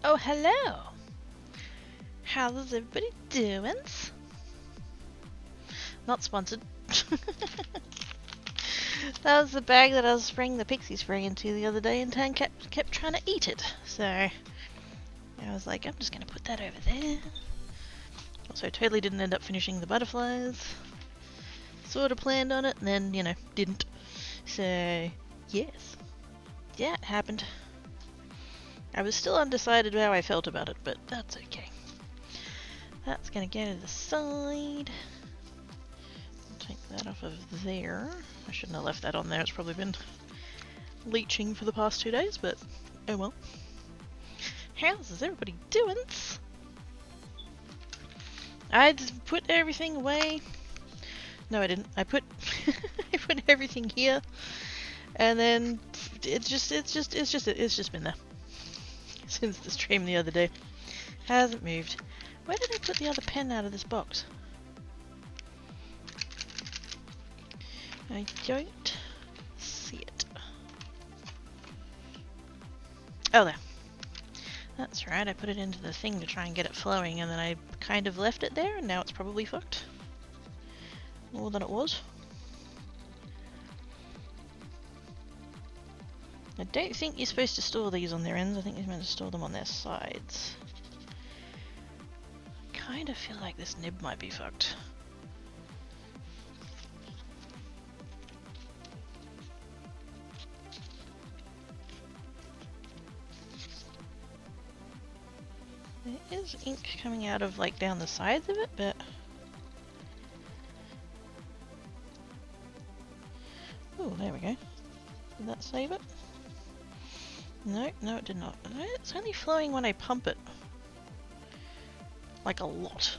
Oh, hello! How's everybody doing? Not sponsored. That was the bag that I was spraying the pixie spray into the other day, and Tan kept trying to eat it. So I was like, I'm just gonna put that over there. Also, totally didn't end up finishing the butterflies. Sort of planned on it, and then, you know, didn't. So, yes. Yeah, it happened. I was still undecided how I felt about it, but that's okay. That's gonna go to the side. Take that off of there. I shouldn't have left that on there. It's probably been leaching for the past 2 days, but oh well. How's everybody doing? I put everything away. No, I didn't. I put I put everything here, and then it's just been there since the stream the other day. Hasn't moved. Where did I put the other pen out of this box? I don't see it. Oh, there. That's right, I put it into the thing to try and get it flowing, and then I kind of left it there, and now it's probably fucked. More than it was. I don't think you're supposed to store these on their ends, I think you're meant to store them on their sides. I kind of feel like this nib might be fucked. There is ink coming out of, like, down the sides of it, but... Oh, there we go. Did that save it? No, no it did not. It's only flowing when I pump it. Like a lot.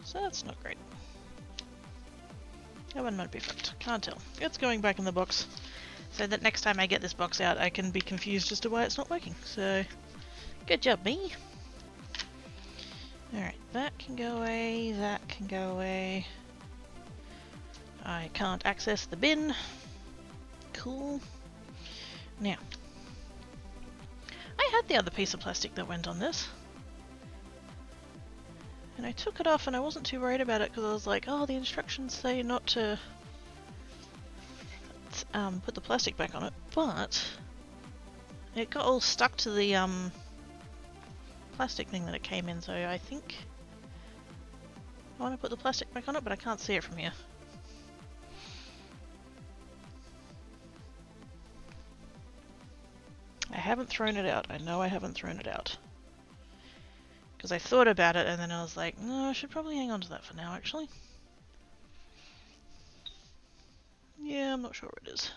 So that's not great. That one might be fucked. Can't tell. It's going back in the box. So that next time I get this box out, I can be confused as to why it's not working. So, good job, me. Alright, that can go away, that can go away. I can't access the bin. Cool. Now, I had the other piece of plastic that went on this. And I took it off and I wasn't too worried about it because I was like, oh, the instructions say not to put the plastic back on it, but it got all stuck to the plastic thing that it came in, so I think I want to put the plastic back on it, but I can't see it from here. I haven't thrown it out. I know I haven't thrown it out. Because I thought about it and then I was like, no, I should probably hang on to that for now, actually. Yeah, I'm not sure where it is.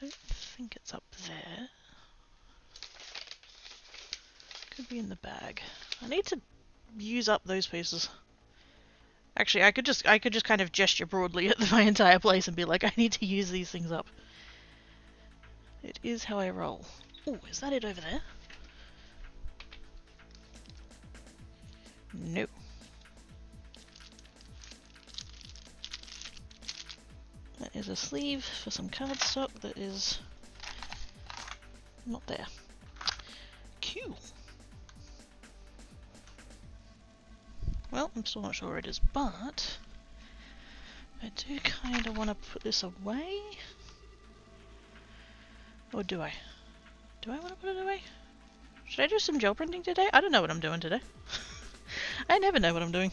Don't think it's up there. Could be in the bag. I need to use up those pieces. Actually, I could just kind of gesture broadly at my entire place and be like, I need to use these things up. It is how I roll. Oh, is that it over there? No. That is a sleeve for some cardstock that is not there. Cool. Well, I'm still not sure where it is, but I do kind of want to put this away. Or do I? Do I want to put it away? Should I do some gel printing today? I don't know what I'm doing today. I never know what I'm doing.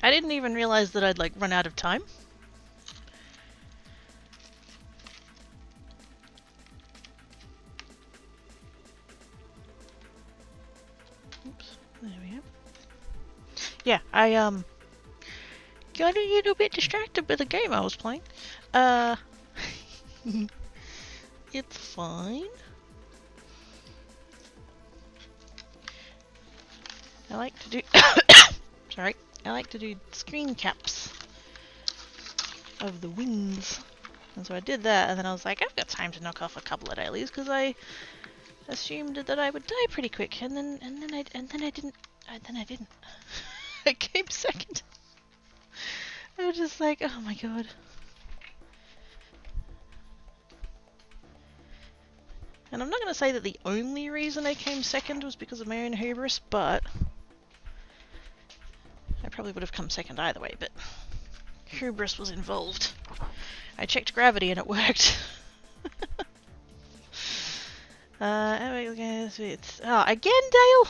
I didn't even realize that I'd like run out of time. Oops, there we go. Yeah, I got a little bit distracted with the game I was playing. It's fine. I like to do sorry. I like to do screen caps of the wings. And so I did that, and then I was like, I've got time to knock off a couple of dailies because I assumed that I would die pretty quick, and then I didn't. I came second. I was just like, oh my god. And I'm not going to say that the only reason I came second was because of my own hubris, but I probably would have come second either way, but hubris was involved. I checked gravity and it worked. Oh, again, Dale?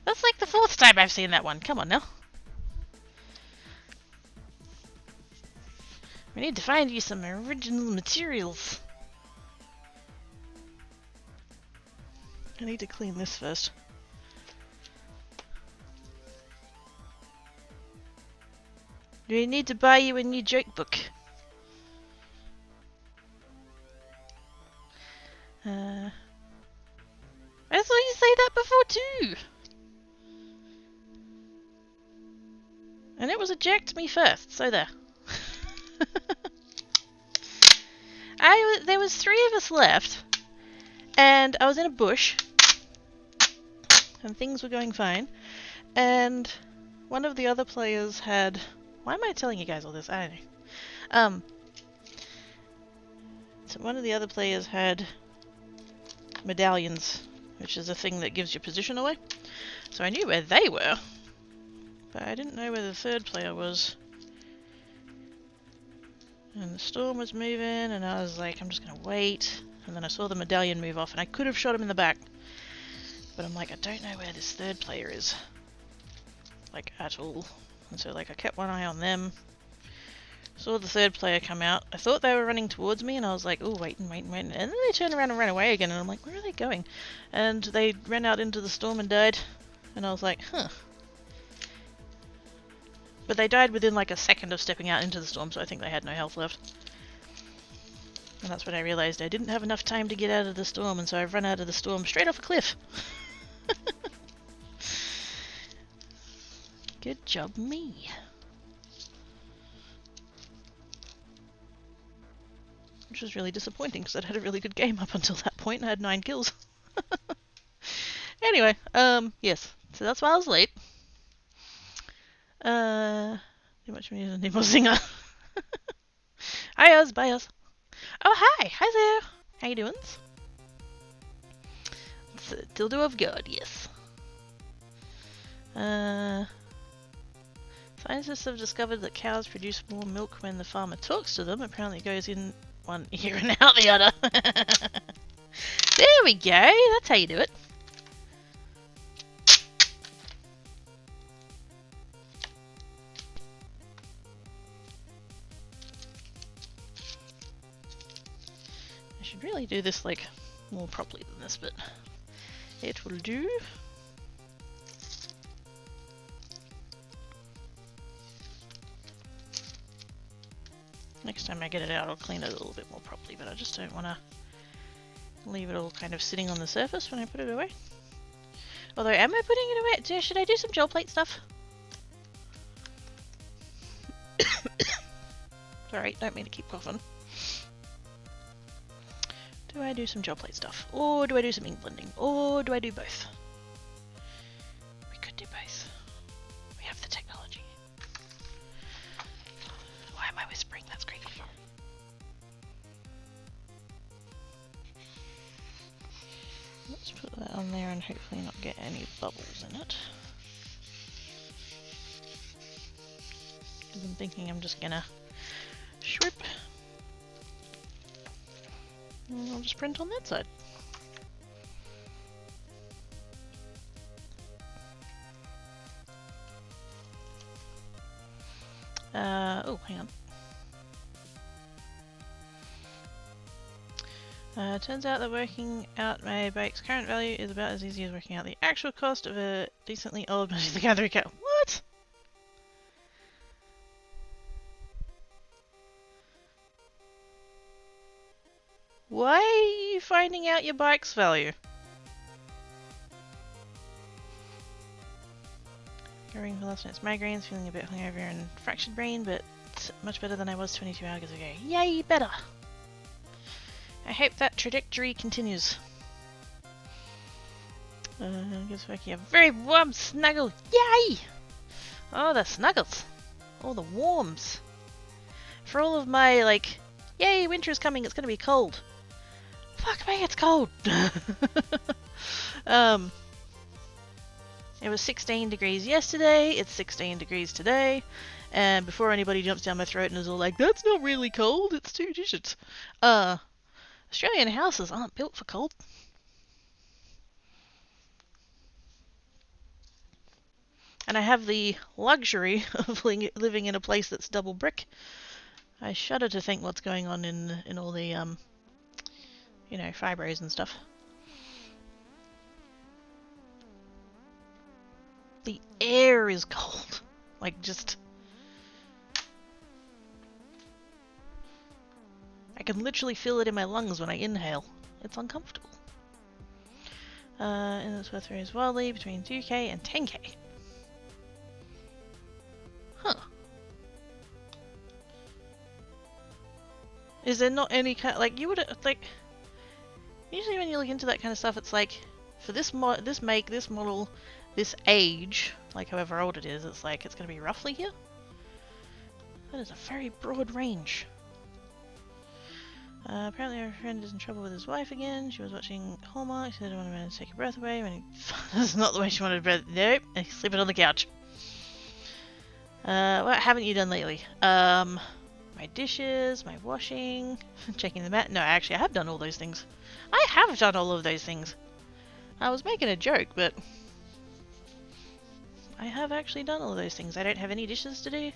That's like the 4th time I've seen that one. Come on now. We need to find you some original materials. I need to clean this first. Do we need to buy you a new joke book? I saw you say that before too! And it was eject me first, so there. There was 3 of us left, and I was in a bush, and things were going fine, and one of the other players had... Why am I telling you guys all this? I don't know. So one of the other players had medallions, which is a thing that gives your position away. So I knew where they were, but I didn't know where the 3rd player was. And the storm was moving, and I was like, I'm just gonna wait. And then I saw the medallion move off, and I could have shot him in the back. But I'm like, I don't know where this 3rd player is. Like, at all. And so, like, I kept one eye on them. Saw the 3rd player come out. I thought they were running towards me, and I was like, oh, waiting. And then they turned around and ran away again, and I'm like, where are they going? And they ran out into the storm and died. And I was like, huh. But they died within like a second of stepping out into the storm, so I think they had no health left. And that's when I realised I didn't have enough time to get out of the storm, and so I've run out of the storm straight off a cliff. Good job me. Which was really disappointing, because I'd had a really good game up until that point, and I had 9 kills. Anyway, yes. So that's why I was late. Too much music and more singer. Hiya, bye us. Oh hi, hi there. How you doing? It's a dildo of God, yes. Scientists have discovered that cows produce more milk when the farmer talks to them. Apparently it goes in one ear and out the other. There we go, that's how you do it. I should really do this like more properly than this, but it will do. Next time I get it out, I'll clean it a little bit more properly, but I just don't want to leave it all kind of sitting on the surface when I put it away. Although, am I putting it away? Should I do some gel plate stuff? Sorry, don't mean to keep coughing. Do I do some gel plate stuff? Or do I do some ink blending? Or do I do both? We could do both. We have the technology. Why am I whispering? That's creepy. Let's put that on there and hopefully not get any bubbles in it. I'm thinking I'm just gonna swoop. And I'll just print on that side. Oh, hang on. Turns out that working out my bike's current value is about as easy as working out the actual cost of a decently old Magic the Gathering cat. What? Why are you finding out your bike's value? Covering for last night's migraines, feeling a bit hungover and fractured brain, but much better than I was 22 hours ago. Yay, better! I hope that trajectory continues. Gives Becky a very warm snuggle. Yay! Oh, the snuggles. All the warms. For all of my, like, yay, winter is coming, it's gonna be cold. Fuck me, it's cold! It was 16 degrees yesterday, it's 16 degrees today, and before anybody jumps down my throat and is all like, that's not really cold, it's 2 digits. Australian houses aren't built for cold. And I have the luxury of living in a place that's double brick. I shudder to think what's going on in all the, you know, fibros and stuff. The air is cold. Like, just... I can literally feel it in my lungs when I inhale. It's uncomfortable. And this worth varies wildly between 2k and 10k. Huh. Is there not any kind... Like, you would... Like... Usually when you look into that kind of stuff, it's like... For this this make, this model, this age, like however old it is, it's like, it's going to be roughly here? That is a very broad range. Apparently our friend is in trouble with his wife again. She was watching Hallmark. She said I wanted man to take her breath away. When he... That's not the way she wanted breath. Nope. And he's sleeping on the couch. What haven't you done lately? My dishes, my washing, checking the mat. No, actually I have done all those things. I have done all of those things. I was making a joke, but I have actually done all of those things. I don't have any dishes to do.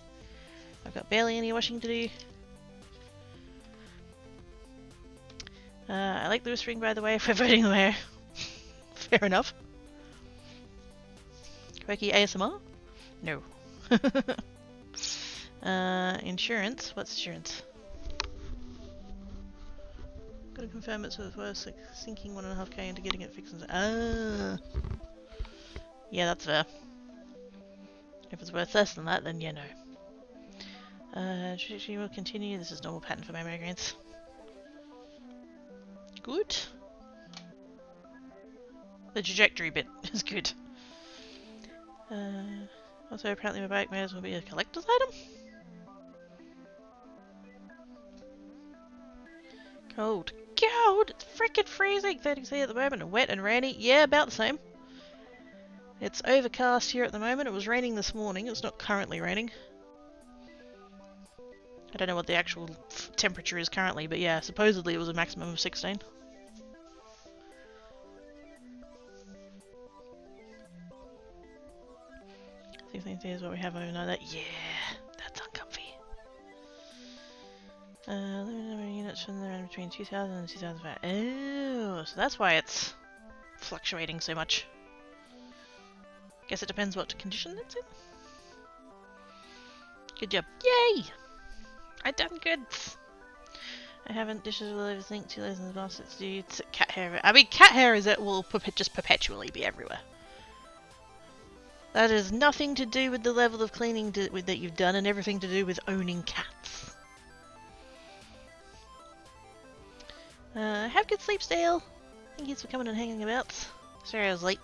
I've got barely any washing to do. I like the whispering, by the way, if we're voting the mayor. Fair enough. Quirky ASMR? No. Insurance? What's insurance? Gotta confirm it's worth like sinking 1.5k into getting it fixed. Yeah, that's fair. If it's worth less than that, then yeah, no. Trajectory will continue. This is normal pattern for my migraines. Good. The trajectory bit is good. Also, apparently my bike may as well be a collector's item. Cold. Cold! It's frickin' freezing! 30C at the moment, and wet and rainy. Yeah, about the same. It's overcast here at the moment. It was raining this morning. It's not currently raining. I don't know what the actual temperature is currently, but yeah, supposedly it was a maximum of 16. 16 is what we have overnight. That, yeah, that's uncomfy. Limited number of units from around between 2000 and 2005. Oh, so that's why it's fluctuating so much. Guess it depends what condition it's in. Good job. Yay! I done good. I haven't. Dishes will always link 2 layers in the baskets. It's cat hair. I mean, cat hair is it will just perpetually be everywhere. That has nothing to do with the level of cleaning that you've done, and everything to do with owning cats. Have good sleep, Dale. Thank you for coming and hanging about. Sorry I was late.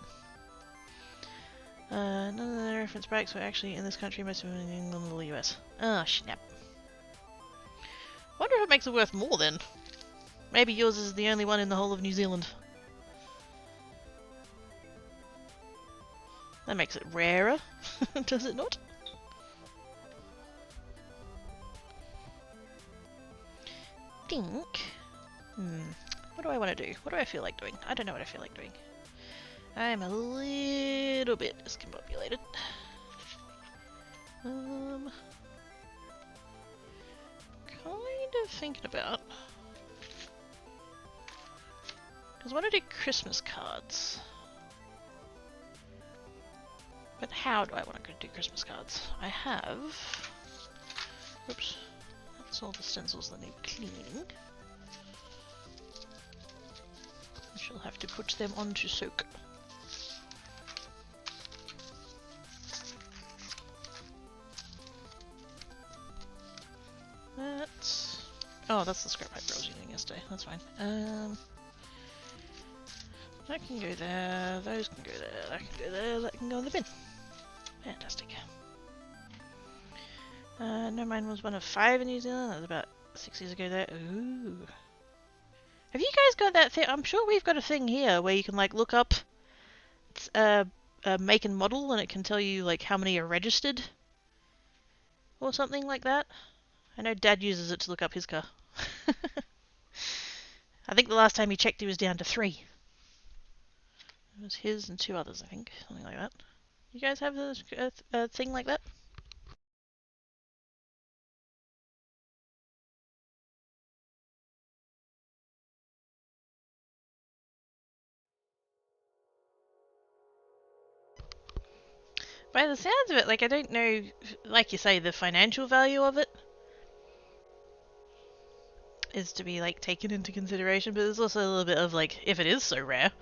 None of the reference bikes were actually in this country, most of them in England or the US. Oh, snap. Wonder if it makes it worth more then. Maybe yours is the only one in the whole of New Zealand. That makes it rarer, does it not? Think. What do I want to do? What do I feel like doing? I don't know what I feel like doing. I'm a little bit discombobulated. Kind of thinking about... Because I want to do Christmas cards. But how do I want to do Christmas cards? I have... Oops. That's all the stencils that need cleaning. I shall have to put them on to soak. That's... Oh, that's the scrap paper I was using yesterday. That's fine. That can go there, those can go there, that can go there, that can go in the bin. Fantastic. No, mine was one of 5 in New Zealand. That was about 6 years ago there. Ooh. Have you guys got that thing? I'm sure we've got a thing here where you can like look up a make and model and it can tell you like how many are registered or something like that. I know Dad uses it to look up his car. I think the last time he checked he was down to 3. It was his and 2 others, I think. Something like that. You guys have a thing like that? By the sounds of it, like I don't know, like you say, the financial value of it is to be like taken into consideration, but there's also a little bit of like, if it is so rare,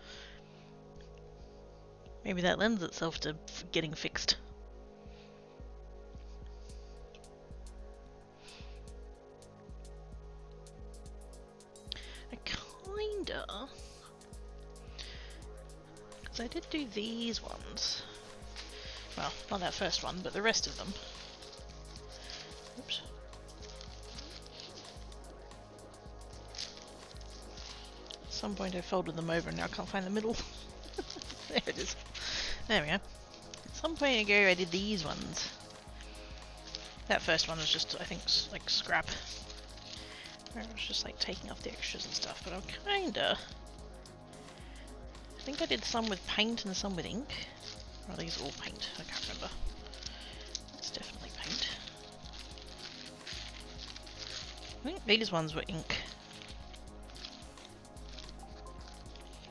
maybe that lends itself to getting fixed. I kinda, because I did do these ones. Well, not that first one, but the rest of them. Oops. At some point I folded them over and now I can't find the middle. There it is. There we go. At some point ago I did these ones. That first one was just, I think, like scrap. Where I was just like taking off the extras and stuff, but I'm kinda... I think I did some with paint and some with ink. Or are these all paint? I can't remember. It's definitely paint. I think these ones were ink.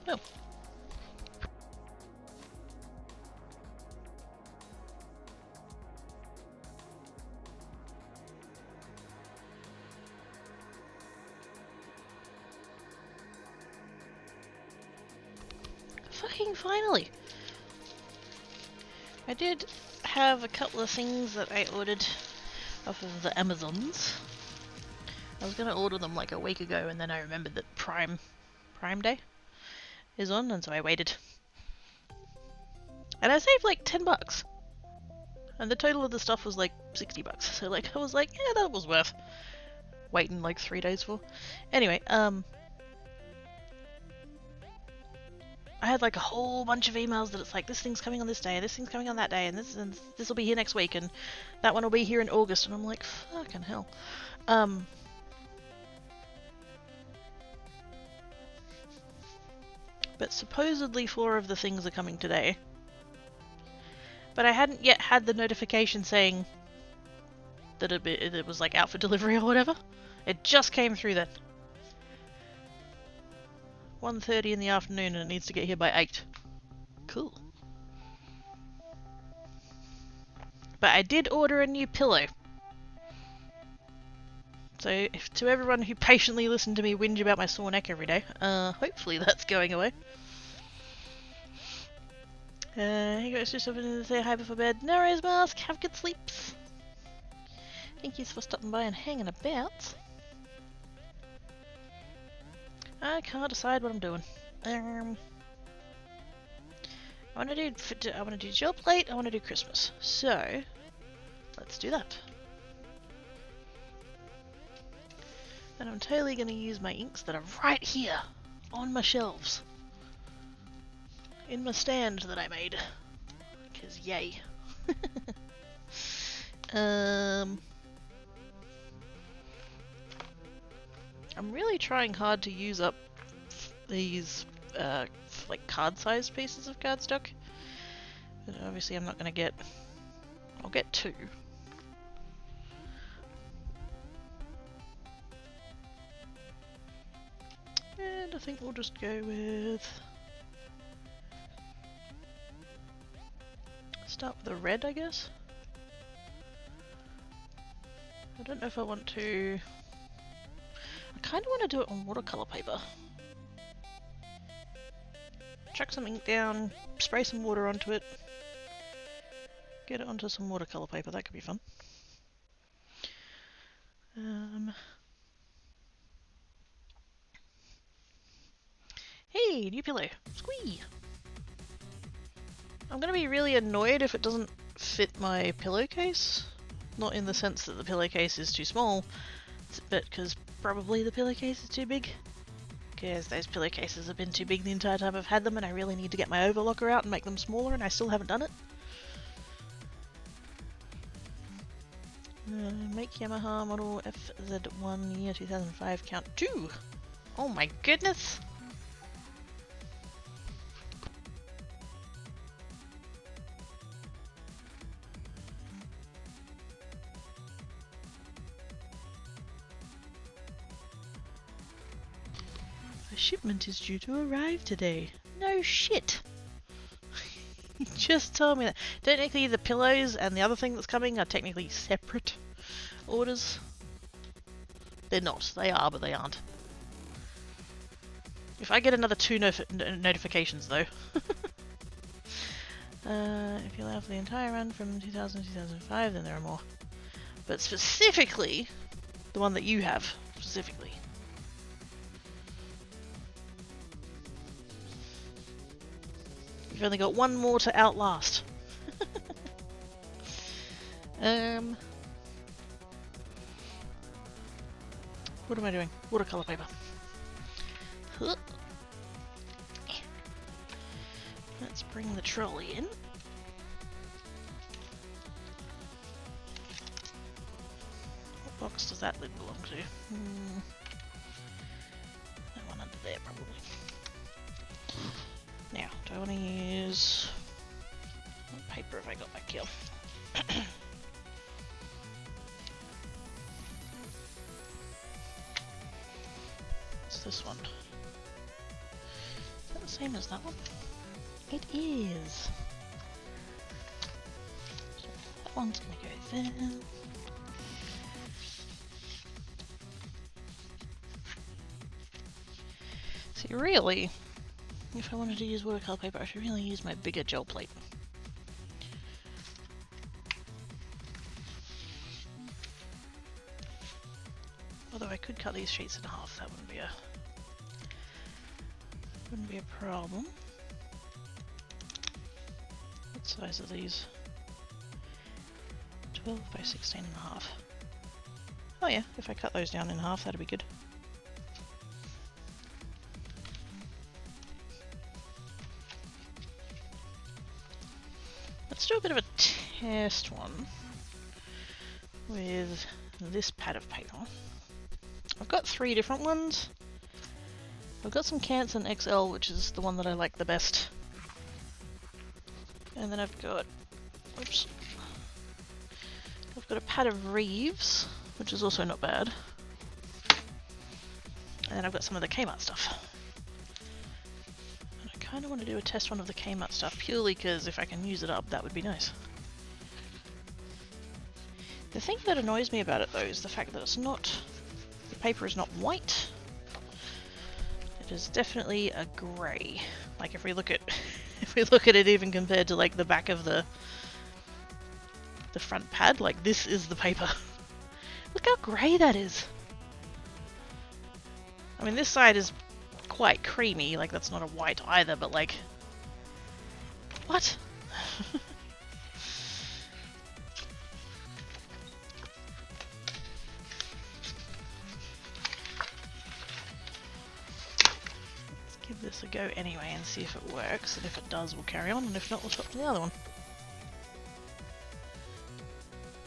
Oh. Fucking finally! I did have a couple of things that I ordered off of the Amazons. I was gonna order them like a week ago and then I remembered that Prime Day is on and so I waited. And I saved like $10. And the total of the stuff was like $60. So like I was like, yeah, that was worth waiting like 3 days for. Anyway, I had like a whole bunch of emails that it's like this thing's coming on this day, this thing's coming on that day, and this will be here next week, and that one will be here in August, and I'm like, fucking hell. But supposedly 4 of the things are coming today. But I hadn't yet had the notification saying that it was like out for delivery or whatever. It just came through then. 1:30 in the afternoon and it needs to get here by 8. Cool. But I did order a new pillow. So to everyone who patiently listened to me whinge about my sore neck every day, hopefully that's going away. Hey guys, just open to say hi before bed. No worries, Mask. Have good sleeps. Thank you for stopping by and hanging about. I can't decide what I'm doing. I want to do gel plate. I want to do Christmas. So let's do that. And I'm totally going to use my inks that are right here on my shelves. In my stand that I made. Because yay. I'm really trying hard to use up these like card-sized pieces of cardstock. But obviously I'm not going to get... I'll get 2. And I think we'll just go with... Start with the red, I guess. I don't know if I want to... I kind of want to do it on watercolor paper. Chuck some ink down, spray some water onto it, get it onto some watercolor paper, that could be fun. Hey, new pillow! Squee! I'm gonna be really annoyed if it doesn't fit my pillowcase, Not in the sense that the pillowcase is too small, but because probably the pillowcase is too big. Because those pillowcases have been too big the entire time I've had them, and I really need to get my overlocker out and make them smaller, and I still haven't done it. Make Yamaha model FZ1 year 2005 count 2. Oh my goodness! A shipment is due to arrive today. No shit! You just told me that. Technically the pillows and the other thing that's coming are technically separate orders. They're not. They are, but they aren't. If I get another 2 notifications though. If you allow for the entire run from 2000 to 2005, then there are more. But specifically, the one that you have, specifically. You've only got one more to outlast. What am I doing? Watercolor paper. Let's bring the trolley in. What box does that lid belong to? That one under there, probably. Now, do I want to use... what paper have I got back here? What's this one? Is that the same as that one? It is! So that one's gonna go there. See, really, if I wanted to use watercolor paper, I should really use my bigger gel plate. Although I could cut these sheets in half, that wouldn't be a problem. What size are these? 12 by 16 and a half. Oh yeah, if I cut those down in half, that'd be good. Let's do a bit of a test one with this pad of paper. I've got 3 different ones. I've got some Canson XL, which is the one that I like the best. And then I've got, oops, I've got a pad of Reeves, which is also not bad. And then I've got some of the Kmart stuff. And I kind of want to do a test one of the Kmart stuff, purely because if I can use it up, that would be nice. The thing that annoys me about it though is the fact that it's not, the paper is not white. It is definitely a grey. Like if we look at it even compared to like the back of the front pad, like this is the paper. Look how grey that is. I mean, this side is quite creamy, like that's not a white either, but like, what? Give this a go anyway and see if it works, and if it does we'll carry on, and if not we'll swap to the other one.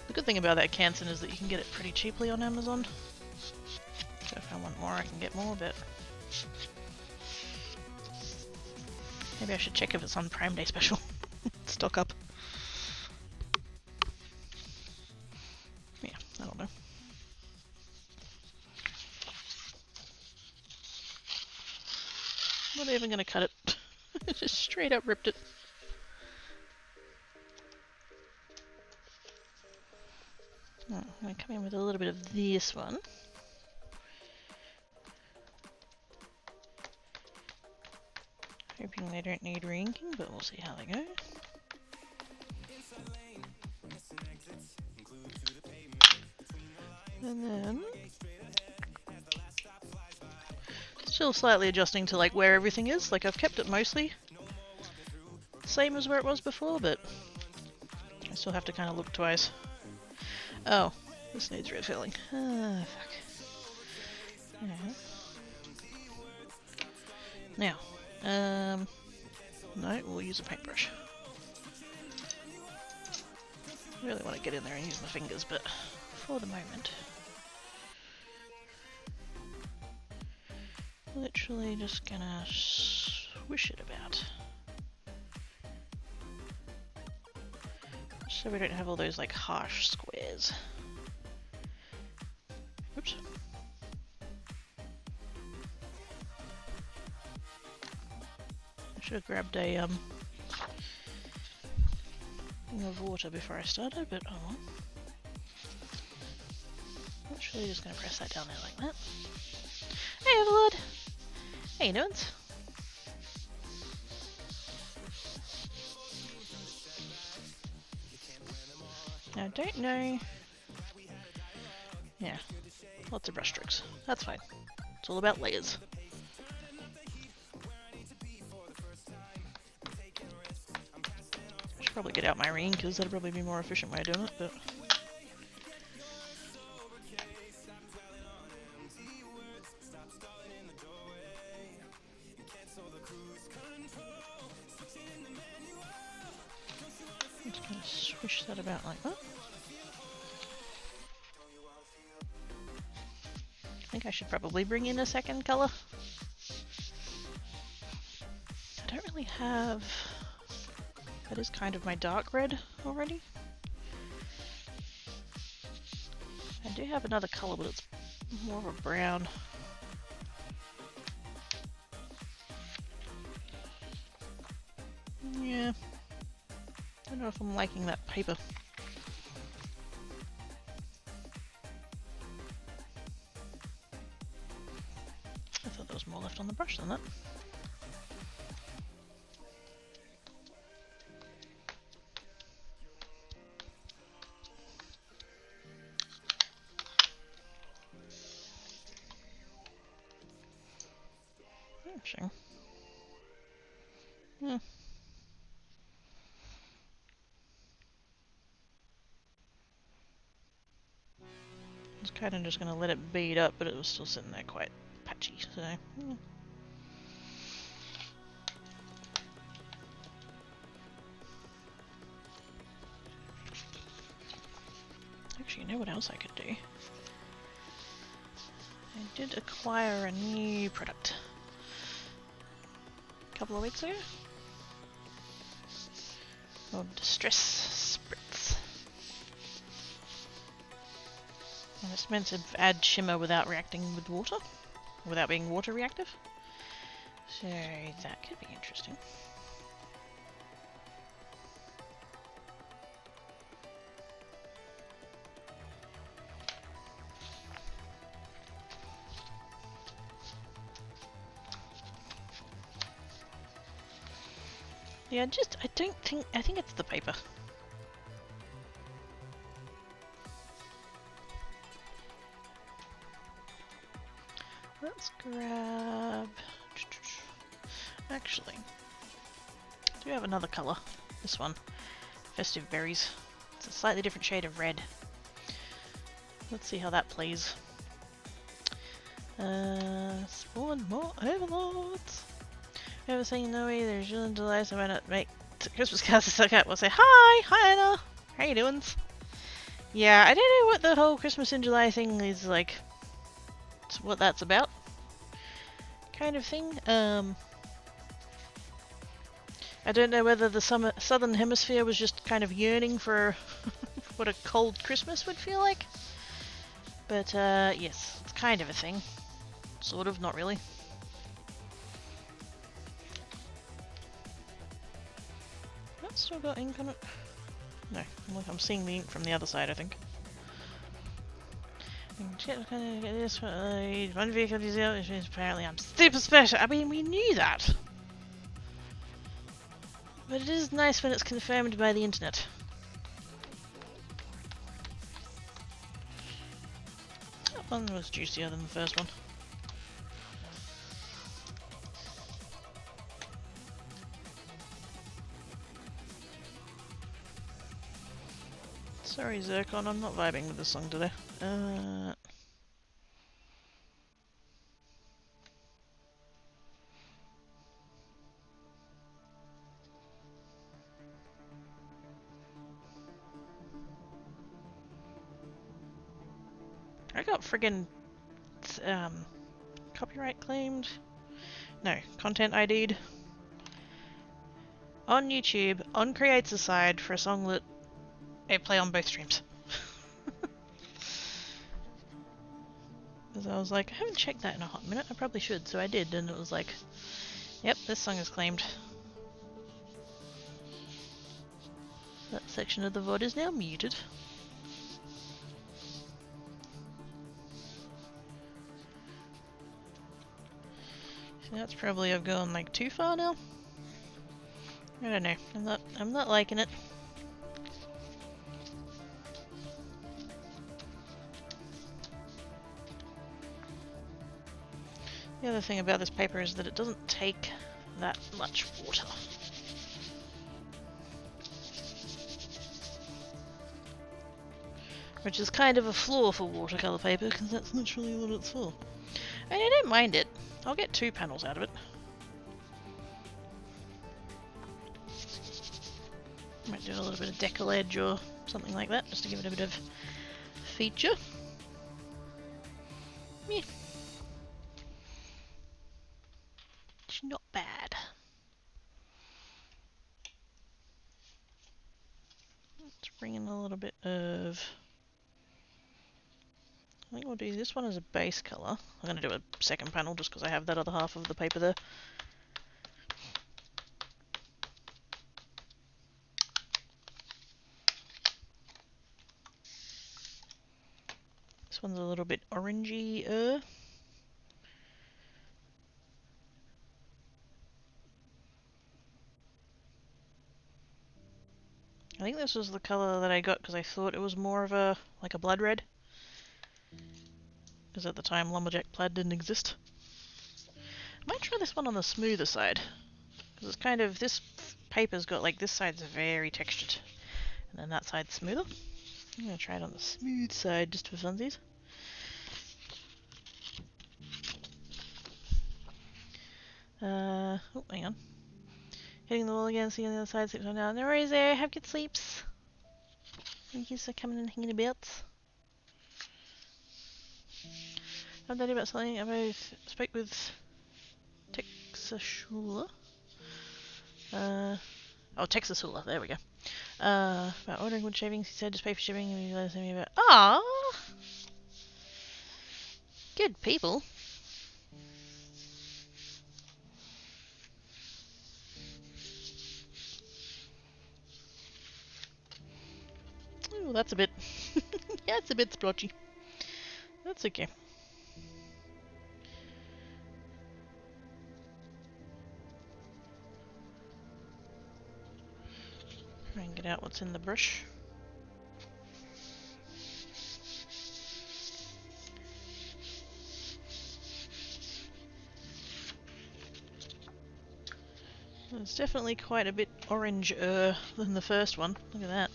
The good thing about that Canson is that you can get it pretty cheaply on Amazon. So if I want more I can get more, but maybe I should check if it's on Prime Day special. Stock up. Yeah, I don't know. I'm not even gonna cut it. Just straight up ripped it. Oh, I'm gonna come in with a little bit of this one. Hoping they don't need re-inking, but we'll see how they go. And then still slightly adjusting to like where everything is. Like I've kept it mostly same as where it was before, but I still have to kind of look twice. Oh, this needs refilling. Ah, fuck. Alright. Now, no, we'll use a paintbrush. I really want to get in there and use my fingers, but for the moment, literally just gonna swish it about. So we don't have all those like harsh squares. Oops. I should have grabbed a thing of water before I started, but oh well. Literally just gonna press that down there like that. Hey Everlord! How you doing? Now I don't know. Yeah, lots of brush strokes. That's fine. It's all about layers. I should probably get out my ring because that'll probably be a more efficient way of doing it, but. Just gonna swish that about like that. I think I should probably bring in a second colour. I don't really have... That is kind of my dark red already. I do have another colour, but it's more of a brown. Yeah. I don't know if I'm liking that paper. I thought there was more left on the brush than that. Interesting. Hmm. I was kind of just going to let it bead up, but it was still sitting there quite patchy, so... Actually, you know what else I could do? I did acquire a new product a couple of weeks ago. Called Distress Spritz. And it's meant to add shimmer without reacting with water, without being water reactive. So that could be interesting. Yeah, I think it's the paper. Let's grab... Actually, I do have another colour. This one. Festive Berries. It's a slightly different shade of red. Let's see how that plays. Spawn more overlords. We have a saying no way, there's June and July, so why not make Christmas cards to suck out? We'll say, hi Anna! How you doing? Yeah, I don't know what the whole Christmas in July thing is like. It's what that's about. Kind of thing. I don't know whether the southern hemisphere was just kind of yearning for what a cold Christmas would feel like. But yes, it's kind of a thing. Sort of, not really. That's still got ink on it. No, I'm seeing the ink from the other side, I think. One vehicle which means apparently I'm super special. I mean, we knew that. But it is nice when it's confirmed by the internet. That one was juicier than the first one. Sorry, Zircon, I'm not vibing with this song today. I got friggin' copyright claimed. No, content ID'd on YouTube on Creator's side for a song that I play on both streams. Because I was like, I haven't checked that in a hot minute. I probably should, so I did, and it was like, yep, this song is claimed. That section of the VOD is now muted. So that's probably I've gone like too far now. I don't know. I'm not liking it. The other thing about this paper is that it doesn't take that much water. Which is kind of a flaw for watercolour paper, because that's literally what it's for. And I don't mind it. I'll get 2 panels out of it. Might do a little bit of decollage or something like that, just to give it a bit of feature. Yeah. It's not bad. Let's bring in a little bit of... I think we'll do this one as a base colour. I'm going to do a second panel just because I have that other half of the paper there. This one's a little bit orangey-er. I think this was the colour that I got because I thought it was more of a, like a blood red. Because at the time Lumberjack Plaid didn't exist. I might try this one on the smoother side. Because it's kind of, this paper's got like, this side's very textured. And then that side's smoother. I'm going to try it on the smooth side just for funsies. Oh, hang on. Hitting the wall again, seeing the other side, sleeps on down. No worries there, have good sleeps. Thank you for coming and hanging about. I'm daddy about something. I both spoke with Texasula. Texasula, there we go. About ordering wood shavings, he said just pay for shipping and he let me about. Aww! Good people. Oh, that's a bit... yeah, it's a bit splotchy. That's okay. Try and get out what's in the brush. It's definitely quite a bit orange-er than the first one. Look at that.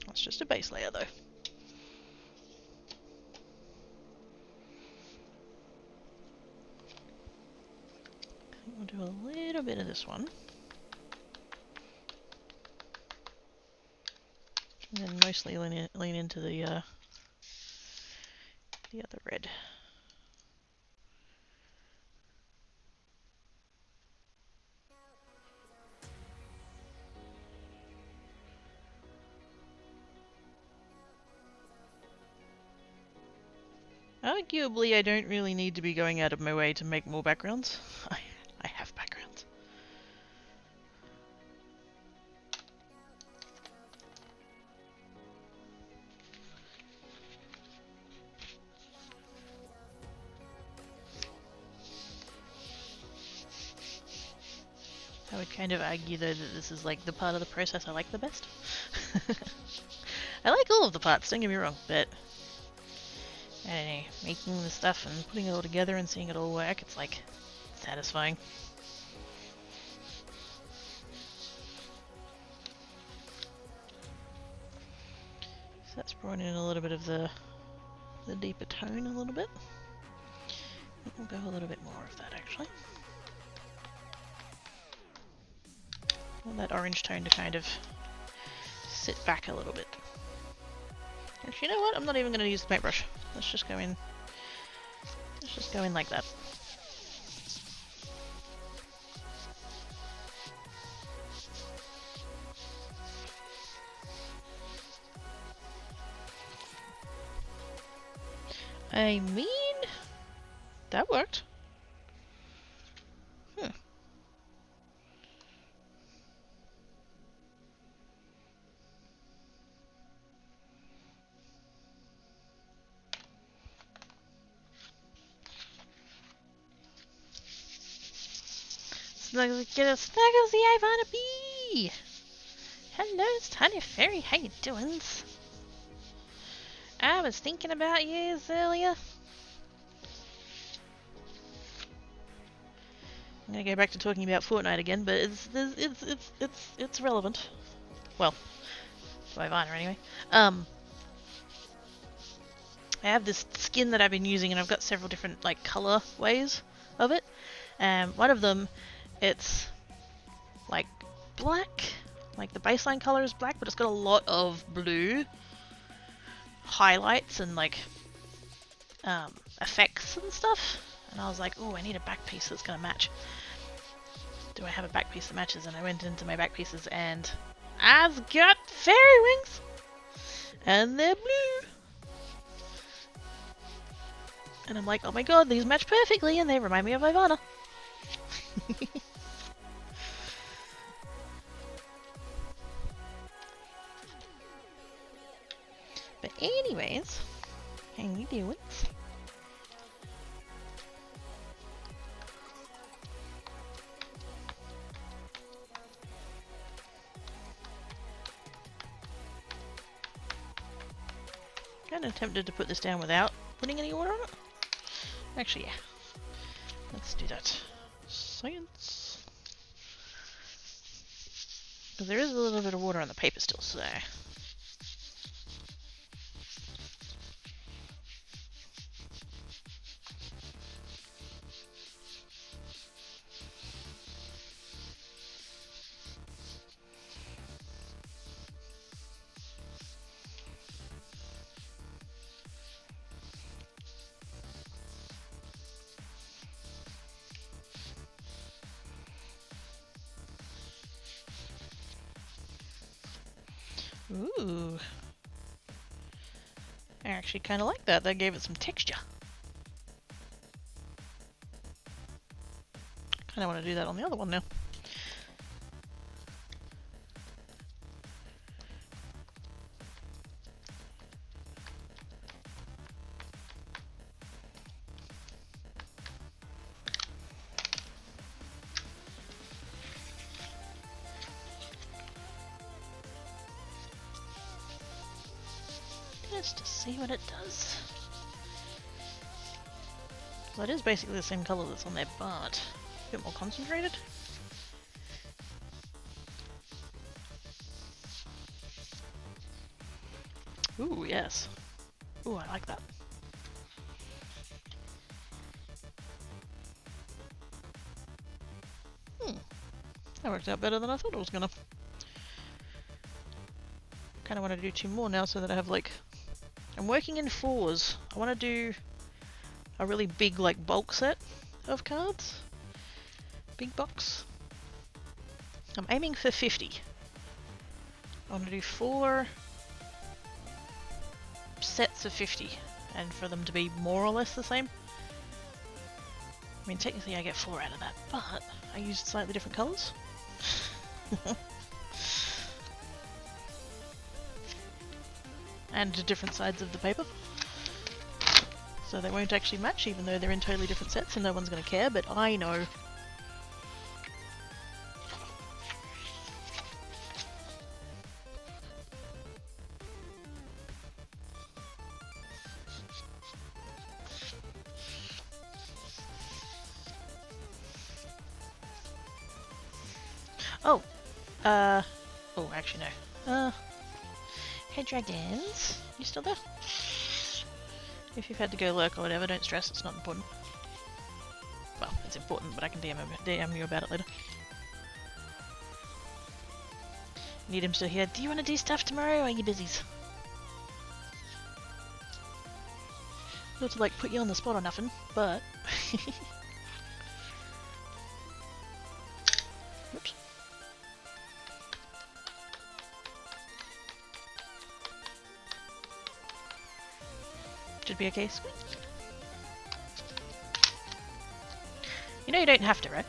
That's just a base layer, though. I think we'll do a little bit of this one. And then mostly lean into the other red. Arguably, I don't really need to be going out of my way to make more backgrounds. I have backgrounds. I would kind of argue, though, that this is like the part of the process I like the best. I like all of the parts, don't get me wrong, but I don't know, making the stuff and putting it all together and seeing it all work, it's like satisfying. that's brought in a little bit of the deeper tone a little bit. We'll go a little bit more of that actually. Want that orange tone to kind of sit back a little bit. Actually, you know what? I'm not even going to use the paintbrush. Let's just go in. Let's just go in like that. I mean, that worked. Get a Snuggles the Ivana Bee! Hello, tiny fairy, how you doing? I was thinking about you earlier. I'm gonna go back to talking about Fortnite again, but it's relevant. Well, to Ivana anyway. I have this skin that I've been using, and I've got several different like color ways of it. One of them, it's like black, like the baseline color is black, but it's got a lot of blue highlights and like effects and stuff. And I was like, oh, I need a back piece that's gonna match. Do I have a back piece that matches? And I went into my back pieces, and I've got fairy wings, and they're blue. And I'm like, oh my god, these match perfectly, and they remind me of Ivana. But anyways, how you doing? Kind of tempted to put this down without putting any water on it. Actually, yeah. Let's do that. Science. Because there is a little bit of water on the paper still, so... Ooh. I actually kind of like that. That gave it some texture. Kind of want to do that on the other one now. Just to see what it does. Well, it is basically the same colour that's on there, but a bit more concentrated. Ooh, yes. Ooh, I like that. That worked out better than I thought it was gonna. Kind of want to do 2 more now so that I have like... I'm working in 4s. I want to do a really big like bulk set of cards. Big box. I'm aiming for 50. I want to do 4 sets of 50 and for them to be more or less the same. I mean, technically I get 4 out of that, but I used slightly different colours. And different sides of the paper. So they won't actually match even though they're in totally different sets and no one's going to care, but I know. Oh, oh, actually no. Hey dragons, you still there? If you've had to go lurk or whatever, don't stress, it's not important. Well, it's important, but I can DM you about it later. Need him still here. Do you want to do stuff tomorrow, or are you busy? Not to like put you on the spot or nothing, but... Oops. Should be okay, sweet. You know you don't have to, right?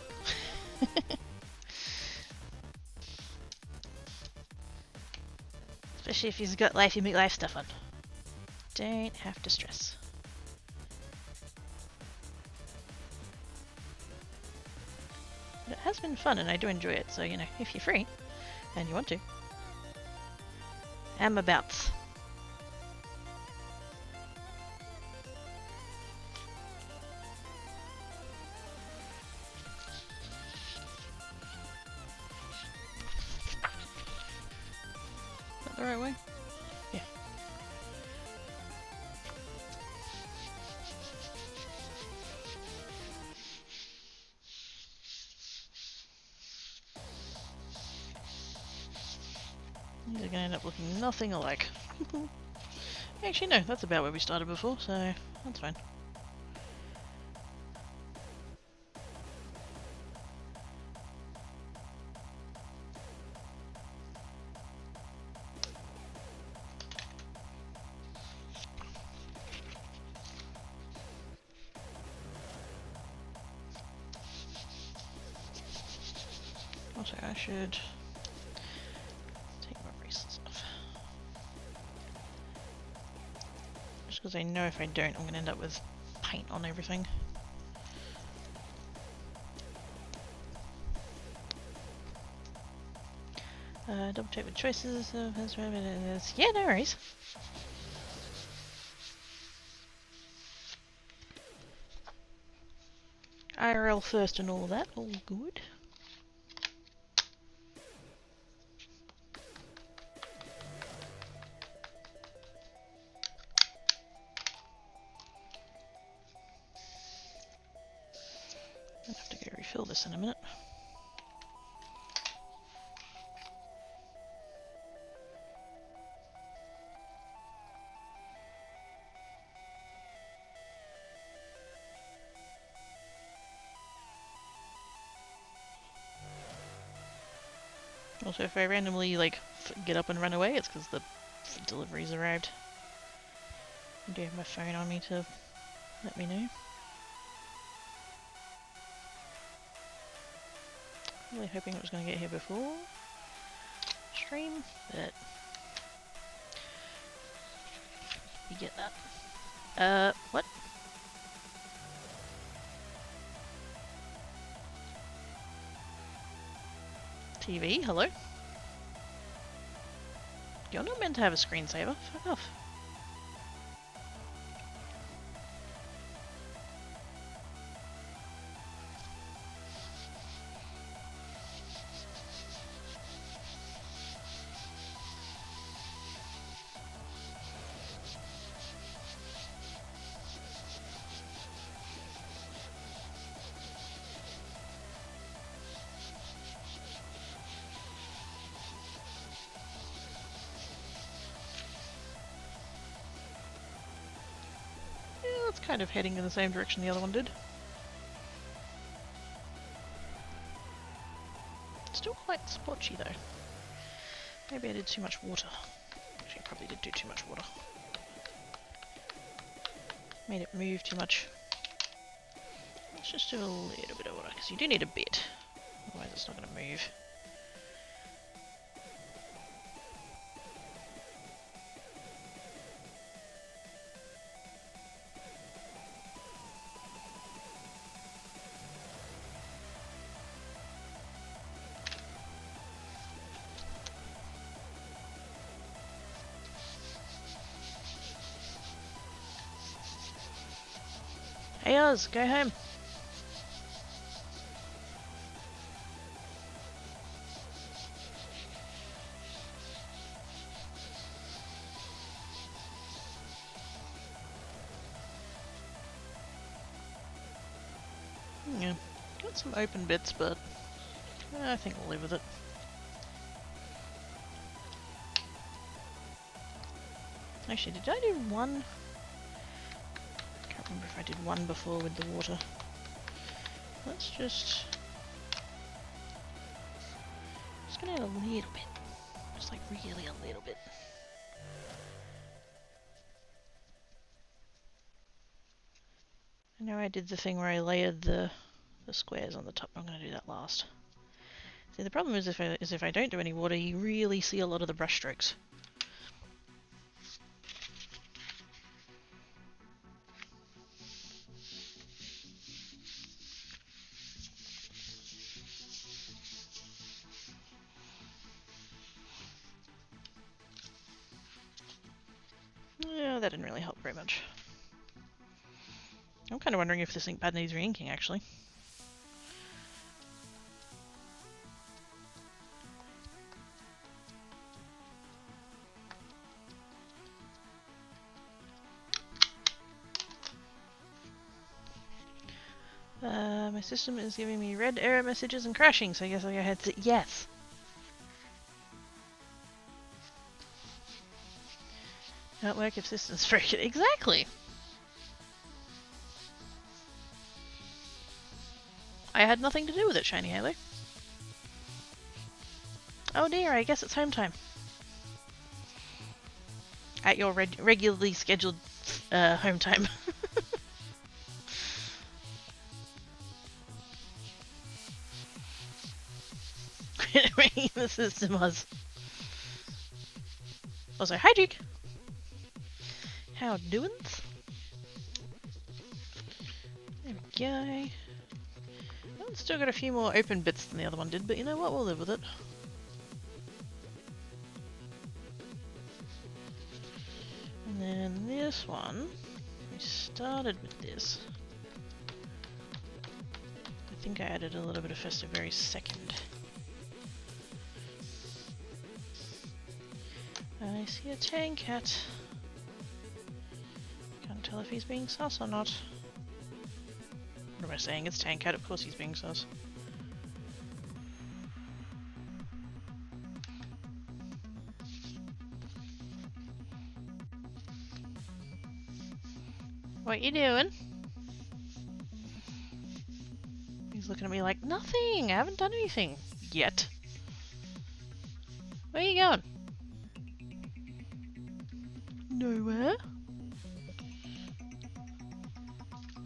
Especially if you've got Life You Make Life stuff on. Don't have to stress. But it has been fun and I do enjoy it, so you know, if you're free and you want to. I'm about. The right way? Yeah. These are gonna end up looking nothing alike. Actually no, that's about where we started before, so that's fine. Also, I should take my bracelets off. Just because I know if I don't, I'm going to end up with paint on everything. Double check with choices. Yeah, no worries. IRL first and all that, all good. I'll have to go refill this in a minute. Also, if I randomly like get up and run away, it's because the delivery's arrived. I do have my phone on me to let me know. Really hoping it was going to get here before stream, but you get that. What? TV, hello? You're not meant to have a screensaver, fuck off. It's kind of heading in the same direction the other one did. Still quite splotchy though. Maybe I did too much water. Actually, I probably did do too much water. Made it move too much. Let's just do a little bit of water, because you do need a bit. Otherwise it's not going to move. Hey Oz, go home. Yeah, got some open bits, but I think we'll live with it. Actually, did I do one? I can't remember if I did one before with the water. Let's just gonna add a little bit. Just like really a little bit. I know I did the thing where I layered the squares on the top. I'm gonna do that last. See, the problem is if I don't do any water, you really see a lot of the brush strokes. Yeah, that didn't really help very much. I'm kind of wondering if this ink pad needs re-inking, actually. My system is giving me red error messages and crashing, so I guess I'll go ahead and say yes. Can't work if system's broken. Exactly! I had nothing to do with it, Shiny Halo. Oh dear, I guess it's home time. At your regularly scheduled home time. The system was. Also, hi Duke! How doin's? There we go. That one's still got a few more open bits than the other one did, but you know what, we'll live with it. And then this one, we started with this. I think I added a little bit of Festive very second. I see a tank cat. Can't tell if he's being sus or not. What am I saying? It's tank cat, of course he's being sus. What you doing? He's looking at me like, nothing! I haven't done anything. Yet. Where are you going? Nowhere.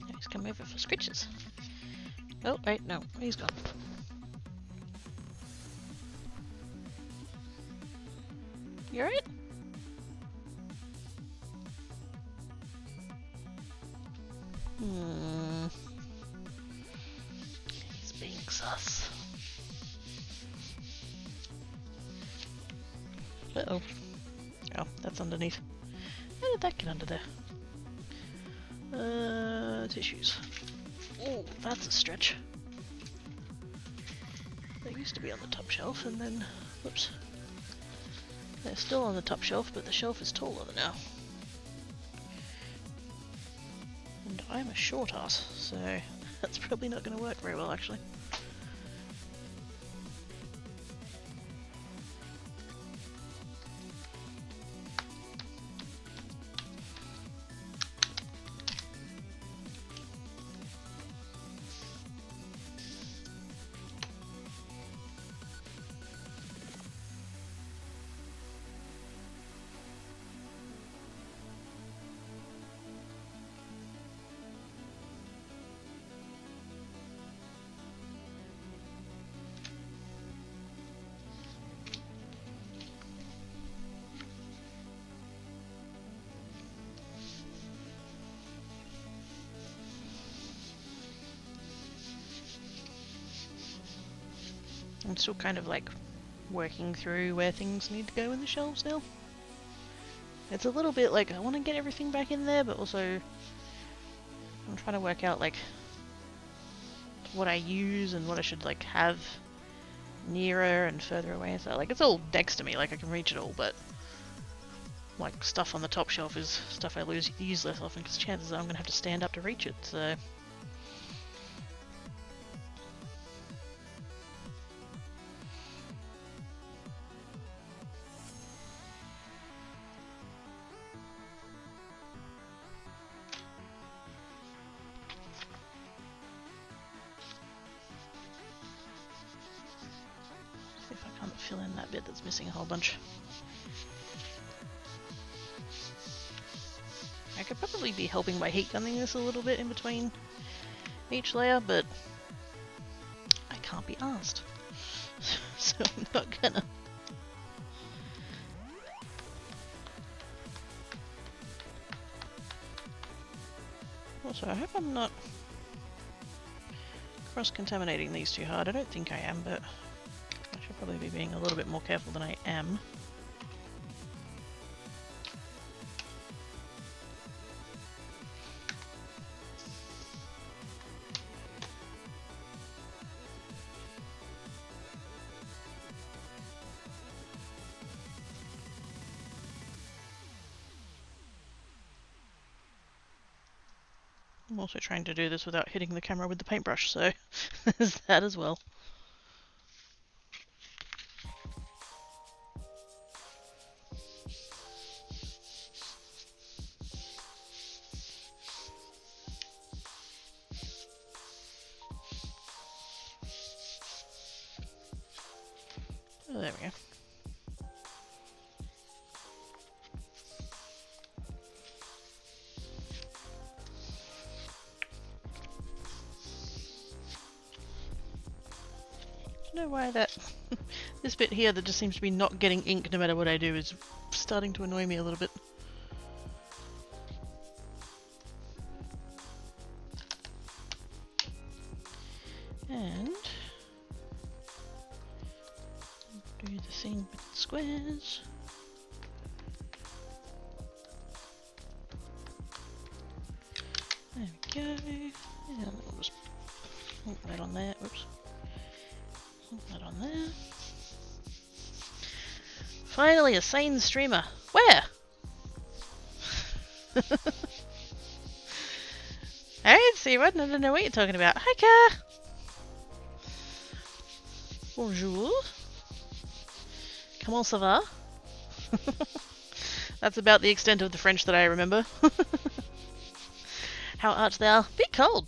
He's come over for scritches. Oh, wait, no. He's gone. You alright? He's being sus. Uh-oh. Oh, that's underneath. How did that get under there? Tissues. Oh, that's a stretch. They used to be on the top shelf and then... whoops. They're still on the top shelf, but the shelf is taller now. And I'm a short ass, so that's probably not going to work very well, actually. I'm still kind of like working through where things need to go in the shelves now. It's a little bit like I want to get everything back in there, but also I'm trying to work out like what I use and what I should like have nearer and further away. So like it's all next to me, like I can reach it all, but like stuff on the top shelf is stuff I use less often because chances are I'm gonna have to stand up to reach it. So can't fill in that bit that's missing a whole bunch. I could probably be helping by heat gunning this a little bit in between each layer, but I can't be asked. So I'm not gonna. Also, I hope I'm not cross-contaminating these too hard. I don't think I am, but I should probably be being a little bit more careful than I am. I'm also trying to do this without hitting the camera with the paintbrush, so there's that as well. Oh, there we go. I don't know why that this bit here that just seems to be not getting ink no matter what I do is starting to annoy me a little bit. And do the same with the squares. There we go. And we'll just put that on there. Oops. Put that on there. Finally, a sane streamer. Where? I didn't see one. I don't know what you're talking about. Hi, Car. Bonjour. Comment ça va? That's about the extent of the French that I remember. How art thou? Bit cold.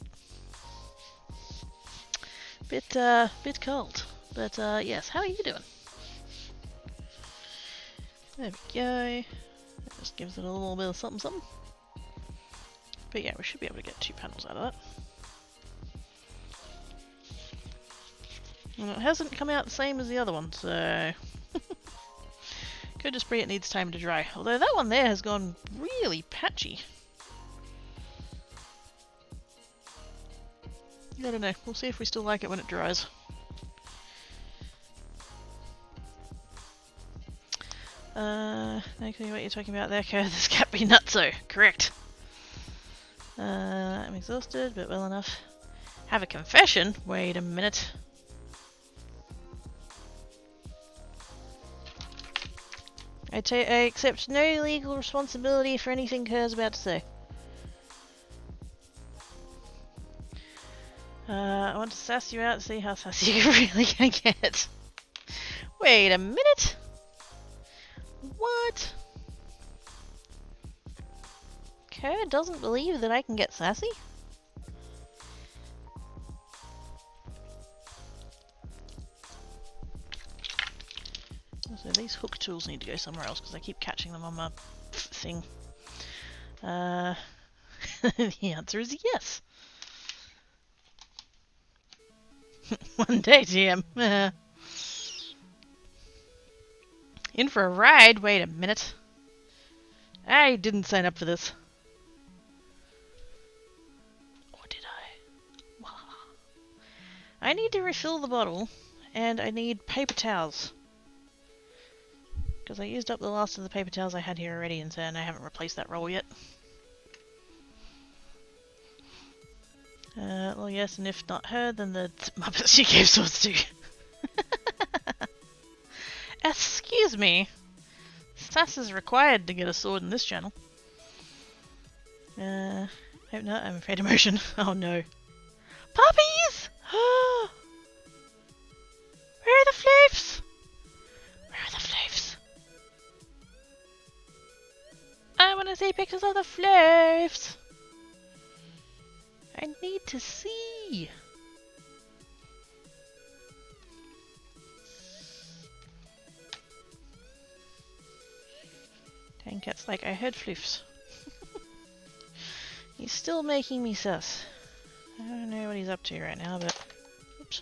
Bit cold. But, yes, how are you doing? There we go. That just gives it a little bit of something something. But yeah, we should be able to get 2 panels out of that. And it hasn't come out the same as the other one, so... Could just be it needs time to dry. Although that one there has gone really patchy. I don't know. We'll see if we still like it when it dries. Okay, what you're talking about there, Ko. This can't be nutso. Correct. I'm exhausted, but well enough. Have a confession? Wait a minute. I accept no legal responsibility for anything Kerr's about to say. I want to sass you out to see how sassy you really can get. Wait a minute. What? Kerr doesn't believe that I can get sassy? So these hook tools need to go somewhere else because I keep catching them on my thing. The answer is yes. One day, GM. In for a ride? Wait a minute. I didn't sign up for this. Or did I? I need to refill the bottle, and I need paper towels. Because I used up the last of the paper towels I had here already, and I haven't replaced that roll yet. Well, yes, and if not her, then the Muppets she gave swords to. Excuse me. Sass is required to get a sword in this channel. Hope not, I'm afraid of motion. Oh no. Puppies! Where are the floofs? Where are the floofs? I want to see pictures of the floofs. I need to see. Cat's like, I heard floofs. He's still making me sus. I don't know what he's up to right now, but... Oops.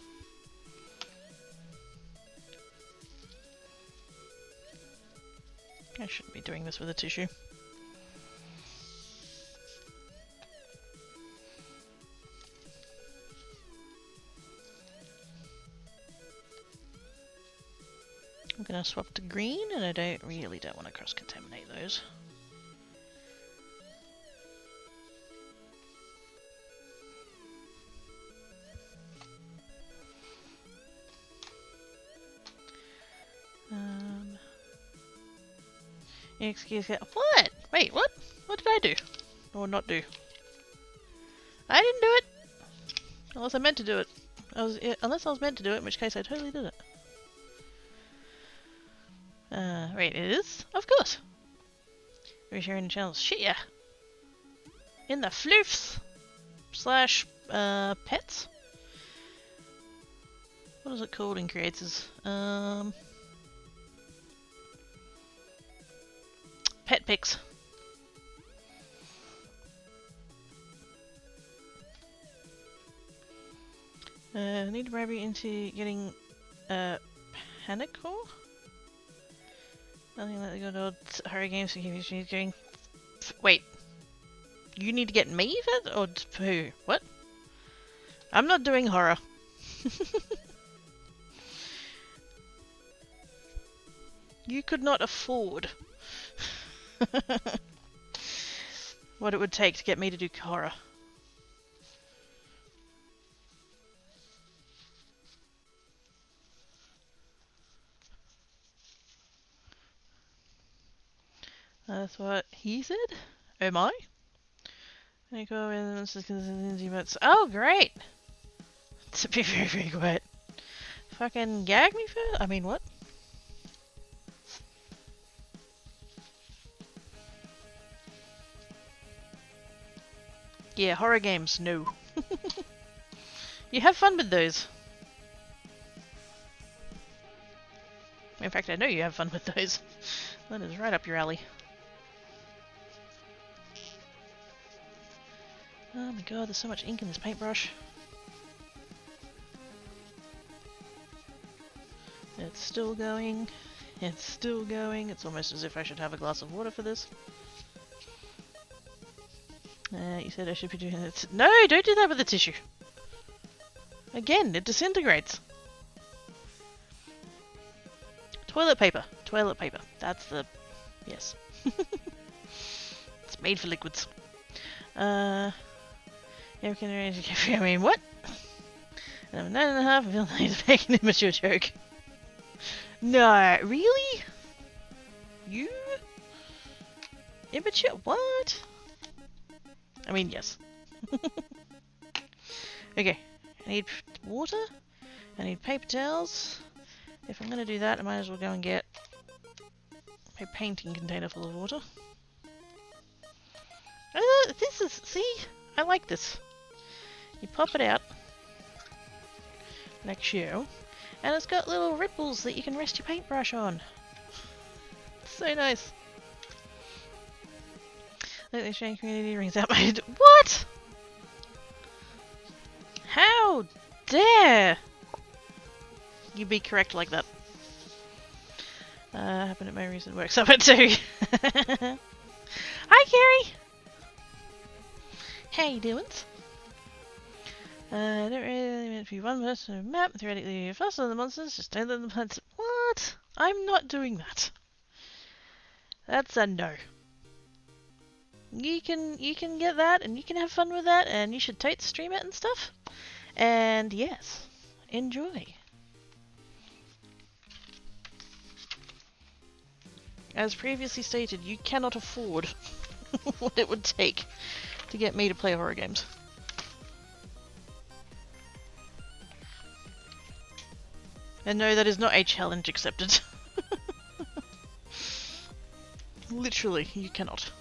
I shouldn't be doing this with a tissue. I'm gonna swap to green, and I don't want to cross-contaminate those. Excuse me. What? Wait, what? What did I do? Or not do? I didn't do it! Unless I meant to do it. Unless I was meant to do it, in which case I totally did it. Wait, it is? Of course! We're sharing the channels. Shit, yeah! In the floofs! Slash, pets? What is it called in creators? Pet pics. I need to bribe you into getting panic core? Nothing like the good old horror games to keep you going. Wait. You need to get me fed? Or who? What? I'm not doing horror. You could not afford what it would take to get me to do horror. That's what he said? Am I? Oh, great! To be very, very quiet. Fucking gag me for? I mean, what? Yeah, horror games, no. You have fun with those. In fact, I know you have fun with those. That is right up your alley. Oh my god, there's so much ink in this paintbrush. It's still going. It's still going. It's almost as if I should have a glass of water for this. You said I should be doing it. No, don't do that with the tissue. Again, it disintegrates. Toilet paper. Toilet paper. That's the... Yes. It's made for liquids. Yeah, we can arrange... I mean, what? And I'm 9.5. I feel like it's making an immature joke. No, really? You? Immature? What? I mean, yes. Okay. I need water. I need paper towels. If I'm going to do that, I might as well go and get a painting container full of water. This is... See? I like this. You pop it out. Like so. And it's got little ripples that you can rest your paintbrush on. It's so nice. Look, the Australian community rings out my... What? How dare you be correct like that? Happened at my recent work summit too. Hi, Carrie! How you doing? Don't really meant to be one person map. Theoretically, you're faster than the monsters. Just don't let them hunt. What? I'm not doing that. That's a no. You can get that, and you can have fun with that, and you should totes stream it and stuff. And yes, enjoy. As previously stated, you cannot afford what it would take to get me to play horror games. And no, that is not a challenge accepted. Literally, you cannot.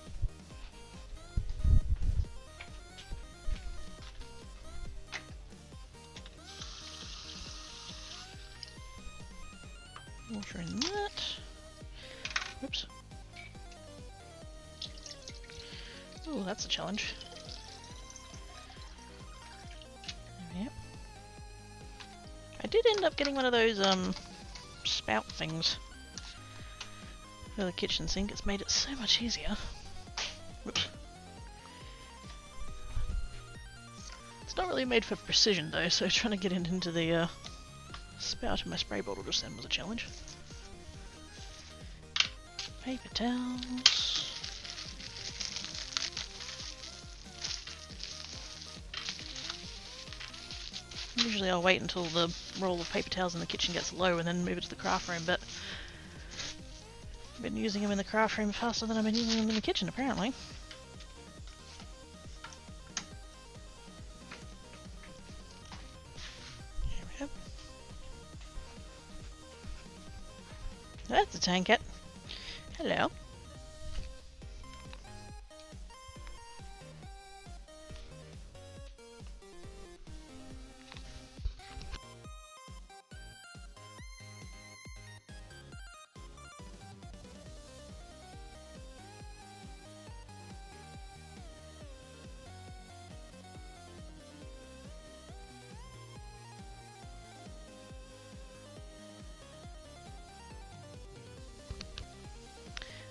Water in that. Oops. Oh, that's a challenge. Yep. I did end up getting one of those spout things for the kitchen sink. It's made it so much easier. Whoops. It's not really made for precision though, so trying to get it into the spout in my spray bottle just then was a challenge. Paper towels. Usually I'll wait until the roll of paper towels in the kitchen gets low and then move it to the craft room, but I've been using them in the craft room faster than I've been using them in the kitchen, apparently. Here we go. That's a tanket. Hello.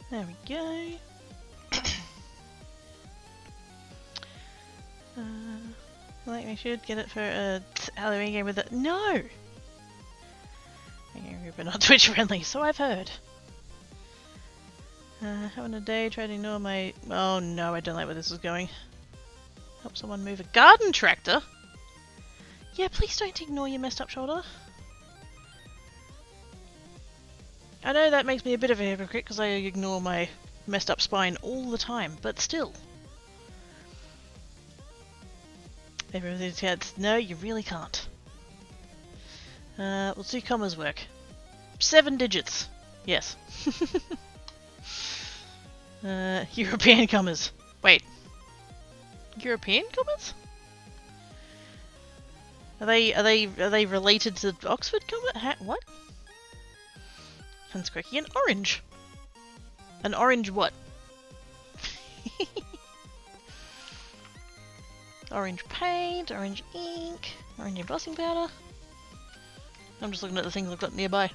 There we go. I think we should get it for a Halloween game with it. No! We're not Twitch friendly, so I've heard. Having a day, try to ignore my... Oh no, I don't like where this is going. Help someone move a garden tractor? Yeah, please don't ignore your messed up shoulder. I know that makes me a bit of a hypocrite because I ignore my messed up spine all the time, but still. Everybody's heads. No, you really can't. We'll see commas work. 7 digits. Yes. European commas. Wait. European commas? Are they related to Oxford comma? What? Hans Quirky, an orange. An orange what? Orange paint, orange ink, orange embossing powder. I'm just looking at the things I've got nearby.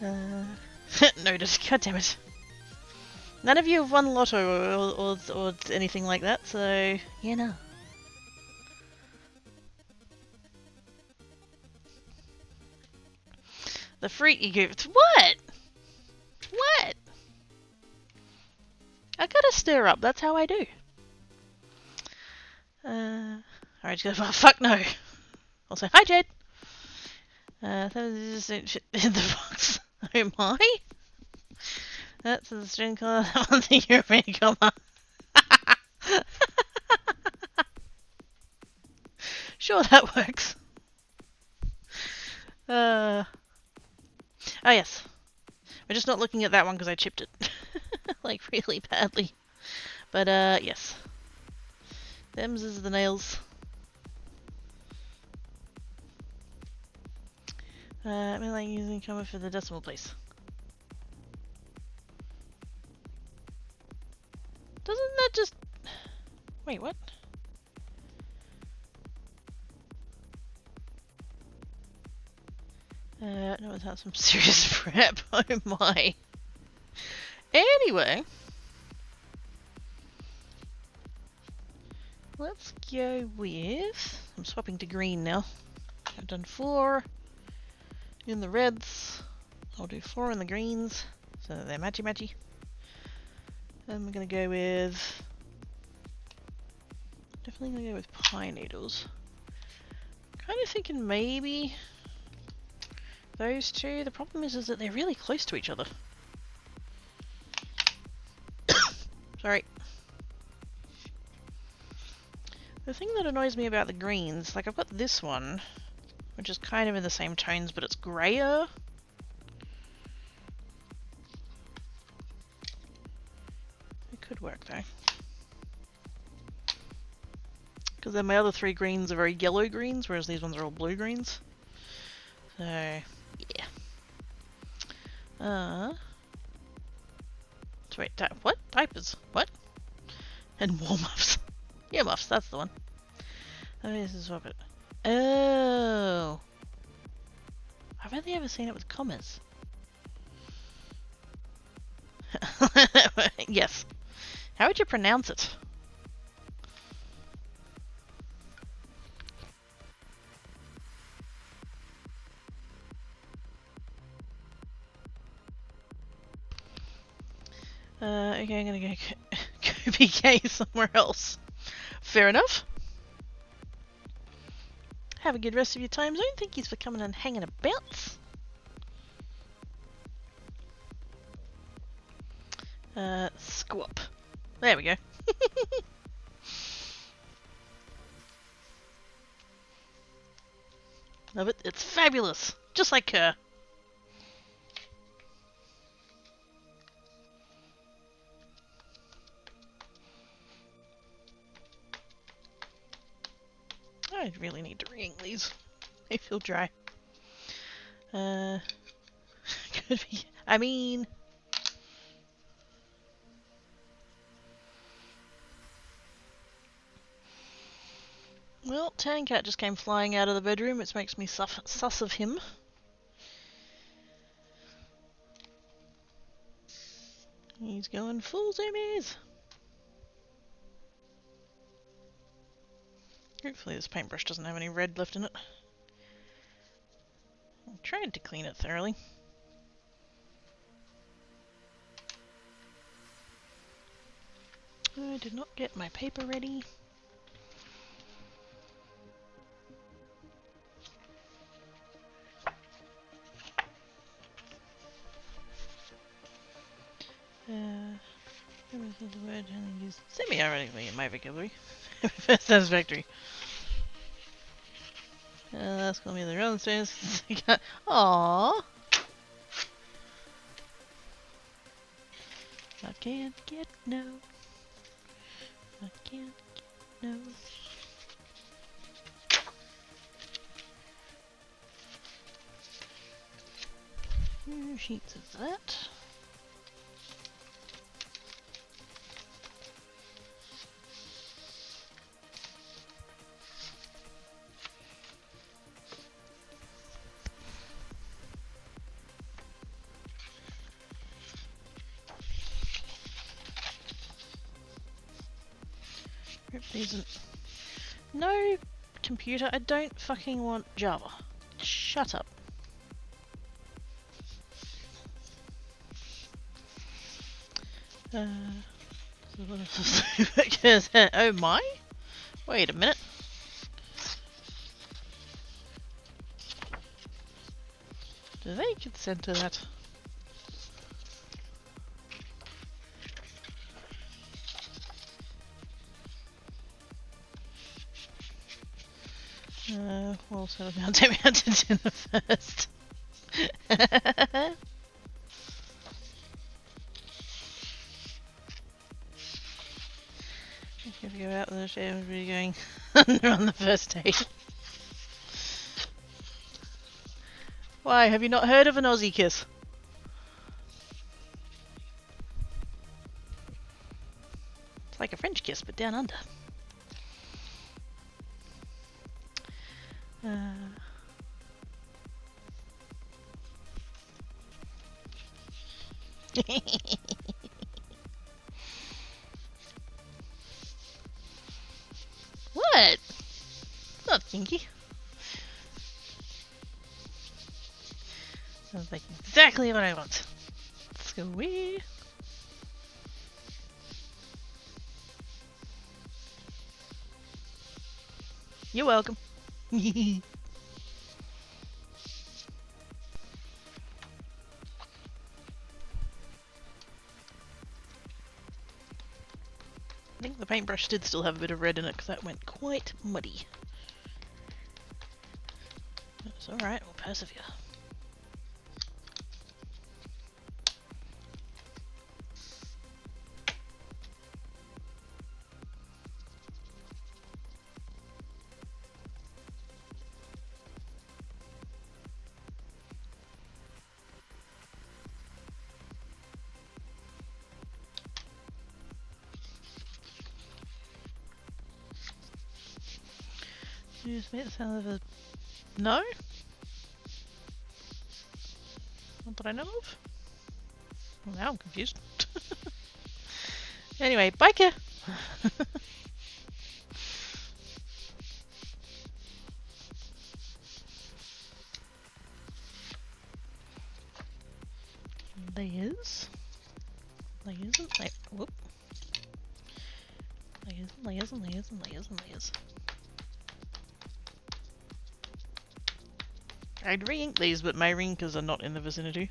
Noted. God damn it. None of you have won Lotto or anything like that, so you know. The freaky gifts. What? What? I gotta stir up. That's how I do. Alright, go. Oh, fuck no. Also, hi Jade. That is in the box. Oh my. That's the string color. That one's the European comma. Sure, that works. Oh yes. We're just not looking at that one because I chipped it. Like, really badly. But, yes. Them's is the nails. I mean, like using comma for the decimal place. Doesn't that just... Wait, what? No, without some serious prep. Oh my. Anyway. Let's go with... I'm swapping to green now. I've done 4 in the reds. I'll do 4 in the greens. So they're matchy-matchy. Then we're going to go with... Definitely going to go with pine needles. Kind of thinking maybe... those two. The problem is that they're really close to each other. Sorry. The thing that annoys me about the greens, like I've got this one, which is kind of in the same tones, but it's grayer. It could work though. Because then my other 3 greens are very yellow greens, whereas these ones are all blue greens. So, yeah. Wait, what? Diapers? What? And warm-ups. Earmuffs, that's the one. Oh, this is swap it. Oh. I've only ever seen it with commas. Yes. How would you pronounce it? Okay, I'm gonna go PK somewhere else. Fair enough. Have a good rest of your time zone. Thank you for coming and hanging about. Squap. There we go. Love it. It's fabulous. Just like her. I really need to re-ink these. They feel dry. Could be. I mean. Well, Tancat just came flying out of the bedroom, which makes me sus of him. He's going full zoomies. Hopefully this paintbrush doesn't have any red left in it. I tried to clean it thoroughly. I did not get my paper ready. The word and use semi-ironically in my vocabulary. First satisfactory. That's gonna be the wrong space. Aww. I can't get no. I can't get no. 2 sheets of that. No, computer, I don't fucking want Java. Shut up. Oh my? Wait a minute. Do they consent to that? We'll settle down. Take me out to dinner first. If you go out with the shade, everybody going on the first date. Why, have you not heard of an Aussie kiss? It's like a French kiss, but down under. What? It's not kinky. Sounds like exactly what I want. Squee. You're welcome. I think the paintbrush did still have a bit of red in it because that went quite muddy. It's alright, we'll persevere. you just make the sound of a... No? Not that I know of? Well, now I'm confused. Anyway, biker! Layers. Layers and layers. Whoop. Layers and layers and layers and layers and layers. I'd re-ink these, but my re-inkers are not in the vicinity.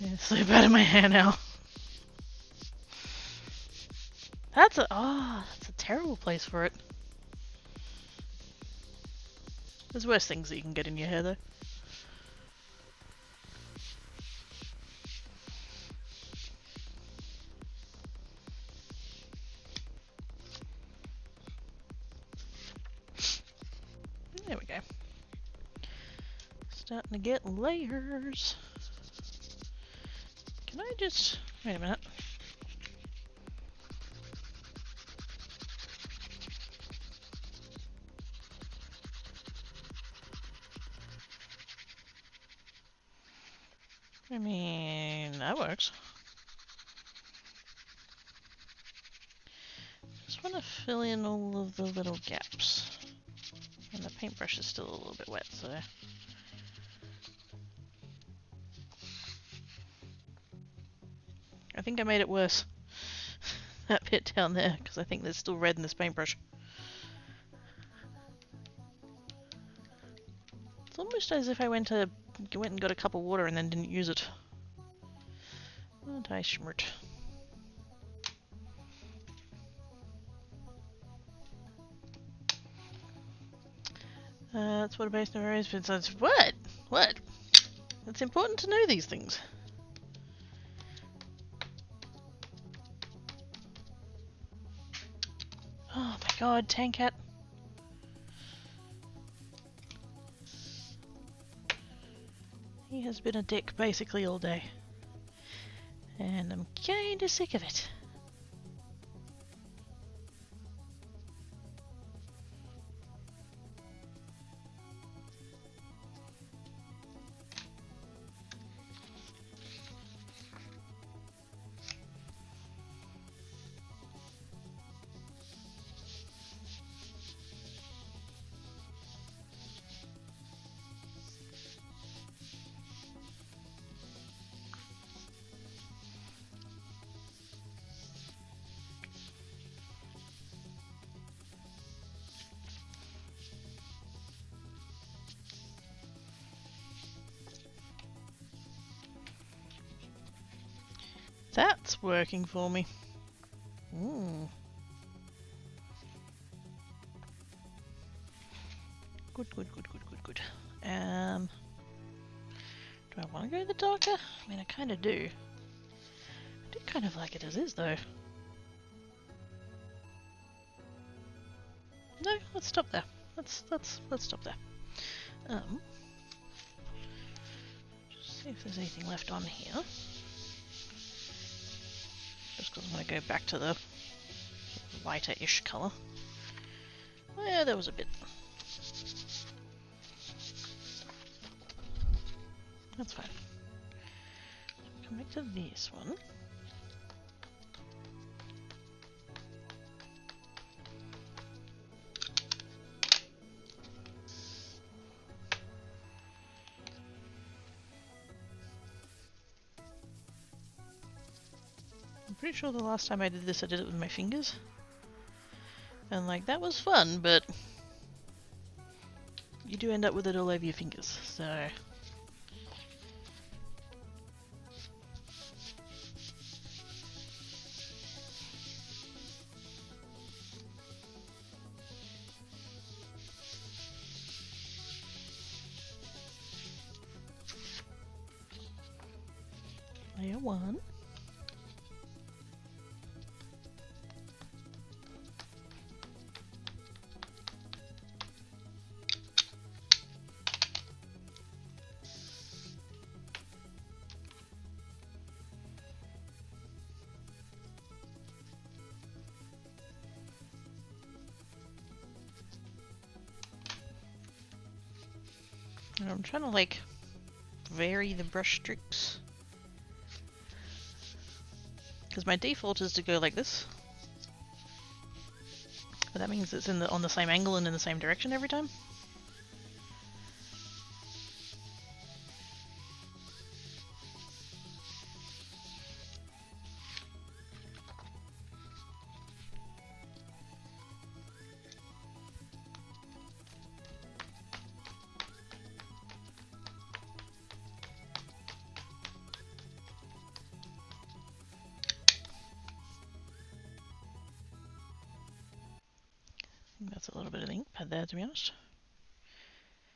Yeah, it's so bad in my hair now. That's a terrible place for it. There's worse things that you can get in your hair though. There we go. Starting to get layers. Can I just... wait a minute. I mean, that works. Just want to fill in all of the little gaps. And the paintbrush is still a little bit wet, so... I think I made it worse. That bit down there, because I think there's still red in this paintbrush. It's almost as if I went and got a cup of water and then didn't use it. Aren't I smart? That's what a base never is. What? What? It's important to know these things. Oh my god, Tankat. He has been a dick basically all day. And I'm kinda sick of it. That's working for me. Ooh. Good, good, good, good, good, good. Do I want to go the darker? I mean, I kind of do. I do kind of like it as is, though. No, let's stop there. Let's stop there. Just see if there's anything left on here. Just because I'm going to go back to the lighter-ish colour. Oh yeah, there was a bit. That's fine. Come back to this one. I'm pretty sure the last time I did this I did it with my fingers. And like, that was fun, but you do end up with it all over your fingers, so... Layer 1. And I'm trying to like vary the brush strokes, because my default is to go like this, but that means it's on the same angle and in the same direction every time. I think that's a little bit of the ink pad there, to be honest.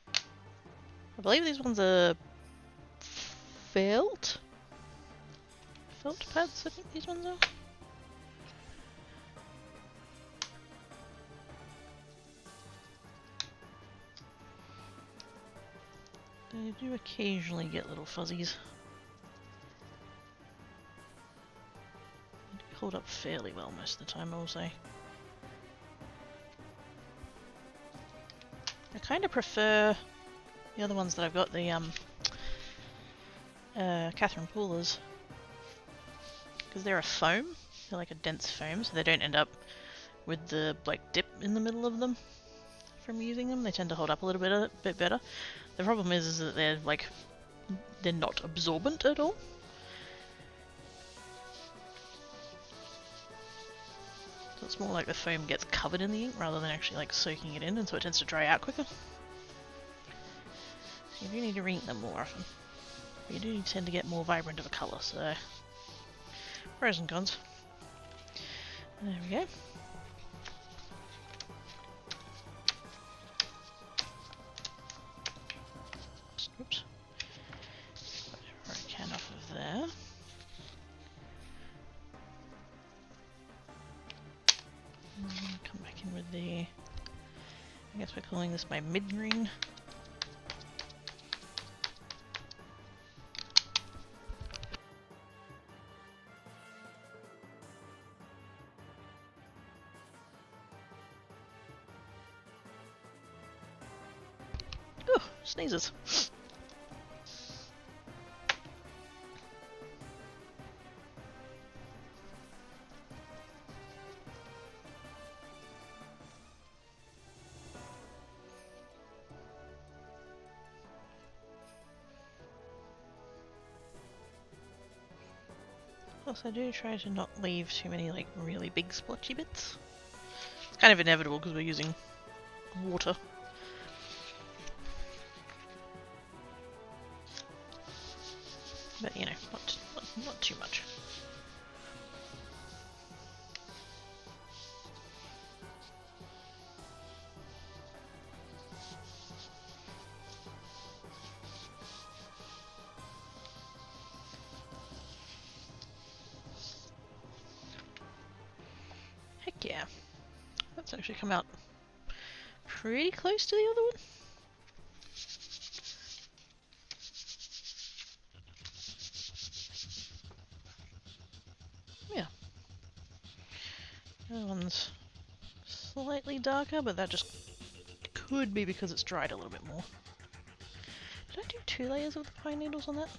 I believe these ones are felt pads, I think these ones are. They do occasionally get little fuzzies. They do hold up fairly well most of the time, I will say. I kind of prefer the other ones that I've got, the Catherine Poolers, because they're a foam. They're like a dense foam, so they don't end up with the like dip in the middle of them from using them. They tend to hold up a little bit better. The problem is that they're not absorbent at all. So it's more like the foam gets covered in the ink rather than actually like soaking it in, and so it tends to dry out quicker. So you do need to re-ink them more often. But you do tend to get more vibrant of a colour, so pros and cons. There we go. Oops. Whatever I can off of there. Come back in with the... I guess we're calling this my mid-green. Oh, sneezes. Plus I do try to not leave too many like really big splotchy bits. It's kind of inevitable because we're using water. But you know, not too much. Heck yeah. That's actually come out pretty close to the other one. Yeah. The other one's slightly darker, but that just could be because it's dried a little bit more. Did I do 2 layers of the pine needles on that?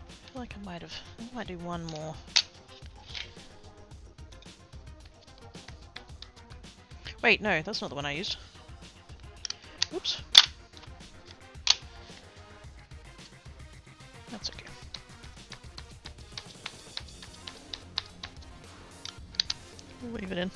I feel like I might do one more. Wait, no, that's not the one I used. Oops. That's okay. We'll leave it in.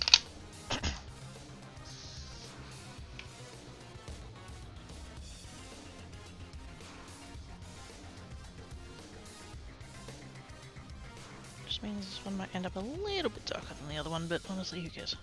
Just means this one might end up a little bit darker than the other one, but honestly, who cares?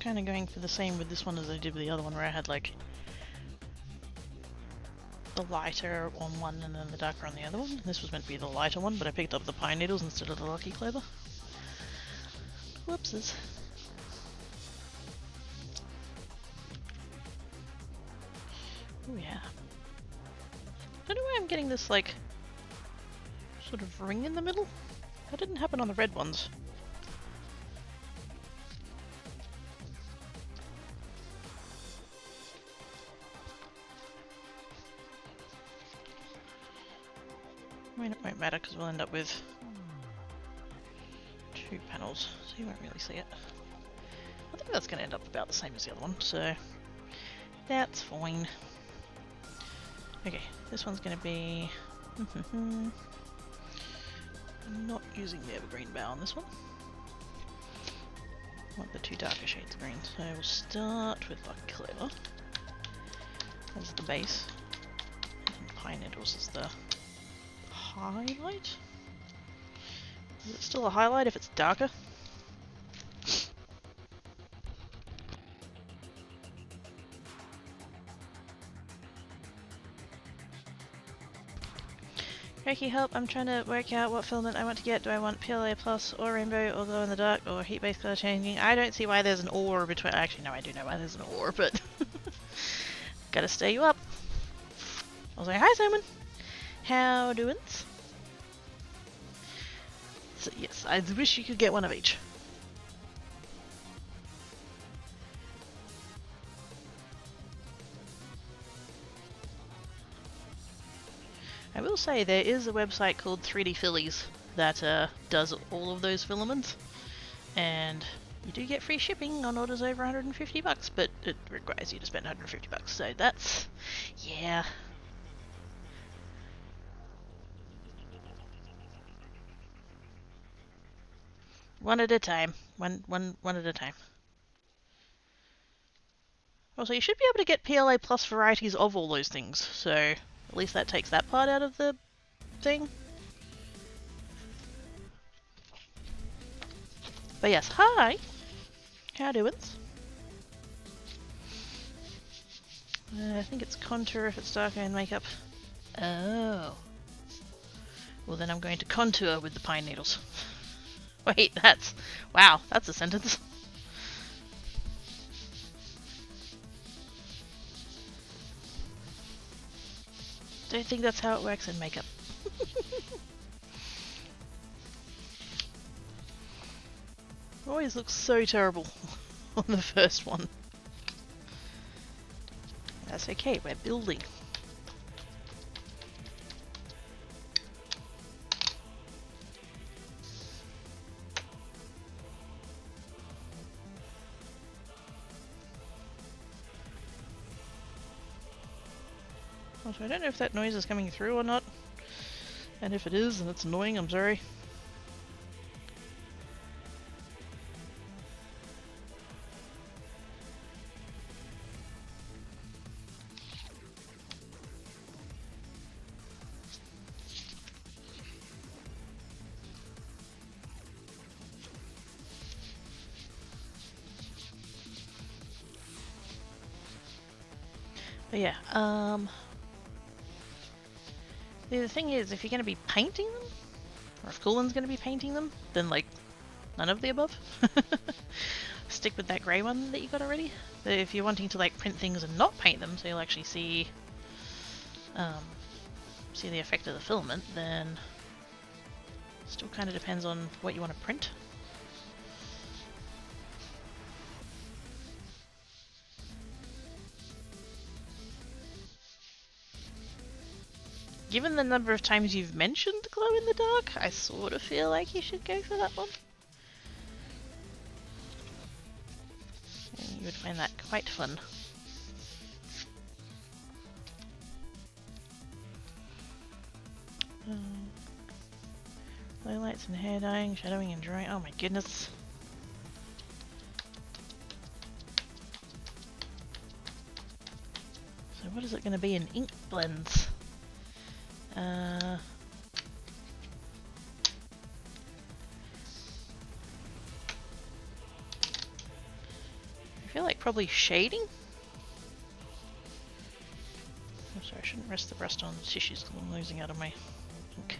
kind of going for the same with this one as I did with the other one, where I had like the lighter on one and then the darker on the other one. This was meant to be the lighter one, but I picked up the pine needles instead of the lucky clover. Whoopses. Oh yeah. I don't know why I'm getting this like sort of ring in the middle. That didn't happen on the red ones. I mean, it won't matter because we'll end up with 2 panels, so you won't really see it. I think that's going to end up about the same as the other one, so that's fine. Okay, this one's going to be... I'm not using the evergreen bow on this one. I want the 2 darker shades of green, so we'll start with lucky clover as the base, and pine needles as the highlight? Is it still a highlight if it's darker? Reiki help, I'm trying to work out what filament I want to get. Do I want PLA plus or rainbow or glow in the dark or heat based color changing? I don't see why there's an or between. Actually no, I do know why there's an or, but gotta stay you up. I'll say hi Simon. How doin's? So yes, I wish you could get one of each. I will say there is a website called 3D Fillies that does all of those filaments, and you do get free shipping on orders over $150, but it requires you to spend $150, so that's, yeah. One at a time. One at a time. Also, you should be able to get PLA plus varieties of all those things, so at least that takes that part out of the thing. But yes, hi! How doin's? I think it's contour if it's darker in makeup. Oh. Well then I'm going to contour with the pine needles. Wait, that's... Wow, that's a sentence. Don't think that's how it works in makeup. Always looks so terrible on the first one. That's okay, we're building. Also, I don't know if that noise is coming through or not. And if it is, and it's annoying, I'm sorry. But yeah, the thing is, if you're going to be painting them, or if Colin's going to be painting them, then like, none of the above. Stick with that grey one that you got already. But if you're wanting to like print things and not paint them, so you'll actually see the effect of the filament, then still kind of depends on what you want to print. Given the number of times you've mentioned glow in the dark, I sort of feel like you should go for that one. You would find that quite fun. Highlights and hair dyeing, shadowing and drawing. Oh my goodness. So what is it going to be in ink blends? feel like probably shading. I'm sorry, I shouldn't rest the brush on the tissues because I'm losing out of my ink.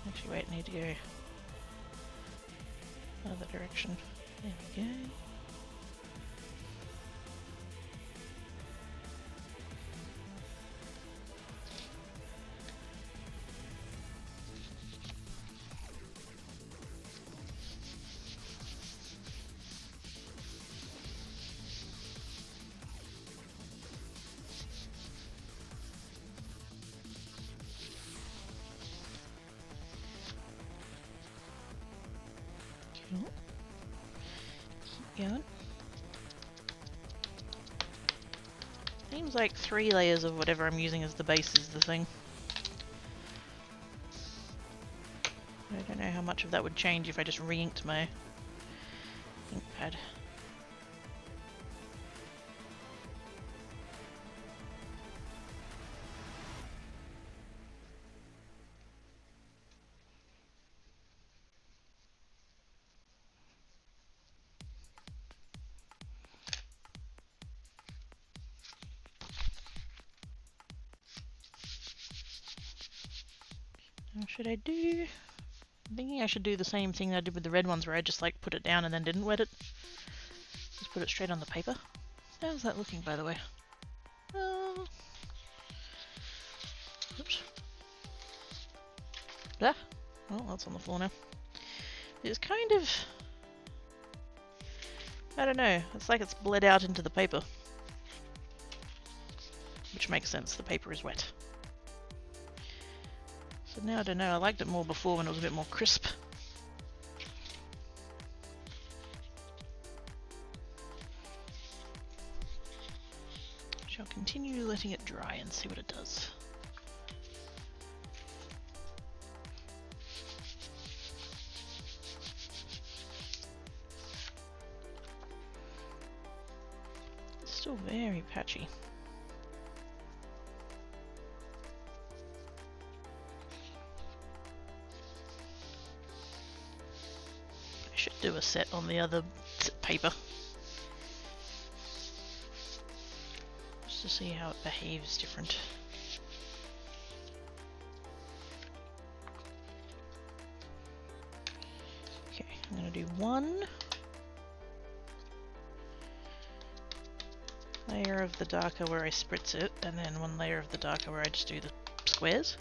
Actually, wait, I need to go other direction. There we go. Cool. Keep going. Seems like 3 layers of whatever I'm using as the base is the thing. I don't know how much of that would change if I just re-inked my ink pad. What should I do? I'm thinking I should do the same thing I did with the red ones where I just like put it down and then didn't wet it. Just put it straight on the paper. How's that looking, by the way? Oops. Ah, well, that's on the floor now. It's kind of... I don't know, it's like it's bled out into the paper. Which makes sense, the paper is wet. So now I don't know, I liked it more before when it was a bit more crisp. Shall continue letting it dry and see what it does. It's still very patchy. I should do a set on the other paper. Just to see how it behaves different. Okay, I'm going to do one layer of the darker where I spritz it, and then one layer of the darker where I just do the squares.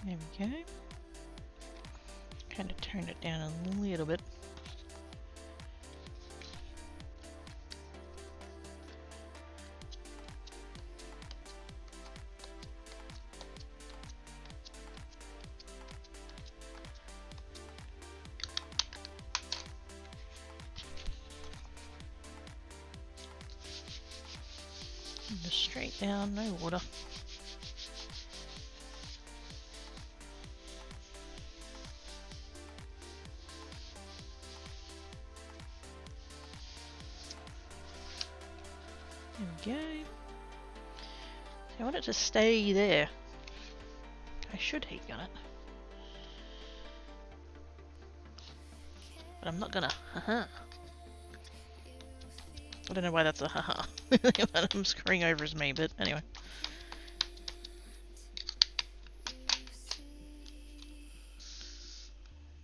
There we go. Kind of turned it down a little bit. And just straight down, no water. There we go. I want it to stay there. I should heat gun it. But I'm not gonna. Haha. I don't know why that's a haha. What I'm screwing over is me, but anyway.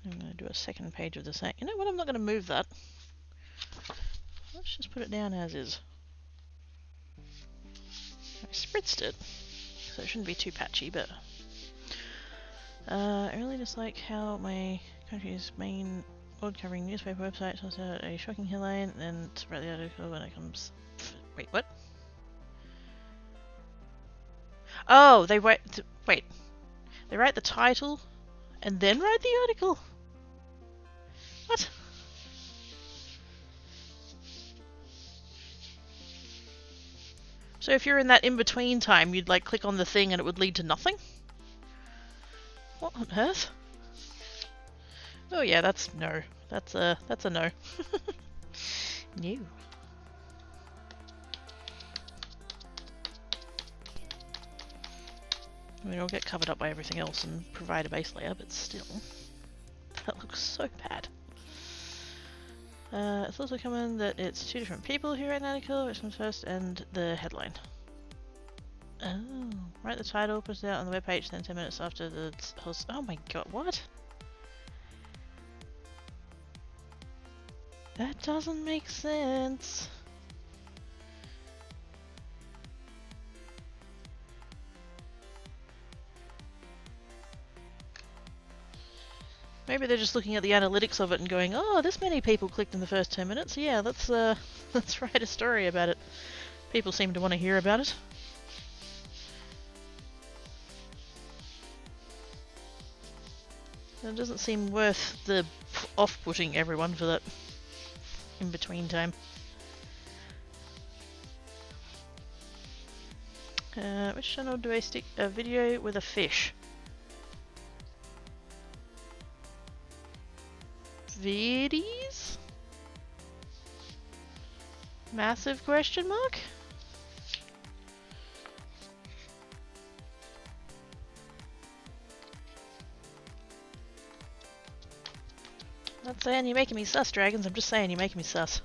I'm gonna do a second page of the same. You know what? I'm not gonna move that. Let's just put it down as is. I spritzed it, so it shouldn't be too patchy, but I really dislike how my country's main board covering newspaper website tells out a shocking headline and then spread the article when it comes Wait, what? Oh, they wait. Wait. They write the title and then write the article? What? So if you're in that in-between time, you'd like click on the thing and it would lead to nothing? What on earth? Oh yeah, that's no. That's a no. No. I mean, it'll get covered up by everything else and provide a base layer, but still. That looks so bad. It's also common that it's two different people who write an article, which comes first, and the headline. Oh, write the title, post it out on the webpage, then 10 minutes after the host. Oh my god, what? That doesn't make sense. Maybe they're just looking at the analytics of it and going, oh, this many people clicked in the first 10 minutes. Yeah, let's write a story about it. People seem to want to hear about it. It doesn't seem worth the off-putting everyone for that in-between time. Which channel do I stick a video with a fish? Vidies? Massive question mark? Not saying you're making me sus, dragons. I'm just saying you're making me sus.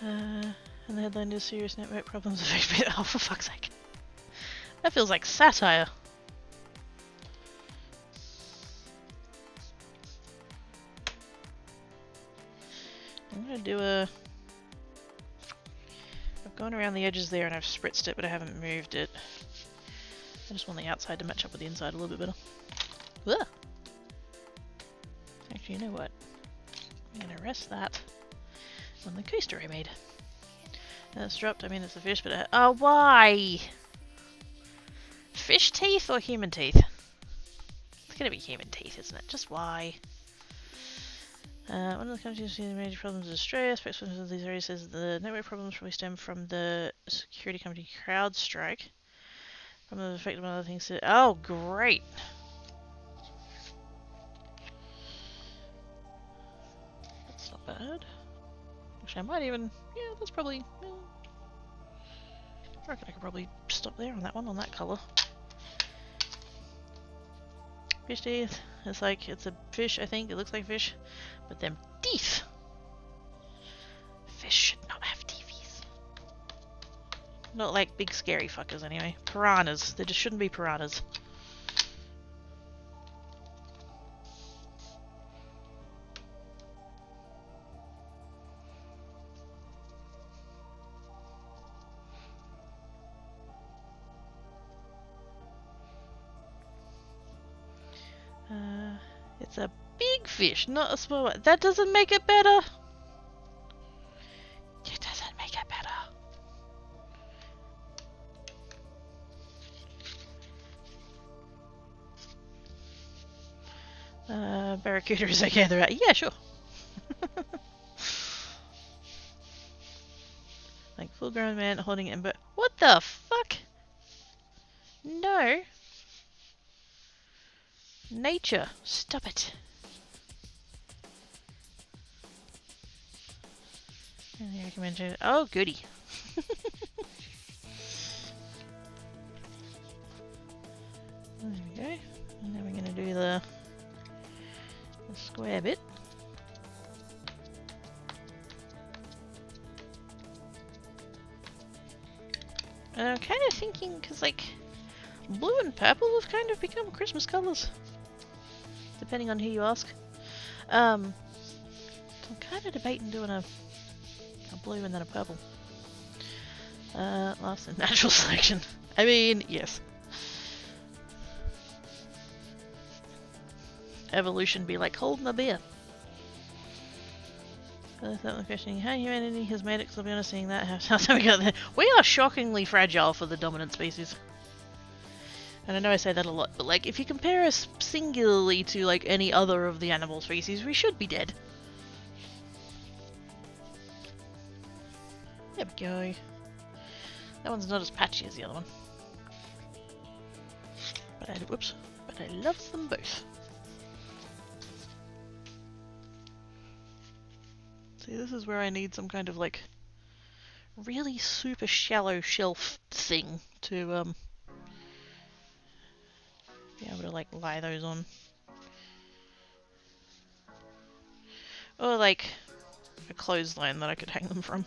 And the headline is serious network problems affect me. Oh, for fuck's sake. That feels like satire. I'm gonna do a... I've gone around the edges there and I've spritzed it, but I haven't moved it. I just want the outside to match up with the inside a little bit better. Ugh. Actually, you know what? I'm gonna rest that on the coaster I made. And it's dropped, I mean it's a fish, but oh, why? Fish teeth or human teeth? It's gonna be human teeth, isn't it? Just why? One of the countries seeing major problems is Australia. Spokesperson of these areas says the network problems probably stem from the security company CrowdStrike. From the effect of other things. Oh, great! That's not bad. Actually, I might even. Yeah, that's probably. Yeah. I reckon I could probably stop there on that one, on that colour. Fish teeth. It's like, it's a fish, I think. It looks like fish. But them teeth! Fish should not have teethies. Not like big scary fuckers anyway. Piranhas. They just shouldn't be piranhas. It's a big fish, not a small one. That doesn't make it better. It doesn't make it better. Barracuda is okay. They're right. Yeah, sure. Like full-grown man holding it, but what the fuck? No. Nature, stop it. Oh, goody. There we go. And then we're going to do the square bit. And I'm kind of thinking, because like blue and purple have kind of become Christmas colours. Depending on who you ask. So I'm kind of debating doing a blue and then a purple. Last in natural selection. I mean, yes. Evolution be like holding a beer. So that's the questioning how humanity has made it, because I'll be honest, seeing that, how we got there. We are shockingly fragile for the dominant species. And I know I say that a lot, but like, if you compare us singularly to like any other of the animal species, we should be dead. There we go. That one's not as patchy as the other one. But I love them both. See, this is where I need some kind of like really super shallow shelf thing to be able to like lie those on. Or like a clothesline that I could hang them from.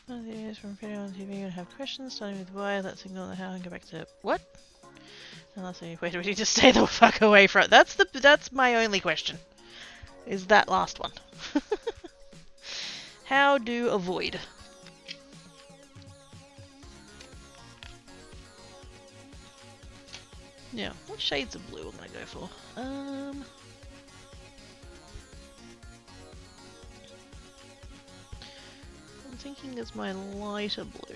One of the videos from video on TV would have questions, starting with why, let's ignore the how and go back to what? And let's see, where do we need to stay the fuck away from? That's my only question. Is that last one. How do avoid? Yeah, what shades of blue am I gonna go for? I'm thinking it's my lighter blue.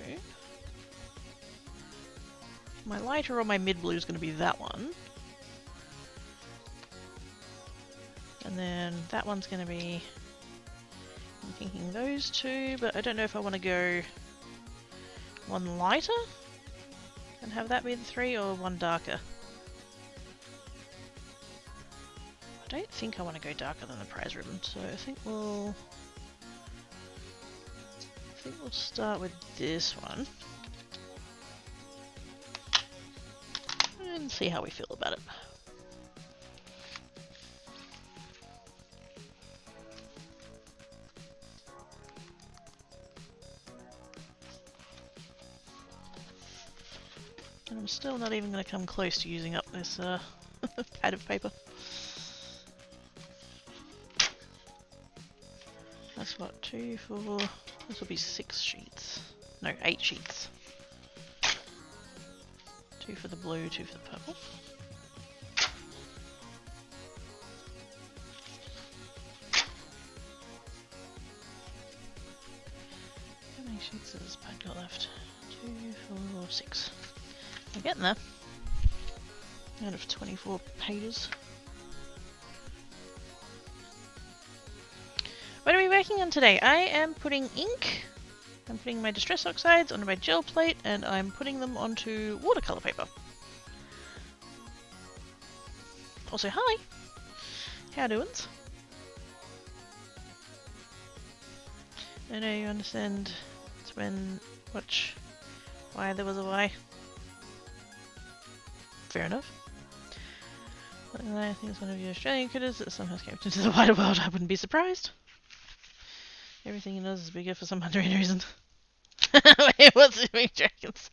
My lighter or my mid blue is going to be that one. And then that one's going to be... I'm thinking those two, but I don't know if I want to go one lighter and have that be the three, or one darker. I don't think I want to go darker than the prize ribbon, so I think we'll start with this one and see how we feel about it. And I'm still not even going to come close to using up this pad of paper. That's what, 2, 4... This will be 6 sheets. No, 8 sheets. 2 for the blue, 2 for the purple. How many sheets has this pad got left? 2, 4, 6. We're getting there. Out of 24 pages. What are we working on today? I am putting ink. I'm putting my distress oxides onto my gel plate, and I'm putting them onto watercolor paper. Also, hi! How doings? I know you understand it's when, why there was a why. Fair enough. I think it's one of your Australian critters that somehow escaped into the wider world. I wouldn't be surprised. Everything he knows is bigger for some unknown reason. Wait, what's doing dragons?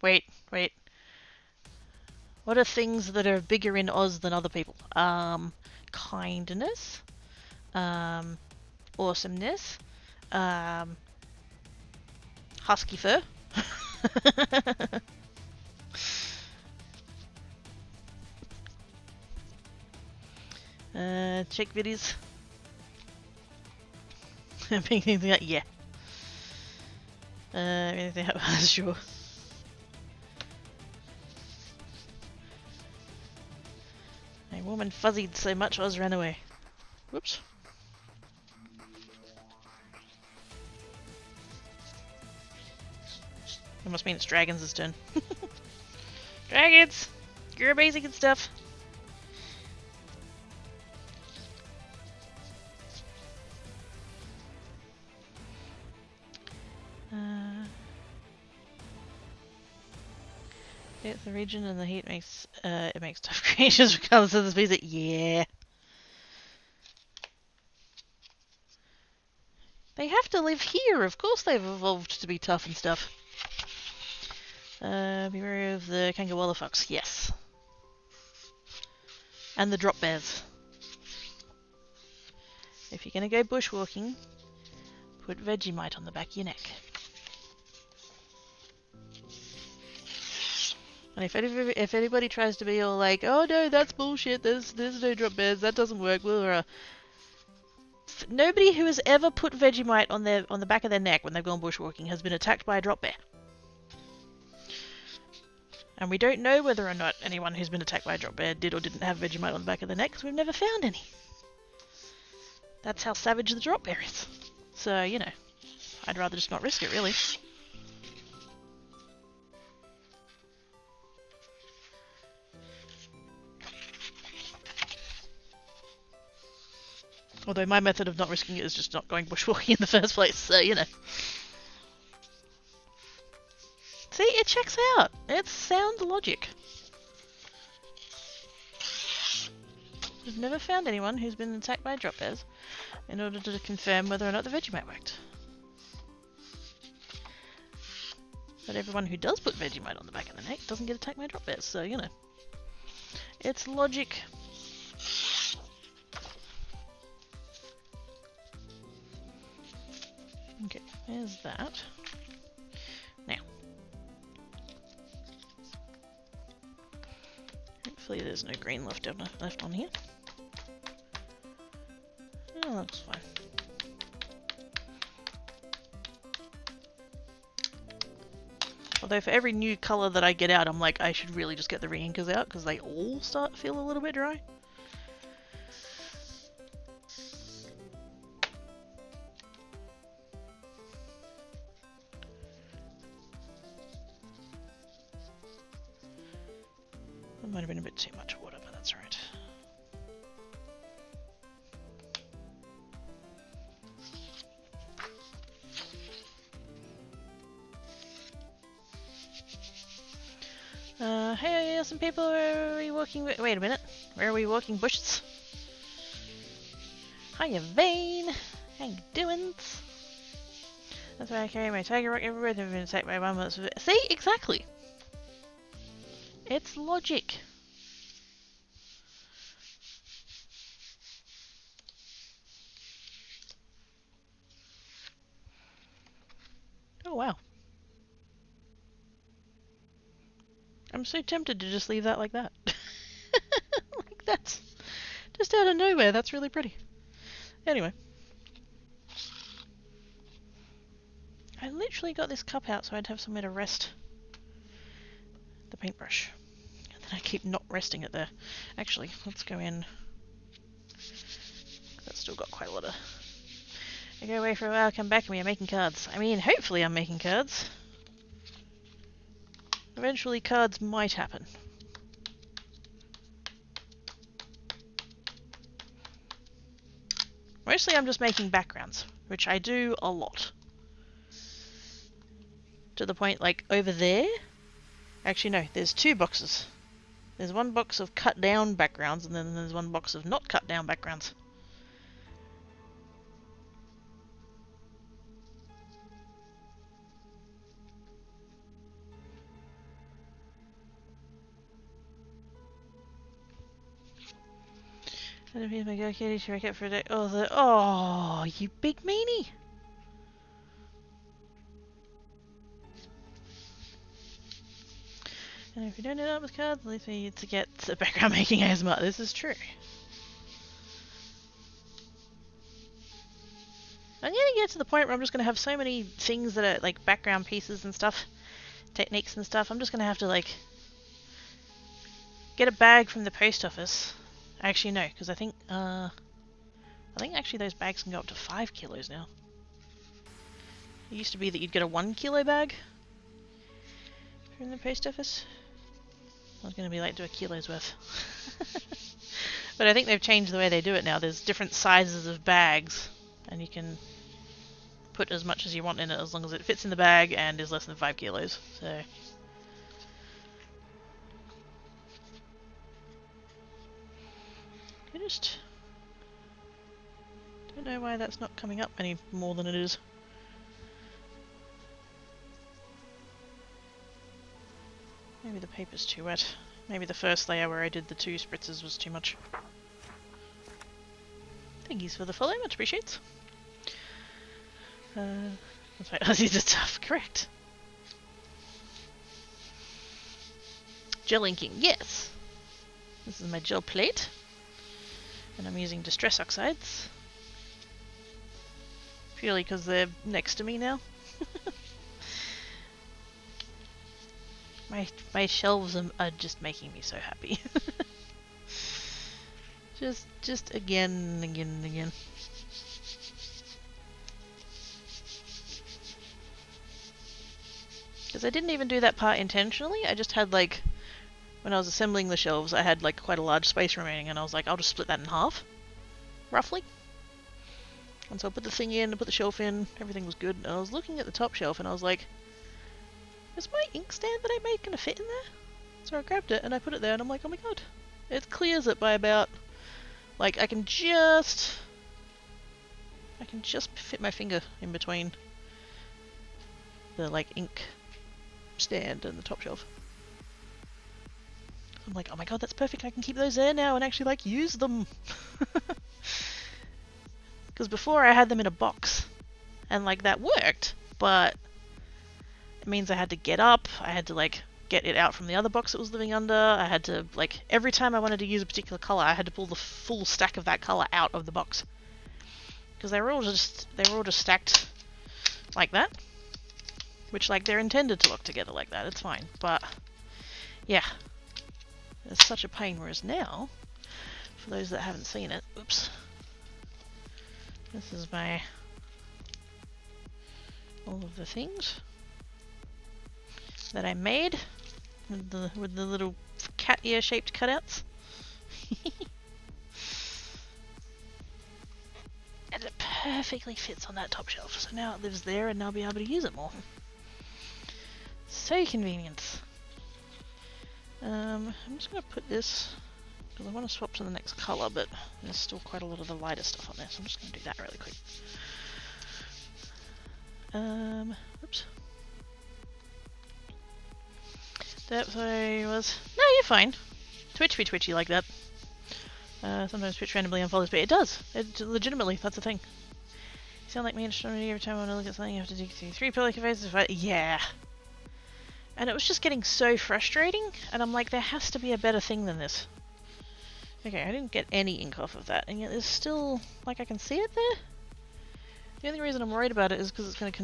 Wait. What are things that are bigger in Oz than other people? Kindness. Awesomeness. Husky fur. Check videos. Anything like, yeah. Anything else? Sure. A woman fuzzied so much Oz ran away. Whoops. That must mean it's Dragons' turn. Dragons! You're amazing and stuff. It's the region and the heat makes it makes tough creatures regardless of the species. Yeah. They have to live here. Of course they've evolved to be tough and stuff. Be wary of the Kangawalla fox. Yes. And the drop bears. If you're going to go bushwalking, put Vegemite on the back of your neck. And if anybody tries to be all like, oh no, that's bullshit, there's no drop bears, that doesn't work, nobody who has ever put Vegemite on the back of their neck when they've gone bushwalking has been attacked by a drop bear. And we don't know whether or not anyone who's been attacked by a drop bear did or didn't have Vegemite on the back of their neck, because we've never found any. That's how savage the drop bear is. So, you know, I'd rather just not risk it, really. Although my method of not risking it is just not going bushwalking in the first place, so, you know. See, it checks out. It's sound logic. We've never found anyone who's been attacked by drop bears in order to confirm whether or not the Vegemite worked. But everyone who does put Vegemite on the back of the neck doesn't get attacked by drop bears, so, you know. It's logic. Okay, there's that. Now, hopefully there's no green left on here. Oh, that's fine. Although for every new colour that I get out, I'm like, I should really just get the re-inkers out, because they all start to feel a little bit dry. That might have been a bit too much water, but that's alright. Hey, some people, where are we walking? Wait a minute. Where are we walking? Bushes? Hiya, Vane. How you doing? That's why I carry my tiger rock everywhere. Never been attacked by one month. See? Exactly. It's logic. Oh, wow. I'm so tempted to just leave that like that. Like, that's just out of nowhere. That's really pretty. Anyway. I literally got this cup out so I'd have somewhere to rest the paintbrush. And then I keep not resting it there. Actually, let's go in. That's still got quite a lot of... I go away for a while, come back, and we are making cards. I mean, hopefully I'm making cards. Eventually cards might happen. Mostly I'm just making backgrounds, which I do a lot. To the point, like, over there... Actually, no, there's two boxes. There's one box of cut down backgrounds, and then there's one box of not cut down backgrounds. I don't know if my girl kitty should wake up for a day. Oh, you big meanie! And if you don't end up with cards, at least we need to get the background making ASMR. This is true. I'm gonna get to the point where I'm just gonna have so many things that are like background pieces and stuff, techniques and stuff. I'm just gonna have to like get a bag from the post office. Actually, no, because I think actually those bags can go up to 5 kilos now. It used to be that you'd get a 1 kilo bag from the post office. I was going to be like, do a kilo's worth. But I think they've changed the way they do it now. There's different sizes of bags, and you can put as much as you want in it as long as it fits in the bag and is less than 5 kilos. So... I just don't know why that's not coming up any more than it is. Maybe the paper's too wet. Maybe the first layer where I did the 2 spritzes was too much. Thank you for the follow, much appreciated. That's right, these are tough, correct. Gel inking, yes! This is my gel plate. And I'm using distress oxides. Purely because they're next to me now. My shelves are just making me so happy. just again and again and again. Because I didn't even do that part intentionally, I just had like, when I was assembling the shelves, I had like quite a large space remaining and I was like, I'll just split that in half, roughly. And so I put the thing in, I put the shelf in, everything was good, and I was looking at the top shelf and I was like, is my inkstand that I made going to fit in there? So I grabbed it and I put it there and I'm like, oh my god, it clears it by about, like I can just fit my finger in between the like ink stand and the top shelf. I'm like, oh my god, that's perfect, I can keep those there now and actually like use them. Because before I had them in a box and like that worked, but it means I had to get up, I had to like get it out from the other box it was living under, I had to like, every time I wanted to use a particular colour I had to pull the full stack of that colour out of the box. Because they were all just stacked like that. Which, like, they're intended to look together like that, it's fine. But, yeah. It's such a pain, whereas now, for those that haven't seen it, oops. This is my, all of the things that I made with the little cat ear shaped cutouts. And it perfectly fits on that top shelf, so now it lives there and I'll be able to use it more. So convenient. I'm just going to put this, because I want to swap to the next colour, but there's still quite a lot of the lighter stuff on there, so I'm just going to do that really quick. Oops. That way was... No, you're fine. Twitchy like that. Sometimes Twitch randomly unfollows, but it does. It legitimately, that's the thing. You sound like me in astronomy every time I want to look at something, you have to dig through 3 pillar faces. Yeah. And it was just getting so frustrating, and I'm like, there has to be a better thing than this. Okay, I didn't get any ink off of that, and yet there's still, like, I can see it there. The only reason I'm worried about it is because it's going to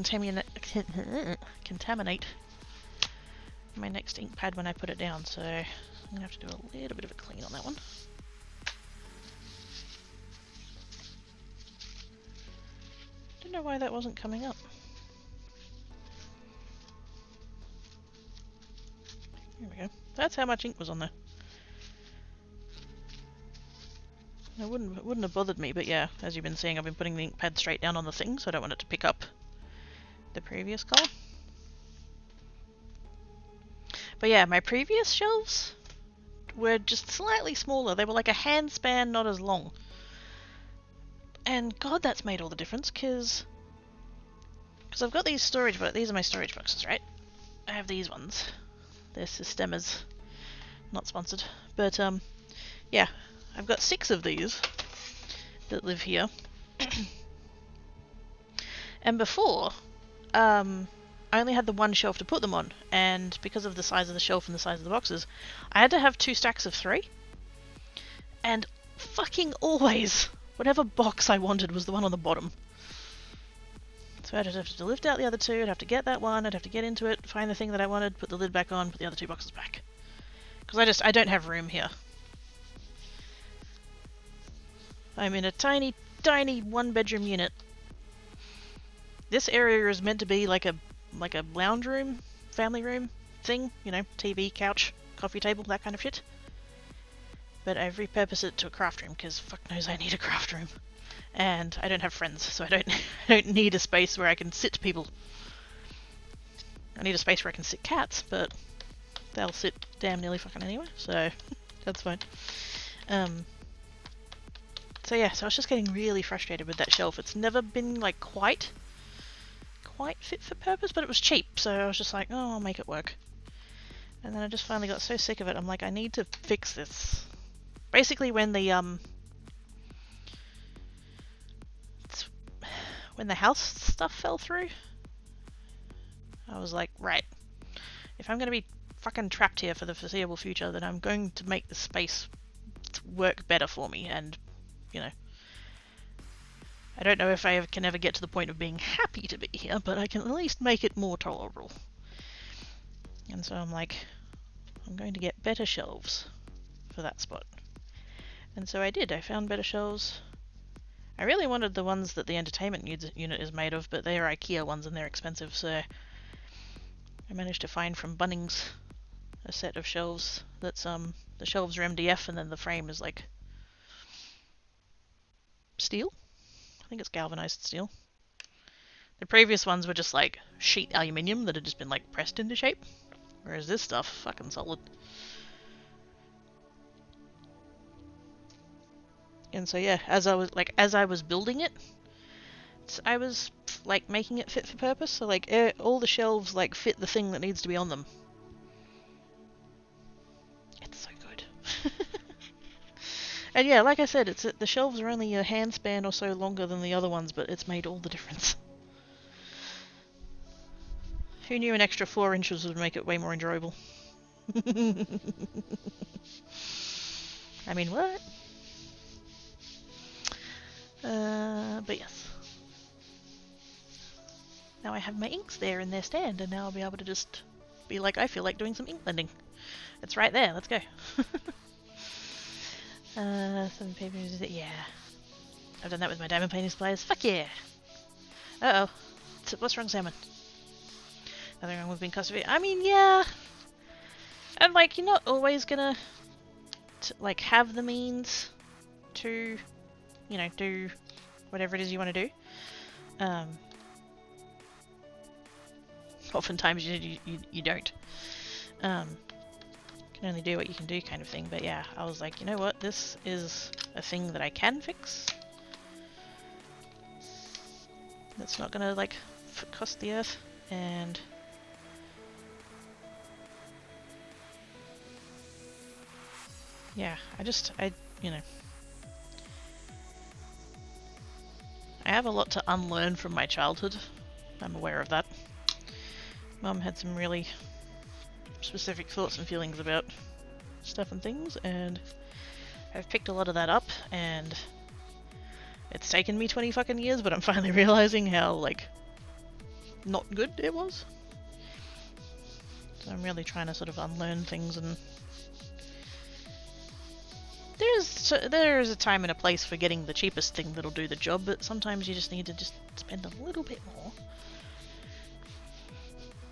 contaminate my next ink pad when I put it down, so I'm going to have to do a little bit of a clean on that one. Don't know why that wasn't coming up. There we go. That's how much ink was on there. It wouldn't have bothered me, but yeah, as you've been seeing, I've been putting the ink pad straight down on the thing, so I don't want it to pick up the previous colour. But yeah, my previous shelves were just slightly smaller. They were like a hand span, not as long. And god, that's made all the difference, because I've got these storage boxes. These are my storage boxes, right? I have these ones. They're Systemas, not sponsored, but yeah, I've got 6 of these that live here. And before, I only had the one shelf to put them on, and because of the size of the shelf and the size of the boxes, I had to have 2 stacks of 3. And fucking always, whatever box I wanted was the one on the bottom. So I'd have to lift out the other 2, I'd have to get that one, I'd have to get into it, find the thing that I wanted, put the lid back on, put the other 2 boxes back. Because I don't have room here. I'm in a tiny, tiny 1-bedroom unit. This area is meant to be like a lounge room, family room thing, you know, TV, couch, coffee table, that kind of shit. But I've repurposed it to a craft room, because fuck knows I need a craft room. And I don't have friends, so I don't need a space where I can sit people. I need a space where I can sit cats, but they'll sit damn nearly fucking anywhere, so that's fine. So yeah, so I was just getting really frustrated with that shelf. It's never been like quite fit for purpose, but it was cheap, so I was just like, oh, I'll make it work. And then I just finally got so sick of it, I'm like, I need to fix this. Basically when the house stuff fell through, I was like, right, if I'm going to be fucking trapped here for the foreseeable future, then I'm going to make the space work better for me. And, you know, I don't know if I can ever get to the point of being happy to be here, but I can at least make it more tolerable. And so I'm like, I'm going to get better shelves for that spot. And so I did. I found better shelves. I really wanted the ones that the entertainment unit is made of, but they are IKEA ones and they're expensive, so I managed to find from Bunnings a set of shelves that's the shelves are MDF and then the frame is like steel. I think it's galvanized steel. The previous ones were just like sheet aluminium that had just been like pressed into shape, whereas this stuff fucking solid. And so yeah, as I was building it, I was like making it fit for purpose. So like all the shelves like fit the thing that needs to be on them. It's so good. And yeah, like I said, the shelves are only a handspan or so longer than the other ones, but it's made all the difference. Who knew an extra 4 inches would make it way more enjoyable? I mean, what? But yes. Now I have my inks there in their stand, and now I'll be able to just be like, I feel like doing some ink blending. It's right there, let's go. 7 papers, yeah. I've done that with my diamond painting supplies. Fuck yeah! Uh-oh. What's wrong, Salmon? Nothing wrong with being cost effective. I mean, yeah. And like, you're not always gonna like have the means to, you know, do whatever it is you want to do. Oftentimes you don't. Can only do what you can do kind of thing. But yeah, I was like, you know what? This is a thing that I can fix. That's not gonna like cost the earth. And yeah, you know, I have a lot to unlearn from my childhood. I'm aware of that. Mum had some really specific thoughts and feelings about stuff and things, and I've picked a lot of that up, and it's taken me 20 fucking years, but I'm finally realizing how, like, not good it was. So I'm really trying to sort of unlearn things, and there's a time and a place for getting the cheapest thing that'll do the job, but sometimes you just need to just spend a little bit more.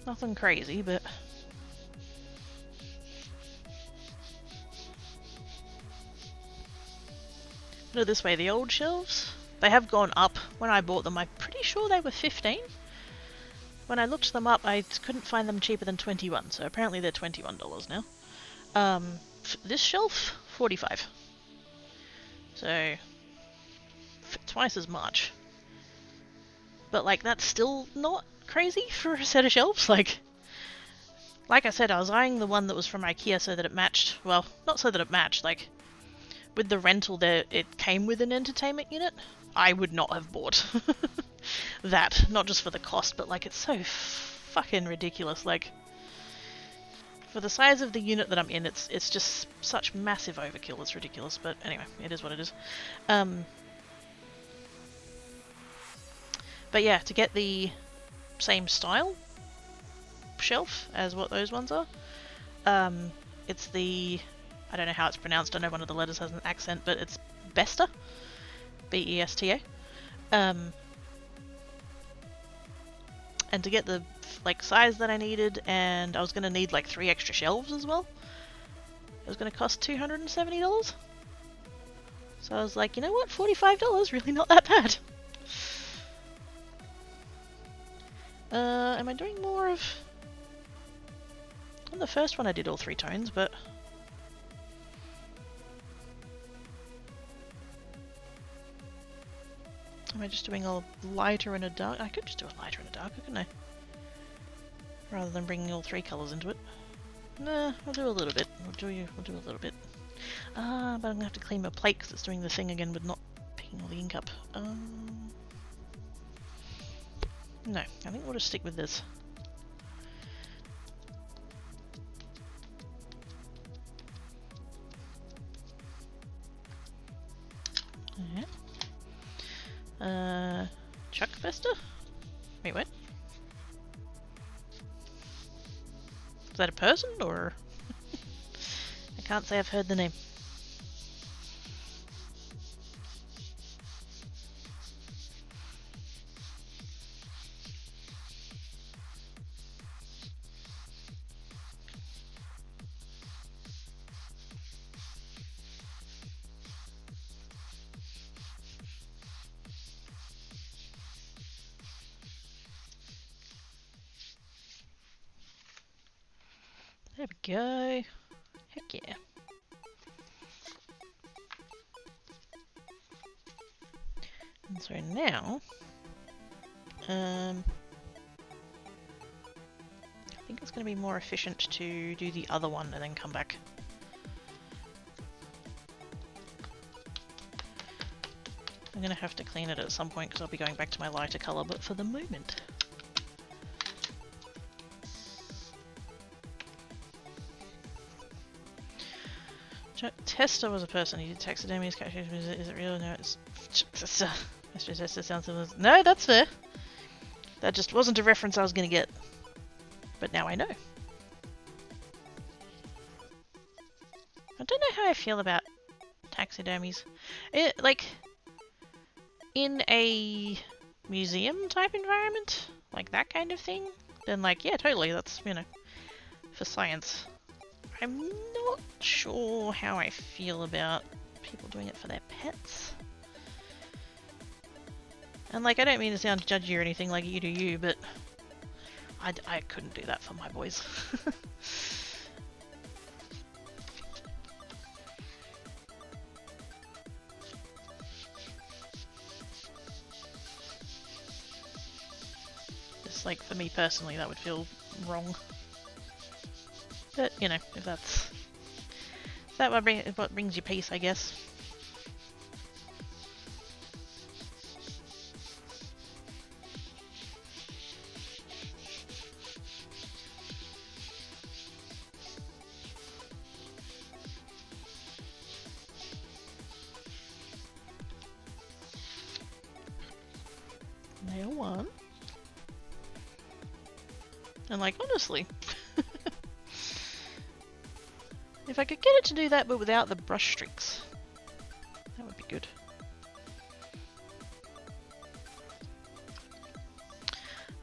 Nothing crazy, but put it this way, the old shelves, they have gone up. When I bought them, I'm pretty sure they were 15. When I looked them up, I couldn't find them cheaper than 21, so apparently they're $21 now. This shelf, 45. So twice as much. But like, that's still not crazy for a set of shelves. Like I said, I was eyeing the one that was from IKEA so that it matched. Well, not so that it matched, like with the rental there, it came with an entertainment unit. I would not have bought that, not just for the cost, but like, it's so fucking ridiculous. Like, for the size of the unit that I'm in, it's just such massive overkill, it's ridiculous. But anyway, it is what it is. But yeah, to get the same style shelf as what those ones are, it's the, I don't know how it's pronounced, I know one of the letters has an accent, but it's Besta, B-E-S-T-A. And to get the like size that I needed, and I was going to need like 3 extra shelves as well, it was going to cost $270. So I was like, you know what, $45, really not that bad. Am I doing more of... On the first one I did all 3 tones, but... Am I just doing a lighter and a dark? I could just do a lighter and a darker, couldn't I? Rather than bringing all 3 colours into it. Nah, we'll do a little bit. We'll do a little bit. But I'm gonna have to clean my plate because it's doing the thing again with not picking all the ink up. No, I think we'll just stick with this. Yeah. Chuck Fester? Wait, what? Is that a person, or...? I can't say I've heard the name. There we go. Heck yeah. And so now, I think it's going to be more efficient to do the other one and then come back. I'm going to have to clean it at some point because I'll be going back to my lighter colour, but for the moment. Tester was a person. He did taxidermy. Is it real? No, it's Tester. Mr. Tester sounds similar. No, that's fair. That just wasn't a reference I was going to get. But now I know. I don't know how I feel about taxidermies. Like, in a museum type environment, like that kind of thing, then like, yeah, totally, that's, you know, for science. I'm not sure how I feel about people doing it for their pets. And like, I don't mean to sound judgy or anything, like you do you, but I couldn't do that for my boys. Just like, for me personally, that would feel wrong. But, you know, if that's... Is that what brings you peace, I guess? Nail one. And like, honestly... If I could get it to do that but without the brush streaks, that would be good.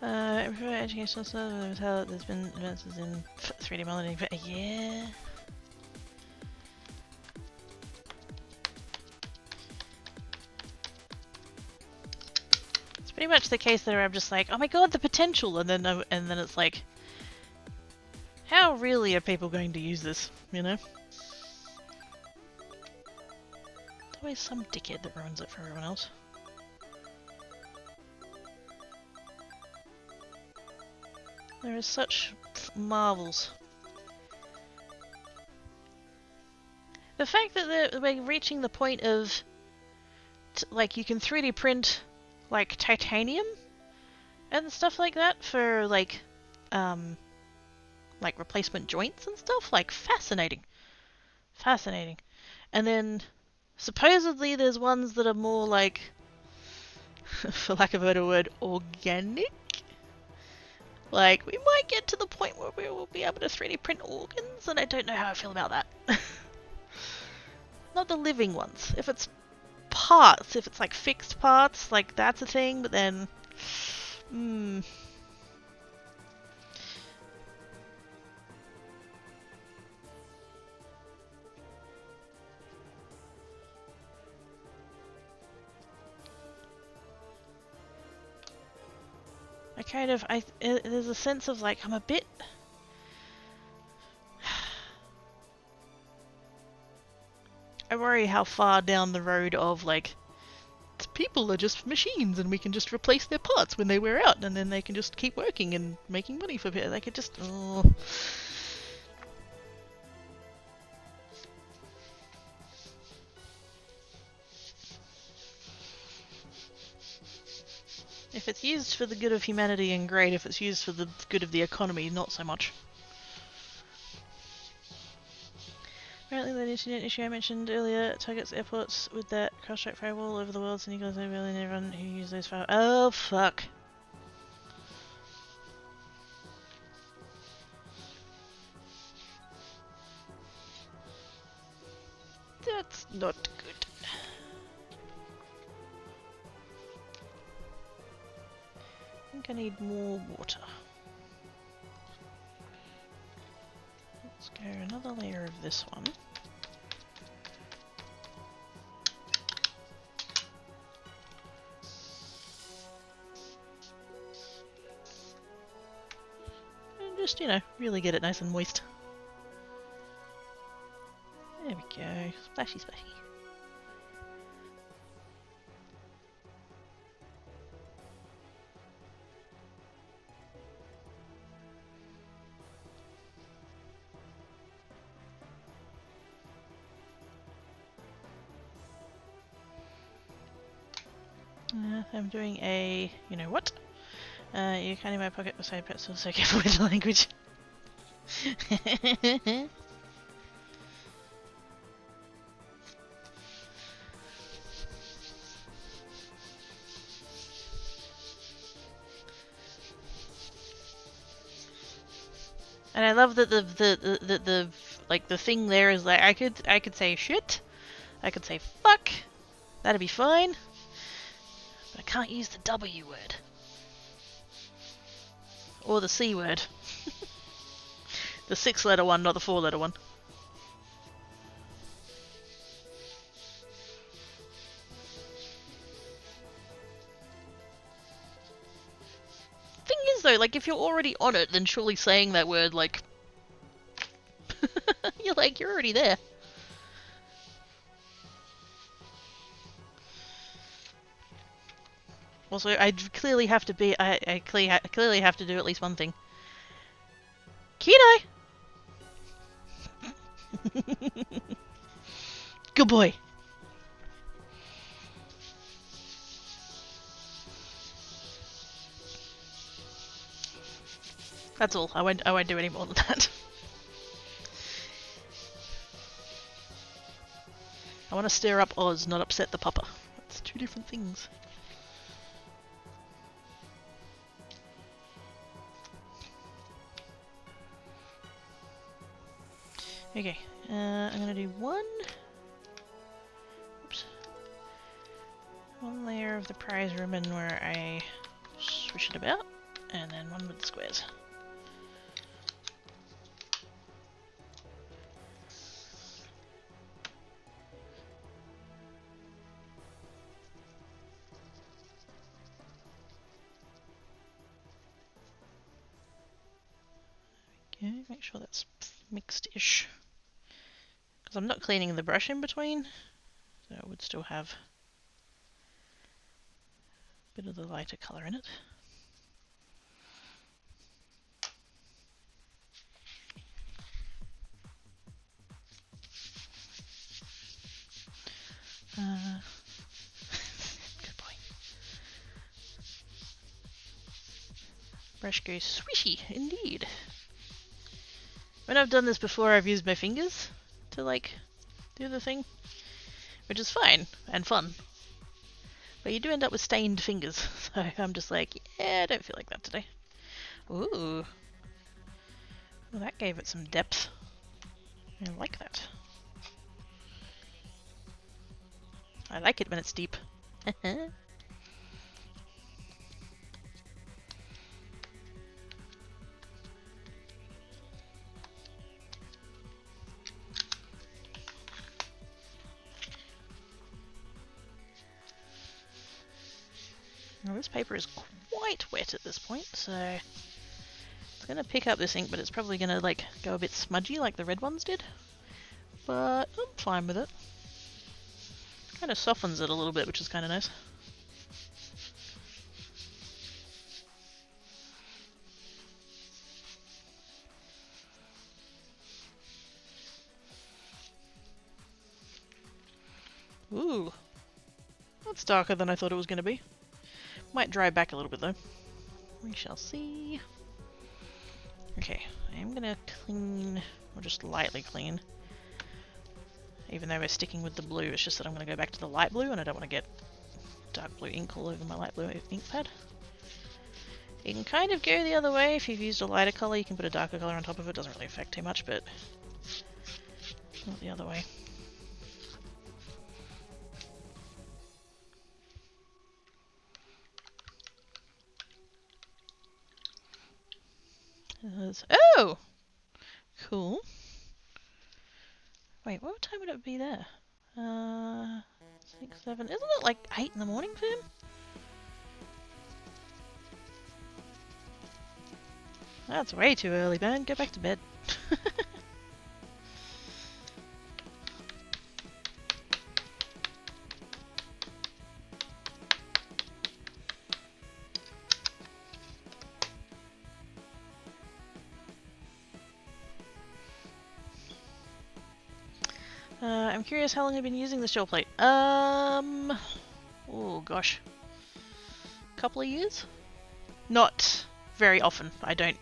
Educational stuff, there's been advances in 3D modeling, but yeah. It's pretty much the case that I'm just like, oh my god, the potential, and then it's like, how really are people going to use this, you know? There's always some dickhead that ruins it for everyone else. There is such marvels. The fact that we're reaching the point of, like, you can 3D print, like, titanium and stuff like that for, like replacement joints and stuff, like, fascinating. Fascinating. And then, supposedly there's ones that are more, like, for lack of a better word, organic? Like, we might get to the point where we will be able to 3D print organs, and I don't know how I feel about that. Not the living ones. If it's parts, if it's like fixed parts, like that's a thing, but then... there's a sense of like, I'm a bit... I worry how far down the road of like, people are just machines and we can just replace their parts when they wear out and then they can just keep working and making money for people. They could just... If it's used for the good of humanity, and great. If it's used for the good of the economy, not so much. Apparently the internet issue I mentioned earlier targets airports with that cross-track firewall over the world, and you guys are really everyone who uses those firewalls. Oh, fuck. That's not good. I think I need more water. Let's go another layer of this one. And just, you know, really get it nice and moist. There we go. Splashy, splashy. I'm doing a, you know what? You can't in my pocket beside pets, so careful with the language. And I love that the like the thing there is like I could say shit, I could say fuck, that'd be fine, but I can't use the W word or the C word. The 6-letter one, not the 4-letter one. Thing is though, like if you're already on it, then surely saying that word like you're already there. Also, I clearly have to be. I clearly have to do at least one thing. Kenai! Good boy. That's all. I won't do any more than that. I want to stir up Oz, not upset the pupper. That's two different things. Okay, I'm gonna do one. Oops. One layer of the prize ribbon where I swish it about, and then one with the squares. Okay, make sure that's mixed-ish. Because I'm not cleaning the brush in between, so it would still have a bit of the lighter colour in it. Good boy. Brush goes swishy, indeed. When I've done this before, I've used my fingers to, like, do the thing, which is fine and fun. But you do end up with stained fingers, so I'm just like, yeah, I don't feel like that today. Ooh. Well, that gave it some depth. I like that. I like it when it's deep. Now this paper is quite wet at this point, so it's going to pick up this ink, but it's probably going to like go a bit smudgy like the red ones did. But I'm fine with it. Kind of softens it a little bit, which is kind of nice. Ooh, that's darker than I thought it was going to be. Might dry back a little bit though. We shall see. Okay, I am gonna clean, or just lightly clean. Even though we're sticking with the blue, it's just that I'm gonna go back to the light blue and I don't want to get dark blue ink all over my light blue ink pad. You can kind of go the other way. If you've used a lighter colour, you can put a darker colour on top of it. Doesn't really affect too much, but not the other way. Oh! Cool. Wait, what time would it be there? 6, 7... Isn't it like 8 in the morning for him? That's way too early, man. Go back to bed. 'I'm curious how long you've been using this gel plate. Oh gosh. Couple of years? Not very often. I don't...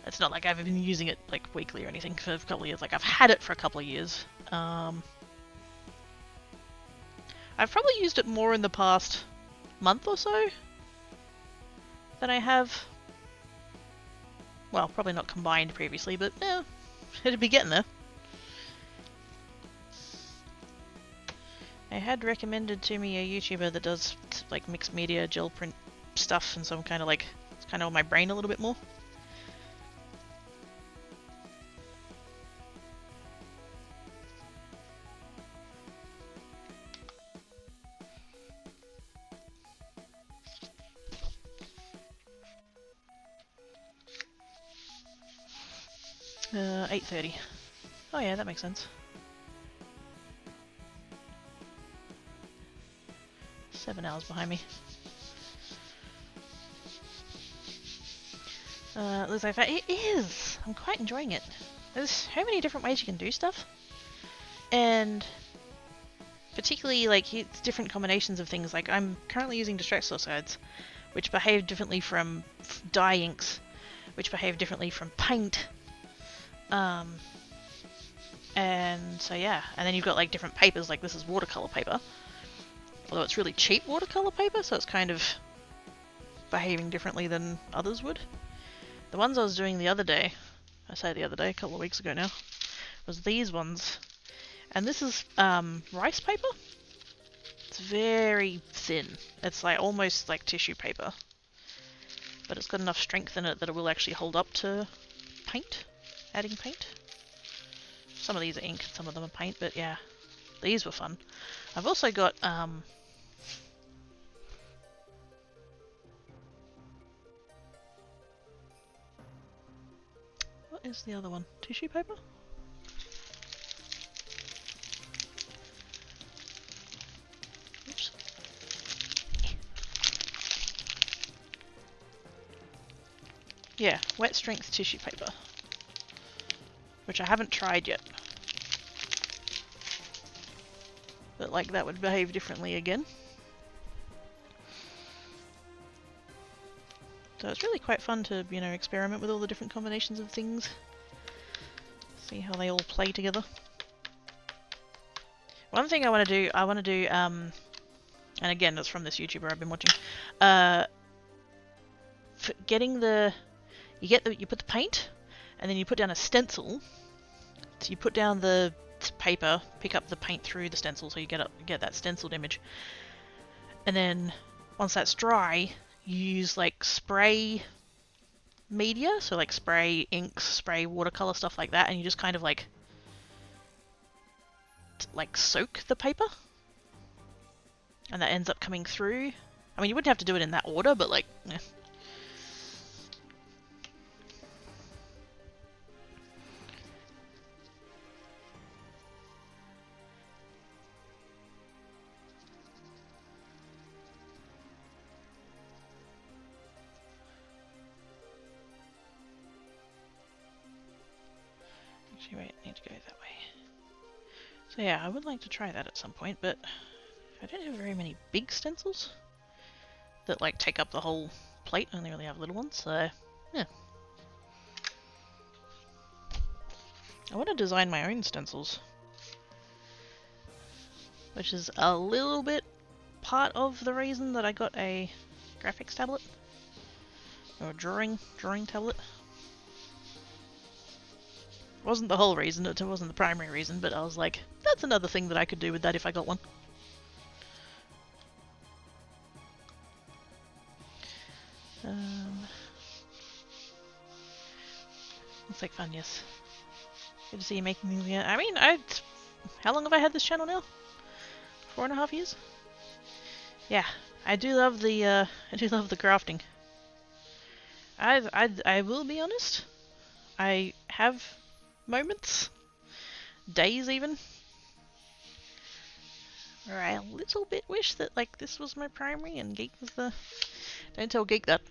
It's not like I've been using it like weekly or anything for a couple of years. Like I've had it for a couple of years. I've probably used it more in the past month or so than I have... Well, probably not combined previously, but yeah, it'd be getting there. I had recommended to me a YouTuber that does like mixed media gel print stuff, and so I'm kind of like, it's kind of on my brain a little bit more. Uh, 8:30. Oh yeah, that makes sense. 7 hours behind me. Looks like it is! I'm quite enjoying it. There's so many different ways you can do stuff. And particularly like it's different combinations of things. Like I'm currently using distress sides, which behave differently from dye inks, which behave differently from paint. And so yeah, and then you've got like different papers, like this is watercolor paper. Although it's really cheap watercolor paper, so it's kind of behaving differently than others would. The ones I was doing the other day, I say the other day, a couple of weeks ago now, was these ones. And this is rice paper. It's very thin. It's like almost like tissue paper. But it's got enough strength in it that it will actually hold up to paint, adding paint. Some of these are ink, some of them are paint, but yeah, these were fun. I've also got what is the other one? Tissue paper? Oops. Yeah, wet strength tissue paper, which I haven't tried yet. But like that would behave differently again. So it's really quite fun to, you know, experiment with all the different combinations of things. See how they all play together. One thing I want to do, and again, it's from this YouTuber I've been watching. For getting the, you put the paint, and then you put down a stencil. So you put down the paper, pick up the paint through the stencil, so you get that stenciled image. And then once that's dry, you use like spray media, so like spray inks, spray watercolor, stuff like that, and you just kind of like soak the paper, and that ends up coming through. I mean, you wouldn't have to do it in that order, but like, eh. Actually, wait, I need to go that way. So yeah, I would like to try that at some point, but I don't have very many big stencils. that like take up the whole plate. I only really have little ones, so yeah. I want to design my own stencils, which is a little bit part of the reason that I got a graphics tablet or a drawing tablet. It wasn't the whole reason, it wasn't the primary reason, but I was like, that's another thing that I could do with that if I got one. Looks like fun, yes. Good to see you making things again. I mean, how long have I had this channel now? 4.5 years? Yeah, I do love the crafting. I will be honest. I have moments, days even, where I a little bit wish that like this was my primary and Geek was the. Don't tell Geek that.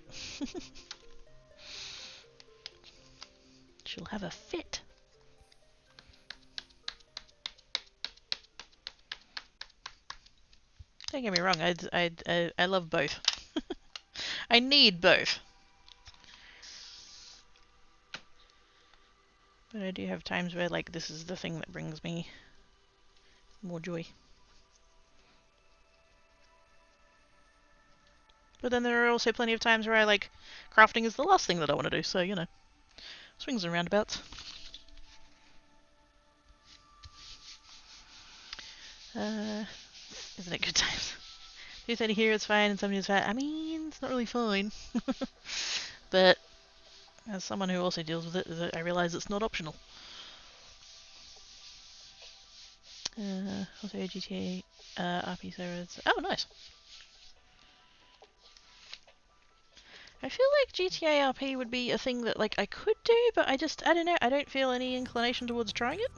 She'll have a fit. Don't get me wrong. I love both. I need both. But I do have times where like this is the thing that brings me more joy. But then there are also plenty of times where I like crafting is the last thing that I want to do, so you know. Swings and roundabouts. Isn't it good times? 2:30 here it's fine and somebody is fine. I mean, it's not really fine. But as someone who also deals with it, I realise it's not optional. Also GTA RP servers. Oh, nice. I feel like GTA RP would be a thing that like I could do, but I don't know, I don't feel any inclination towards trying it.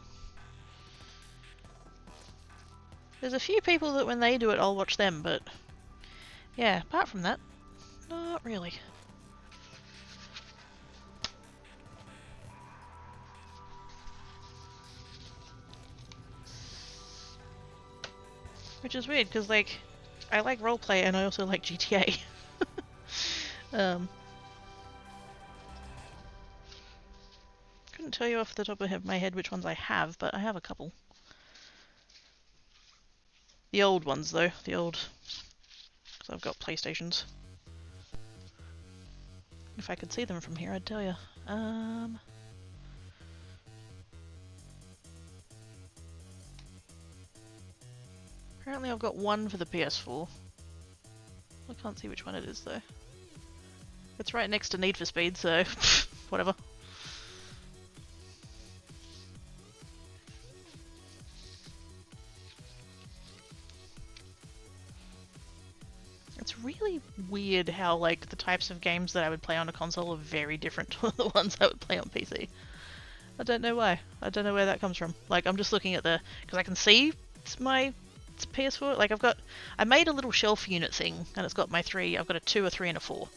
There's a few people that when they do it I'll watch them, but yeah, apart from that, not really. Which is weird, because like, I like roleplay and I also like GTA. Couldn't tell you off the top of my head which ones I have, but I have a couple. The old ones though, because I've got PlayStations. If I could see them from here, I'd tell you. Apparently I've got one for the PS4. I can't see which one it is though. It's right next to Need for Speed, so whatever. It's really weird how like the types of games that I would play on a console are very different to the ones I would play on PC. I don't know why. I don't know where that comes from. Like I'm just looking at because I can see my PS4. Like I made a little shelf unit thing, and it's got my 3. I've got a 2, a 3, and a 4.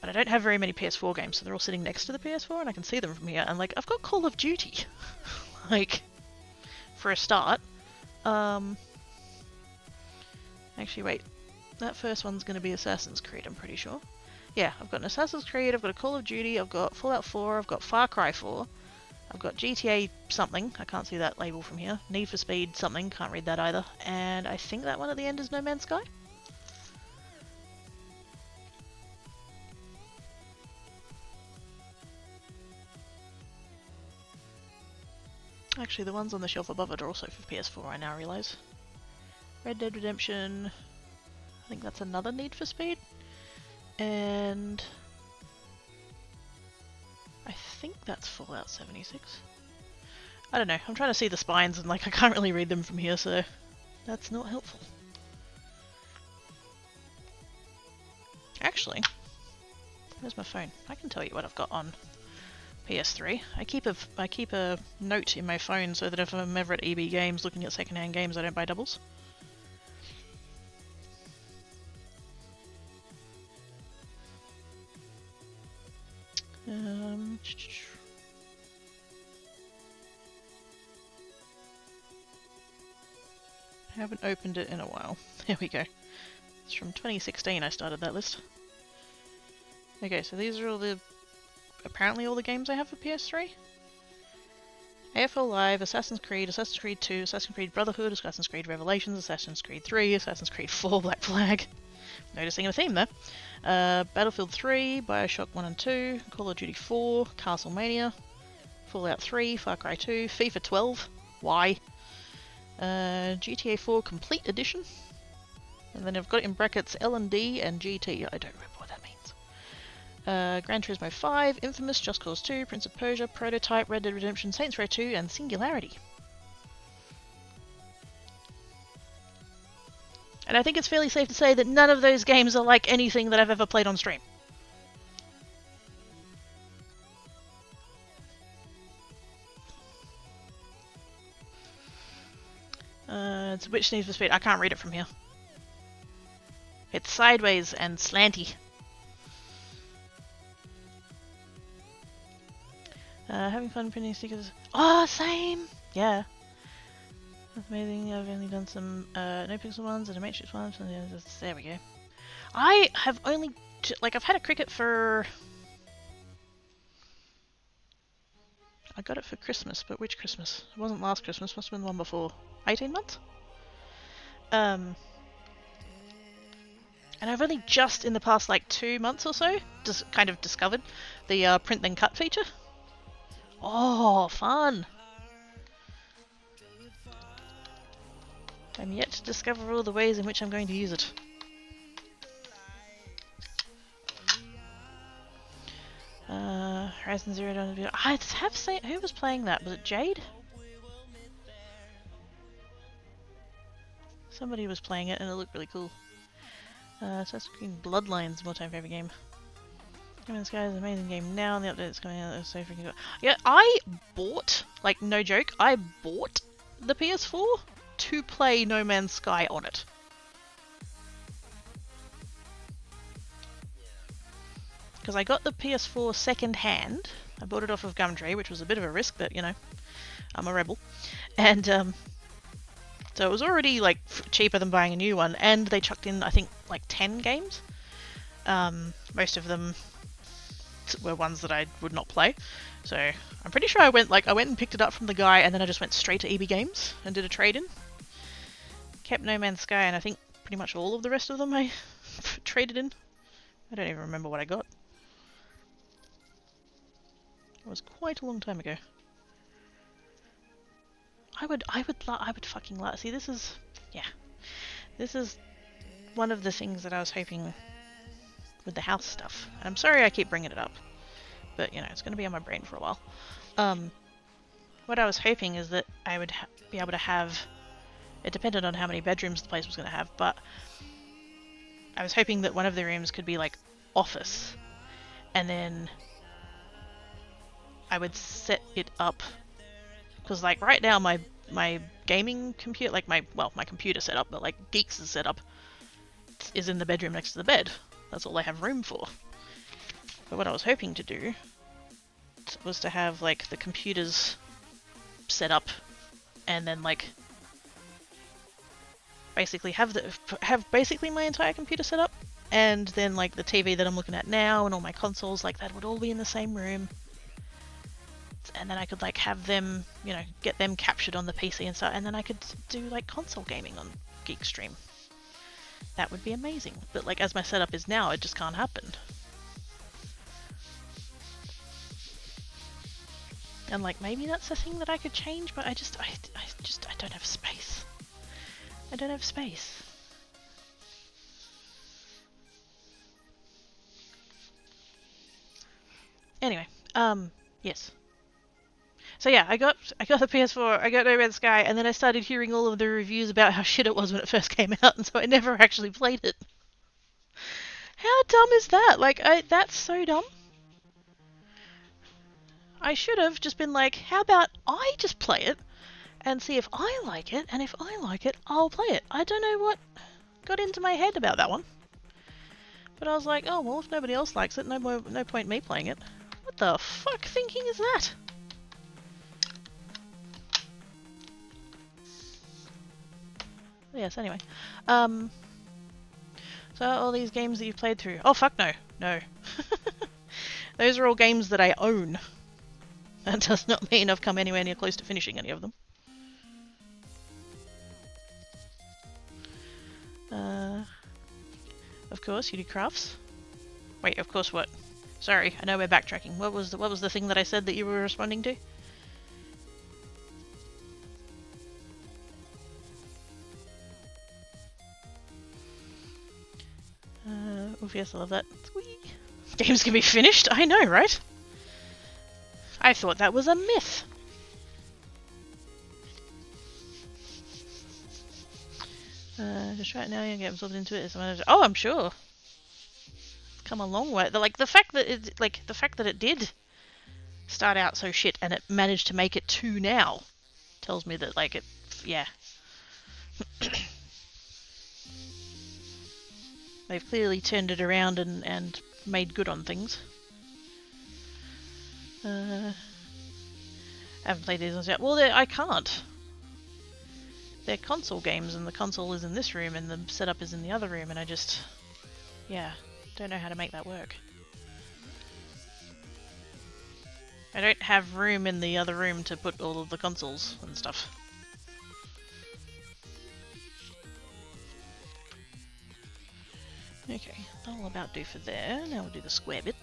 But I don't have very many PS4 games, so they're all sitting next to the PS4, and I can see them from here. And like I've got Call of Duty, like for a start. Actually, wait. That first one's going to be Assassin's Creed, I'm pretty sure. Yeah, I've got an Assassin's Creed, I've got a Call of Duty, I've got Fallout 4, I've got Far Cry 4, I've got GTA something, I can't see that label from here, Need for Speed something, can't read that either, and I think that one at the end is No Man's Sky? Actually, the ones on the shelf above it are also for PS4, I now realise. Red Dead Redemption, I think that's another Need for Speed, and I think that's Fallout 76. I don't know, I'm trying to see the spines and like I can't really read them from here, so that's not helpful. Actually, where's my phone? I can tell you what I've got on PS3. I keep a note in my phone so that if I'm ever at EB Games looking at secondhand games, I don't buy doubles. I haven't opened it in a while. There we go. It's from 2016 I started that list. Okay, so these are all the... apparently all the games I have for PS3. AFL Live, Assassin's Creed 2, Assassin's Creed Brotherhood, Assassin's Creed Revelations, Assassin's Creed 3, Assassin's Creed 4 Black Flag. Noticing a theme there. Battlefield 3, Bioshock 1 and 2, Call of Duty 4, Castlemania, Fallout 3, Far Cry 2, FIFA 12, why? GTA 4 Complete Edition. And then I've got in brackets L&D and GT. I don't remember what that means. Gran Turismo 5, Infamous, Just Cause 2, Prince of Persia, Prototype, Red Dead Redemption, Saints Row 2, and Singularity. And I think it's fairly safe to say that none of those games are like anything that I've ever played on stream. It's which Need for Speed? I can't read it from here. It's sideways and slanty. Having fun printing stickers. Oh, same! Yeah. That's amazing. I've only done some no pixel ones and a matrix ones. And there we go. I have only... like, I've had a cricket for... I got it for Christmas, but which Christmas? It wasn't last Christmas, must have been the one before. 18 months? And I've only just in the past like 2 months or so just kind of discovered the print then cut feature. Oh, fun! I'm yet to discover all the ways in which I'm going to use it. Horizon Zero Dawn. I have seen... who was playing that? Was it Jade? Somebody was playing it and it looked really cool. Assassin's Creed Bloodlines is my favorite game. No Man's Sky is an amazing game now, and the update is coming out. So freaking good. Yeah, I bought, like no joke, I bought the PS4 to play No Man's Sky on it. Because I got the PS4 second hand. I bought it off of Gumtree, which was a bit of a risk, but you know, I'm a rebel. And so it was already like cheaper than buying a new one, and they chucked in I think like 10 games. Most of them were ones that I would not play. So I'm pretty sure I went and picked it up from the guy, and then I just went straight to EB Games and did a trade-in. Kept No Man's Sky, and I think pretty much all of the rest of them I traded in. I don't even remember what I got. It was quite a long time ago. I would fucking love. See, this is one of the things that I was hoping with the house stuff. And I'm sorry I keep bringing it up, but you know, it's going to be on my brain for a while. What I was hoping is that I would be able to have, it depended on how many bedrooms the place was going to have, but I was hoping that one of the rooms could be like office, and then I would set it up, because like right now my gaming computer, like my computer setup, but like Geeks' setup is in the bedroom next to the bed. That's all I have room for. But what I was hoping to do was to have like the computers set up, and then like basically have basically my entire computer set up, and then like the TV that I'm looking at now and all my consoles, like that would all be in the same room. And then I could like have them, you know, get them captured on the PC and stuff, and then I could do like console gaming on Geekstream. That would be amazing. But like as my setup is now, it just can't happen. And like maybe that's a thing that I could change, but I don't have space. I don't have space. Anyway, yes. So yeah, I got the PS4, I got No Man's Sky, and then I started hearing all of the reviews about how shit it was when it first came out, and so I never actually played it. How dumb is that? Like, that's so dumb. I should have just been like, how about I just play it and see if I like it, and if I like it, I'll play it. I don't know what got into my head about that one. But I was like, oh well, if nobody else likes it, no point me playing it. What the fuck thinking is that? Yes, anyway. So all these games that you've played through. Oh fuck no. No. Those are all games that I own. That does not mean I've come anywhere near close to finishing any of them. Of course, you do crafts. Wait, of course what? Sorry, I know we're backtracking. What was the thing that I said that you were responding to? Oh yes, I love that. Whee! Games can be finished? I know, right? I thought that was a myth. Just right now, you get absorbed into it. Oh, I'm sure. It's come a long way. The fact that it did start out so shit and it managed to make it to now tells me that yeah. They've clearly turned it around and made good on things. I haven't played these ones yet. Well, I can't. They're console games, and the console is in this room, and the setup is in the other room, and I just, yeah, don't know how to make that work. I don't have room in the other room to put all of the consoles and stuff. Okay, that'll about do for there. Now we'll do the square bit.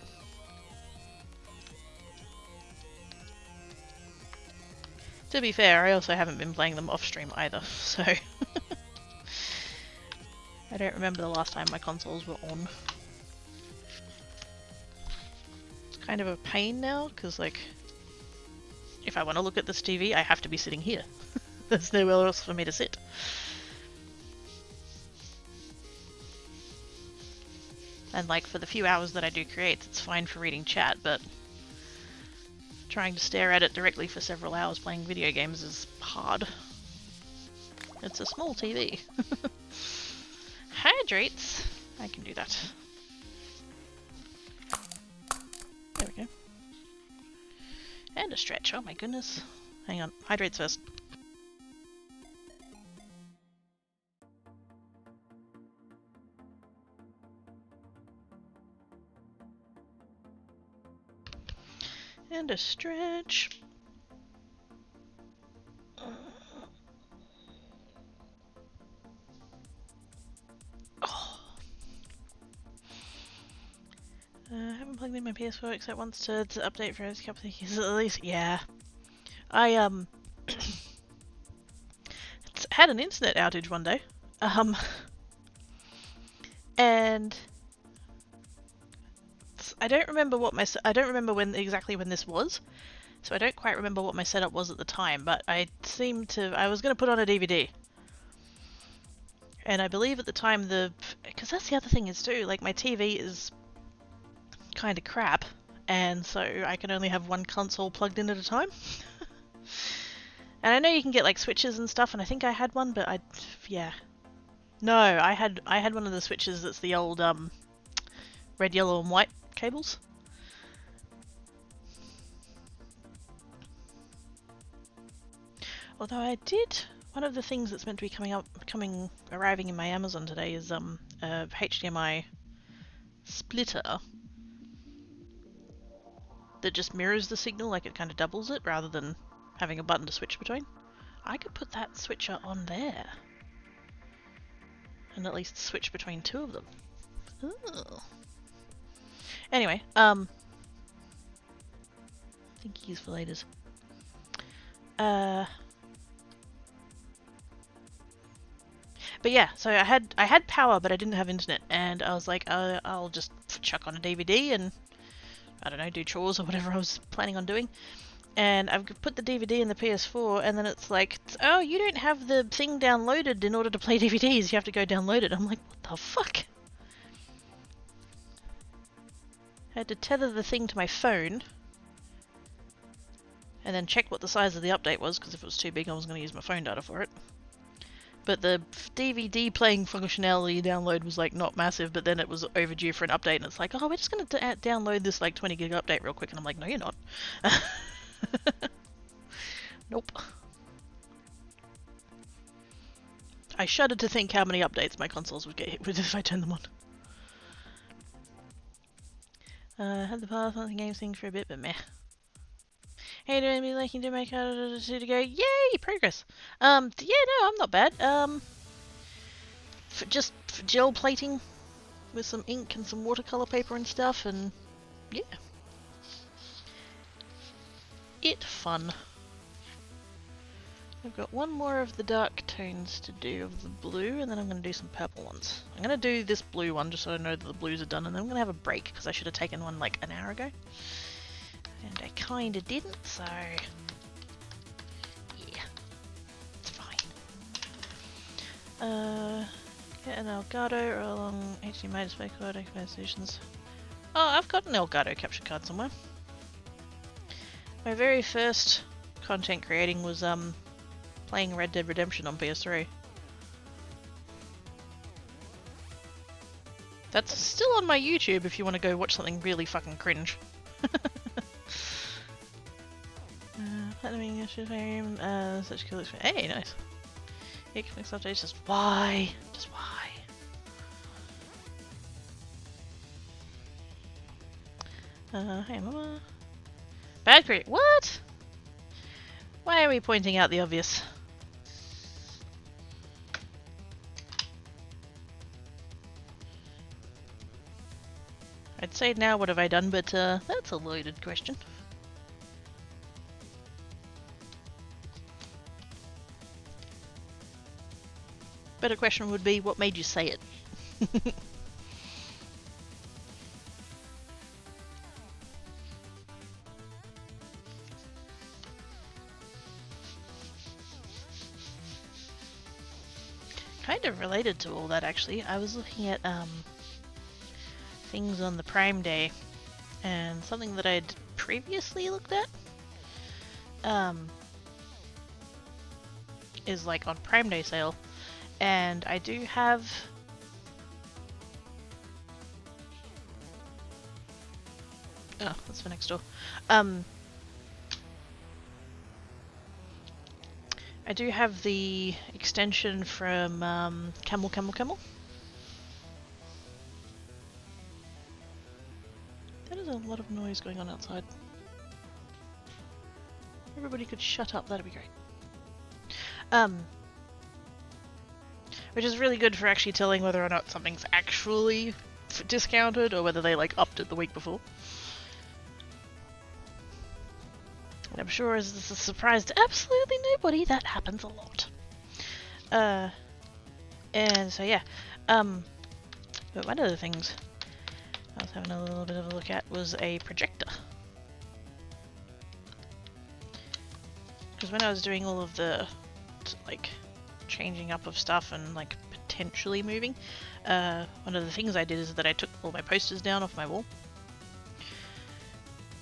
To be fair, I also haven't been playing them off stream either, so I don't remember the last time my consoles were on. It's kind of a pain now, because if I want to look at this TV, I have to be sitting here. There's nowhere else for me to sit. And for the few hours that I do create, it's fine for reading chat, but trying to stare at it directly for several hours playing video games is hard. It's a small TV. Hydrates! I can do that. There we go. And a stretch, oh my goodness. Hang on, hydrates first. And a stretch. I haven't plugged in my PS4 except once to update for a couple of years at least. Yeah. I had an internet outage one day. And I don't remember exactly when this was, so I don't quite remember what my setup was at the time, but I was going to put on a DVD. And I believe at the time because that's the other thing is too, my TV is kind of crap, and so I can only have one console plugged in at a time. And I know you can get switches and stuff, and I think I had one, but yeah. No, I had one of the switches that's the old red, yellow and white cables. Although I did, one of the things that's meant to be arriving in my Amazon today is a HDMI splitter that just mirrors the signal, it kind of doubles it rather than having a button to switch between. I could put that switcher on there and at least switch between two of them. Ooh. Anyway, thinkies for laters. But yeah, so I had power, but I didn't have internet, and I was like, I'll just chuck on a DVD and I don't know, do chores or whatever I was planning on doing. And I've put the DVD in the PS4, and then it's like, oh, you don't have the thing downloaded in order to play DVDs. You have to go download it. I'm like, what the fuck? I had to tether the thing to my phone and then check what the size of the update was, because if it was too big I was going to use my phone data for it. But the DVD playing functionality download was not massive, but then it was overdue for an update, and it's like, oh, we're just going to download this 20 gig update real quick, and I'm like, no you're not. Nope. I shudder to think how many updates my consoles would get hit with if I turned them on. Had the path on the game thing for a bit, but meh. Hey, do you liking to make out of to go? Yay, progress. Yeah, no, I'm not bad. Just gel plating with some ink and some watercolor paper and stuff, and yeah, it fun. I've got one more of the dark tones to do of the blue, and then I'm going to do some purple ones. I'm going to do this blue one just so I know that the blues are done, and then I'm going to have a break because I should have taken one like an hour ago. And I kind of didn't, so yeah, it's fine. Get an Elgato along HDMI display card, activate solutions. Oh, I've got an Elgato capture card somewhere. My very first content creating was playing Red Dead Redemption on PS3. That's still on my YouTube if you want to go watch something really fucking cringe. Such cool. Hey, nice. Yeah, can fix updates. Just why? Just why? Hey, mama. Bad critic. What? Why are we pointing out the obvious? I'd say now what have I done, but that's a loaded question. Better question would be, what made you say it? Kind of related to all that, actually. I was looking at things on the Prime Day, and something that I'd previously looked at is like on Prime Day sale, and I do have oh, that's for next door. I do have the extension from Camel. That is a lot of noise going on outside. Everybody could shut up, that'd be great. Which is really good for actually telling whether or not something's actually discounted or whether they like upped it the week before. And I'm sure as this is a surprise to absolutely nobody, that happens a lot. And so yeah, but one of the things I was having a little bit of a look at was a projector. Because when I was doing all of the like changing up of stuff and like potentially moving, one of the things I did is that I took all my posters down off my wall,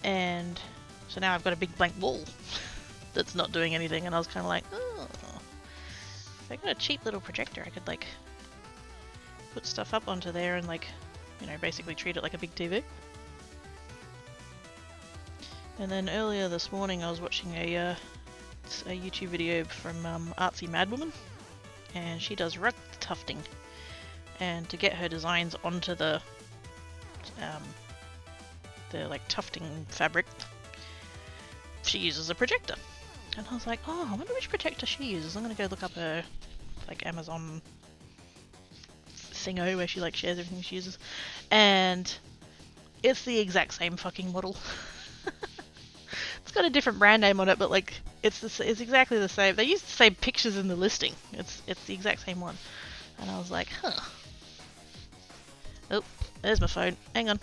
and so now I've got a big blank wall that's not doing anything. And I was kind of like, oh, if I got a cheap little projector, I could like put stuff up onto there and like, you know, basically treat it like a big TV. And then earlier this morning I was watching a YouTube video from Artsy Madwoman, and she does rug tufting, and to get her designs onto the like tufting fabric, she uses a projector. And I was like, oh, I wonder which projector she uses. I'm gonna go look up her like Amazon thingo where she like shares everything she uses, and it's the exact same fucking model. It's got a different brand name on it, but like it's exactly the same. They use the same pictures in the listing. It's the exact same one. And I was like, huh. Oh, there's my phone. Hang on.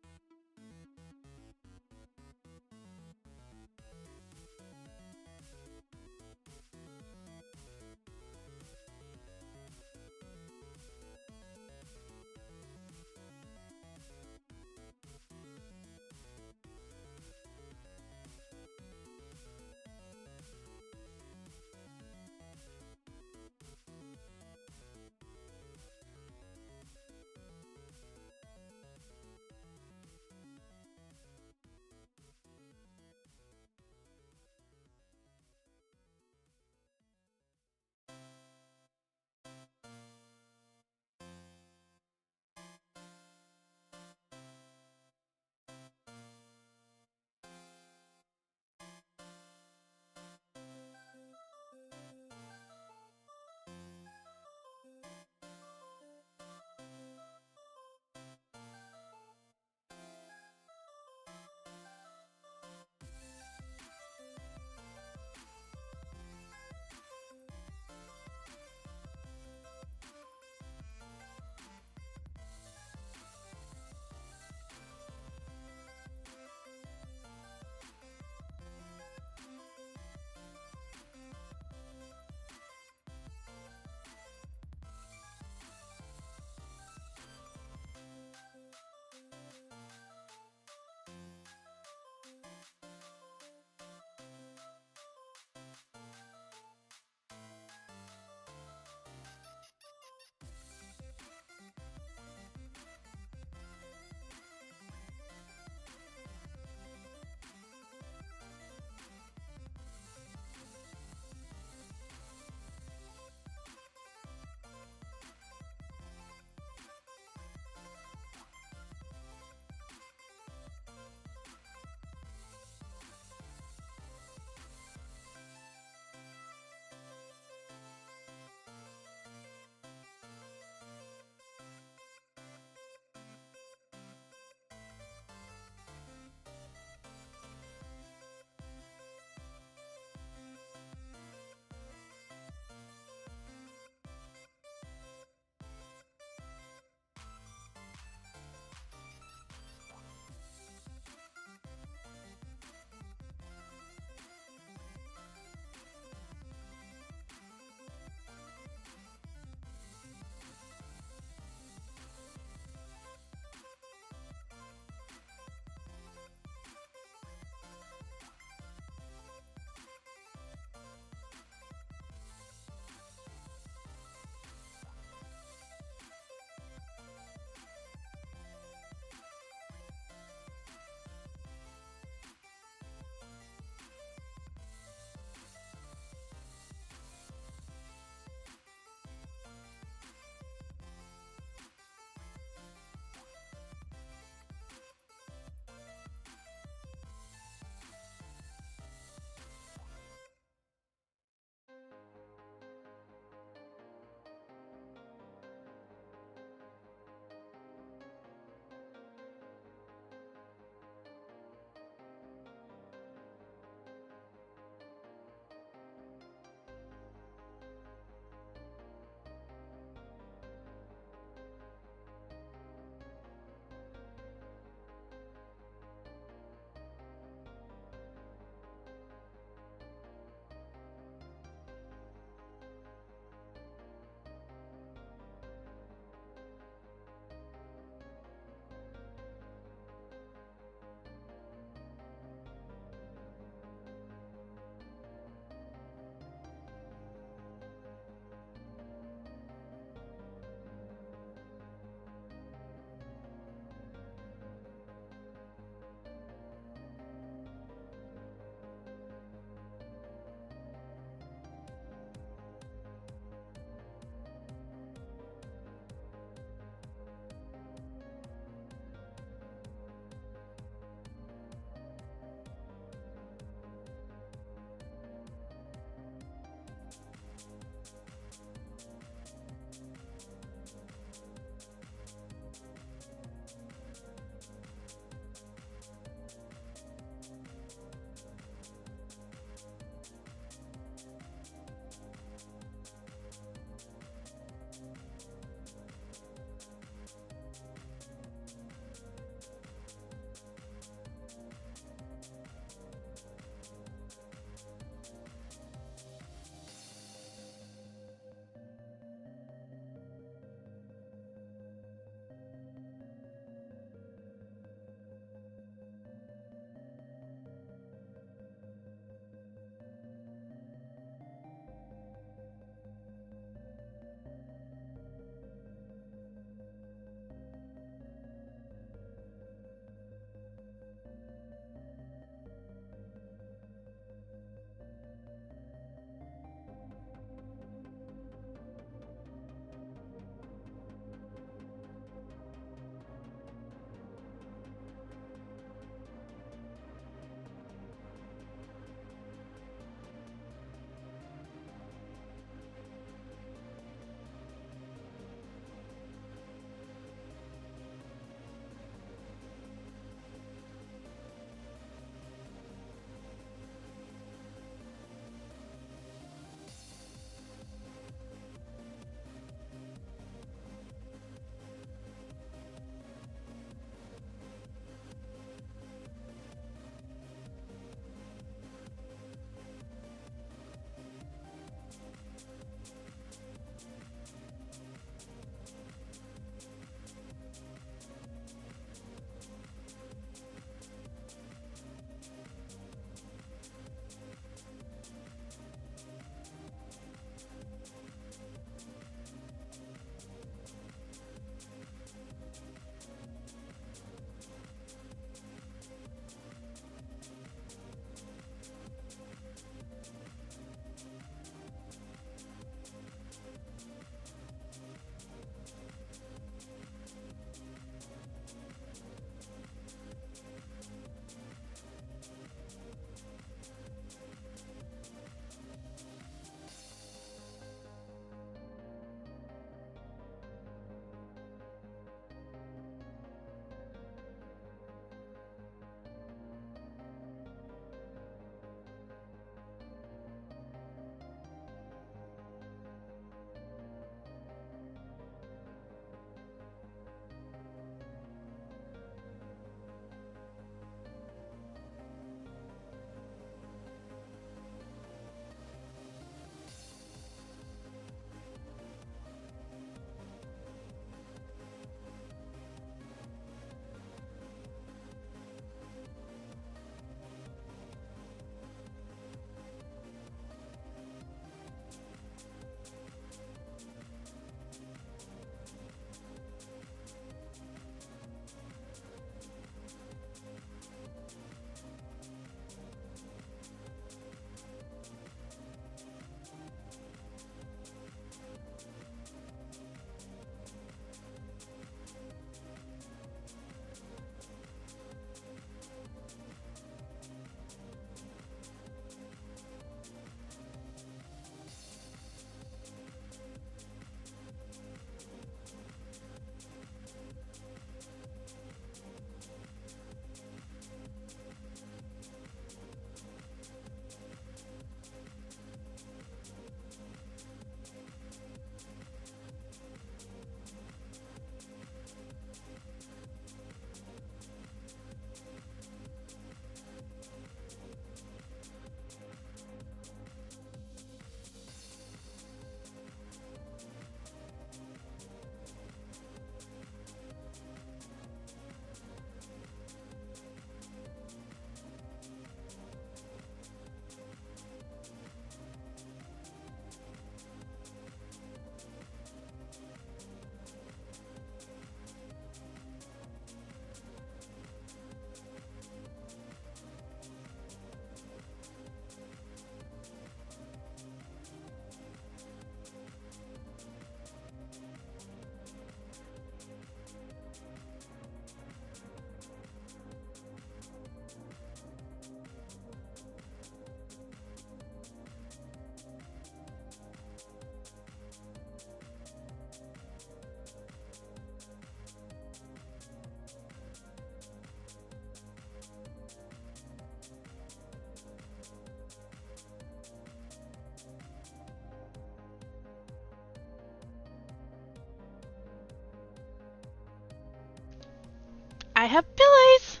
I have pillows!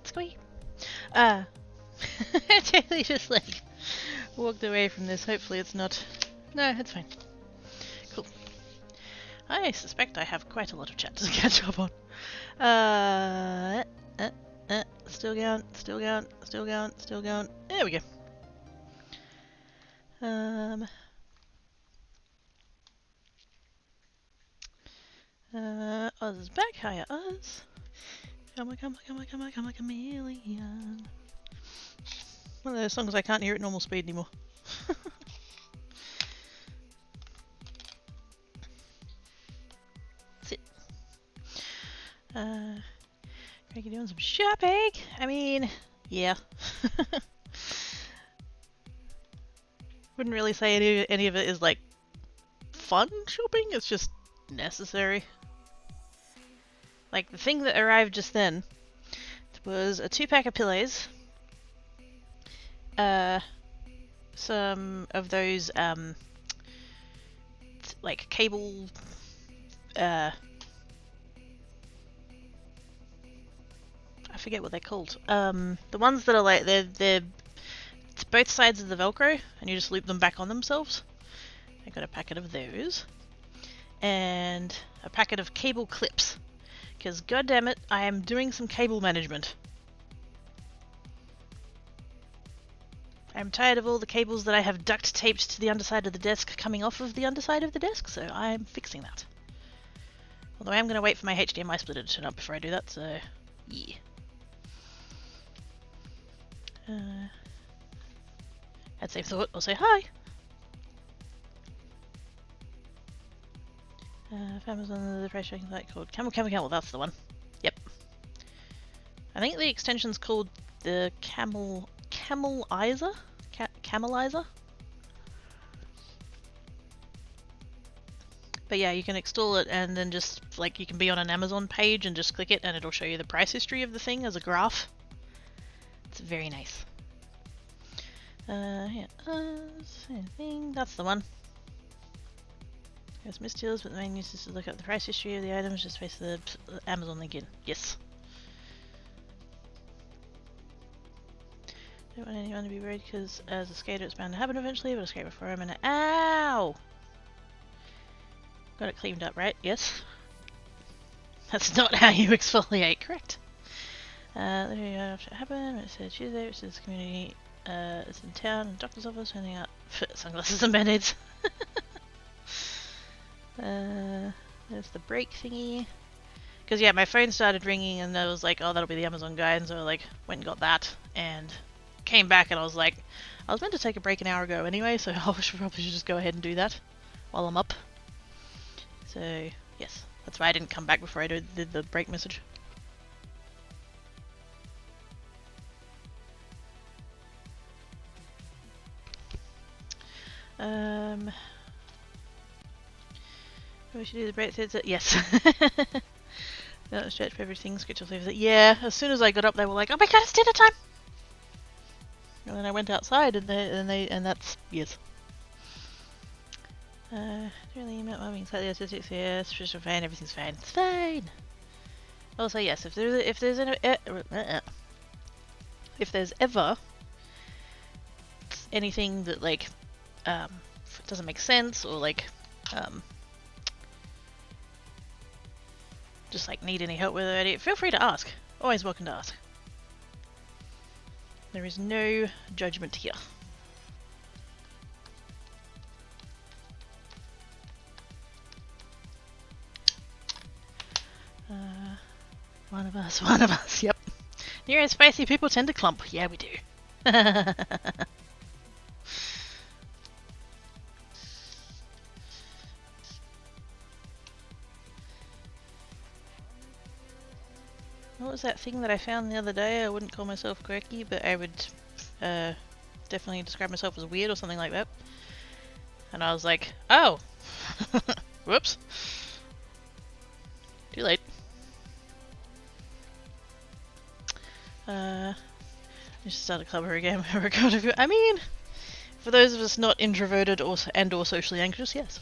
Squeak. I totally just like walked away from this. Hopefully it's not... No, it's fine. Cool. I suspect I have quite a lot of chat to catch up on. Still going, still going, still going, still going. There we go. Oz is back. Hiya, Oz. Come on, come on, come on, come on, come on, chameleon. One of those songs I can't hear at normal speed anymore. Sit. Craig, doing some shopping? I mean, yeah. Wouldn't really say any of it is like fun shopping, it's just necessary. Like the thing that arrived just then was a 2-pack of pillows, some of those like cable I forget what they're called. The ones that are like they're it's both sides of the Velcro and you just loop them back on themselves. I got a packet of those and a packet of cable clips because goddammit, I am doing some cable management. I'm tired of all the cables that I have duct taped to the underside of the desk coming off of the underside of the desk, so I'm fixing that. Although I am going to wait for my HDMI splitter to turn up before I do that, so yeah. Had same thought, I'll say hi! Amazon, the price tracking site called Camel, that's the one. Yep. I think the extension's called the Camelizer? Camelizer? But yeah, you can install it and then just, like, you can be on an Amazon page and just click it and it'll show you the price history of the thing as a graph. It's very nice. Yeah, same thing, that's the one. There's misdeals, but the main use is to look at the price history of the items, just face the Amazon link in. Yes. Don't want anyone to be worried because as a skater it's bound to happen eventually, but a skate before I'm in it. Ow! Got it cleaned up, right? Yes. That's not how you exfoliate, correct? Literally after it happened, it said Tuesday, which is community, it's in town, and doctor's office, handing out sunglasses and band-aids. There's the brake thingy. Because yeah, my phone started ringing and I was like, oh, that'll be the Amazon guy, and so I like went and got that and came back and I was like, I was meant to take a break an hour ago anyway, so I probably should just go ahead and do that while I'm up. So yes, that's why I didn't come back before I did the break message. We should do the break threads. Yes. That stretch for everything. Sketch your sleeves. Yeah. As soon as I got up, they were like, "Oh my god, it's dinner time!" And then I went outside, and that's yes. Really, mommy, slightly autistic. Yes, just fine. Everything's fine. It's fine. Also, yes. If there's ever anything that like doesn't make sense or like just like need any help with it, feel free to ask. Always welcome to ask. There is no judgment here. One of us, yep. Near and spicy people tend to clump. Yeah, we do. What was that thing that I found the other day? I wouldn't call myself quirky, but I would definitely describe myself as weird or something like that. And I was like, oh! Whoops. Too late. I should start a club again. I mean, for those of us not introverted or socially anxious, yes.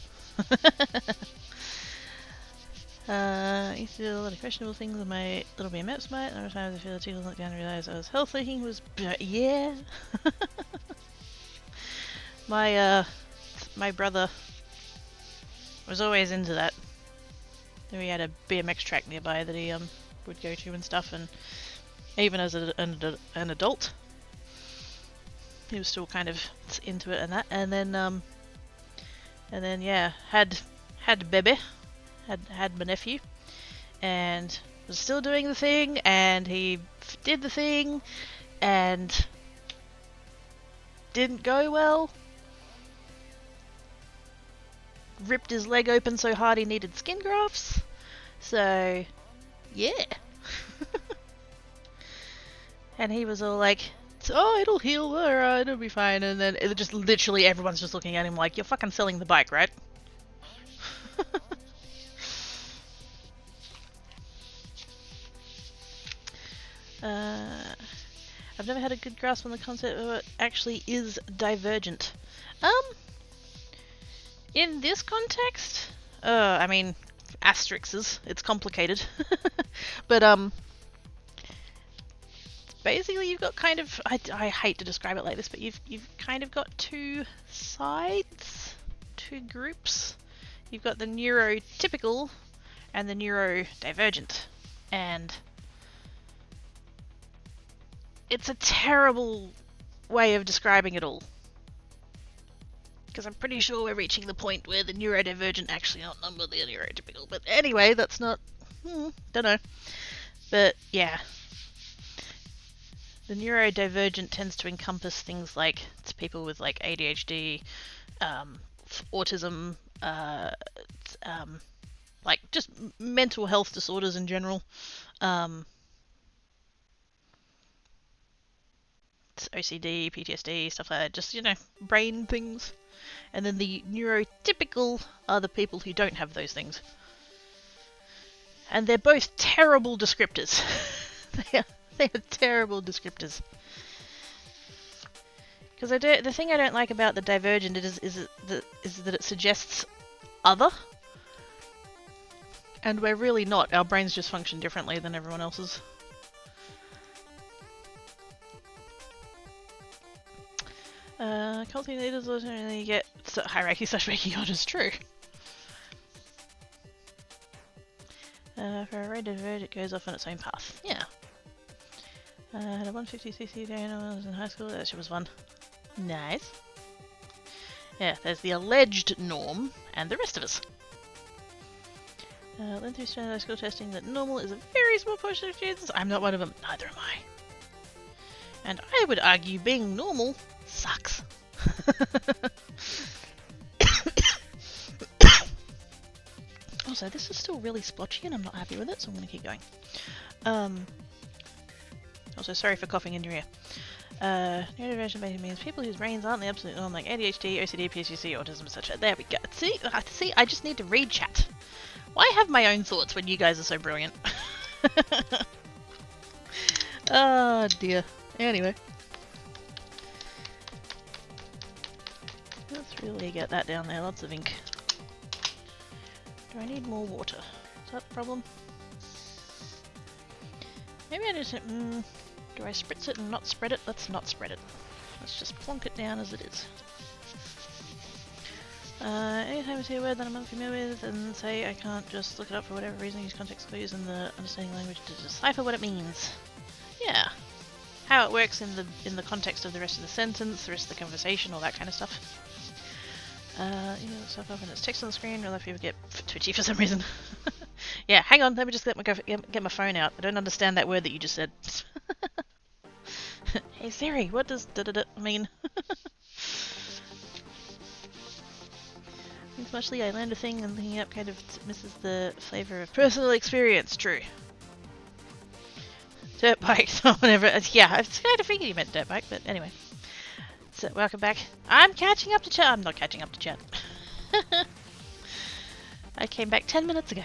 I used to do a lot of questionable things on my little BMX bike, and every time I feel the tickles look down and realise I was health leaking was yeah. My brother was always into that. We had a BMX track nearby that he would go to and stuff, and even as an adult, he was still kind of into it and that. And then yeah, had Bebe, had my nephew, and was still doing the thing, and he did the thing, and didn't go well. Ripped his leg open so hard he needed skin grafts. So, yeah. And he was all like, oh, it'll heal, alright, it'll be fine. And then it just literally everyone's just looking at him like, you're fucking selling the bike, right? I've never had a good grasp on the concept of what actually is divergent. In this context, I mean, asterisks, it's complicated. But, basically you've got kind of, I hate to describe it like this, but you've kind of got two sides, two groups. You've got the neurotypical and the neurodivergent. And it's a terrible way of describing it all. Because I'm pretty sure we're reaching the point where the neurodivergent actually outnumber the neurotypical. But anyway, that's not... don't know. But yeah. The neurodivergent tends to encompass things like it's people with like ADHD, autism, like just mental health disorders in general. It's OCD, PTSD, stuff like that. Just, you know, brain things. And then the neurotypical are the people who don't have those things. And they're both terrible descriptors. They are terrible descriptors. Because the thing I don't like about the divergent is that it suggests other. And we're really not. Our brains just function differently than everyone else's. Culty leaders ultimately get hierarchy / making orders true. For a red diverge, it goes off on its own path. Yeah. I had a 150cc day when I was in high school. That shit was fun. Nice. Yeah, there's the alleged norm and the rest of us. Learned through standardized school testing that normal is a very small portion of students. I'm not one of them. Neither am I. And I would argue being normal sucks. Also, this is still really splotchy and I'm not happy with it, so I'm going to keep going. Also, sorry for coughing in your ear. Neurodivergent basically means people whose brains aren't the absolute norm, like ADHD, OCD, PTSD, autism, etc. There we go. See, I just need to read chat. Why have my own thoughts when you guys are so brilliant? Oh dear. Anyway. Let's really get that down there. Lots of ink. Do I need more water? Is that the problem? Maybe I just... do I spritz it and not spread it? Let's not spread it. Let's just plonk it down as it is. Anytime I see a word that I'm unfamiliar with and say I can't just look it up for whatever reason, use context clues in the understanding language to decipher what it means. Yeah. How it works in the context of the rest of the sentence, the rest of the conversation, all that kind of stuff. You know, stuff up and it's text on the screen, real life people get twitchy for some reason. Yeah, hang on, let me just get my phone out. I don't understand that word that you just said. Hey Siri, what does da-da-da mean? Means muchly I learned a thing and looking up kind of misses the flavour of personal experience. True. Dirt bike, or whatever. Yeah, I kind of figured you meant dirt bike, but anyway. So, welcome back. I'm catching up to chat. I'm not catching up to chat. I came back 10 minutes ago.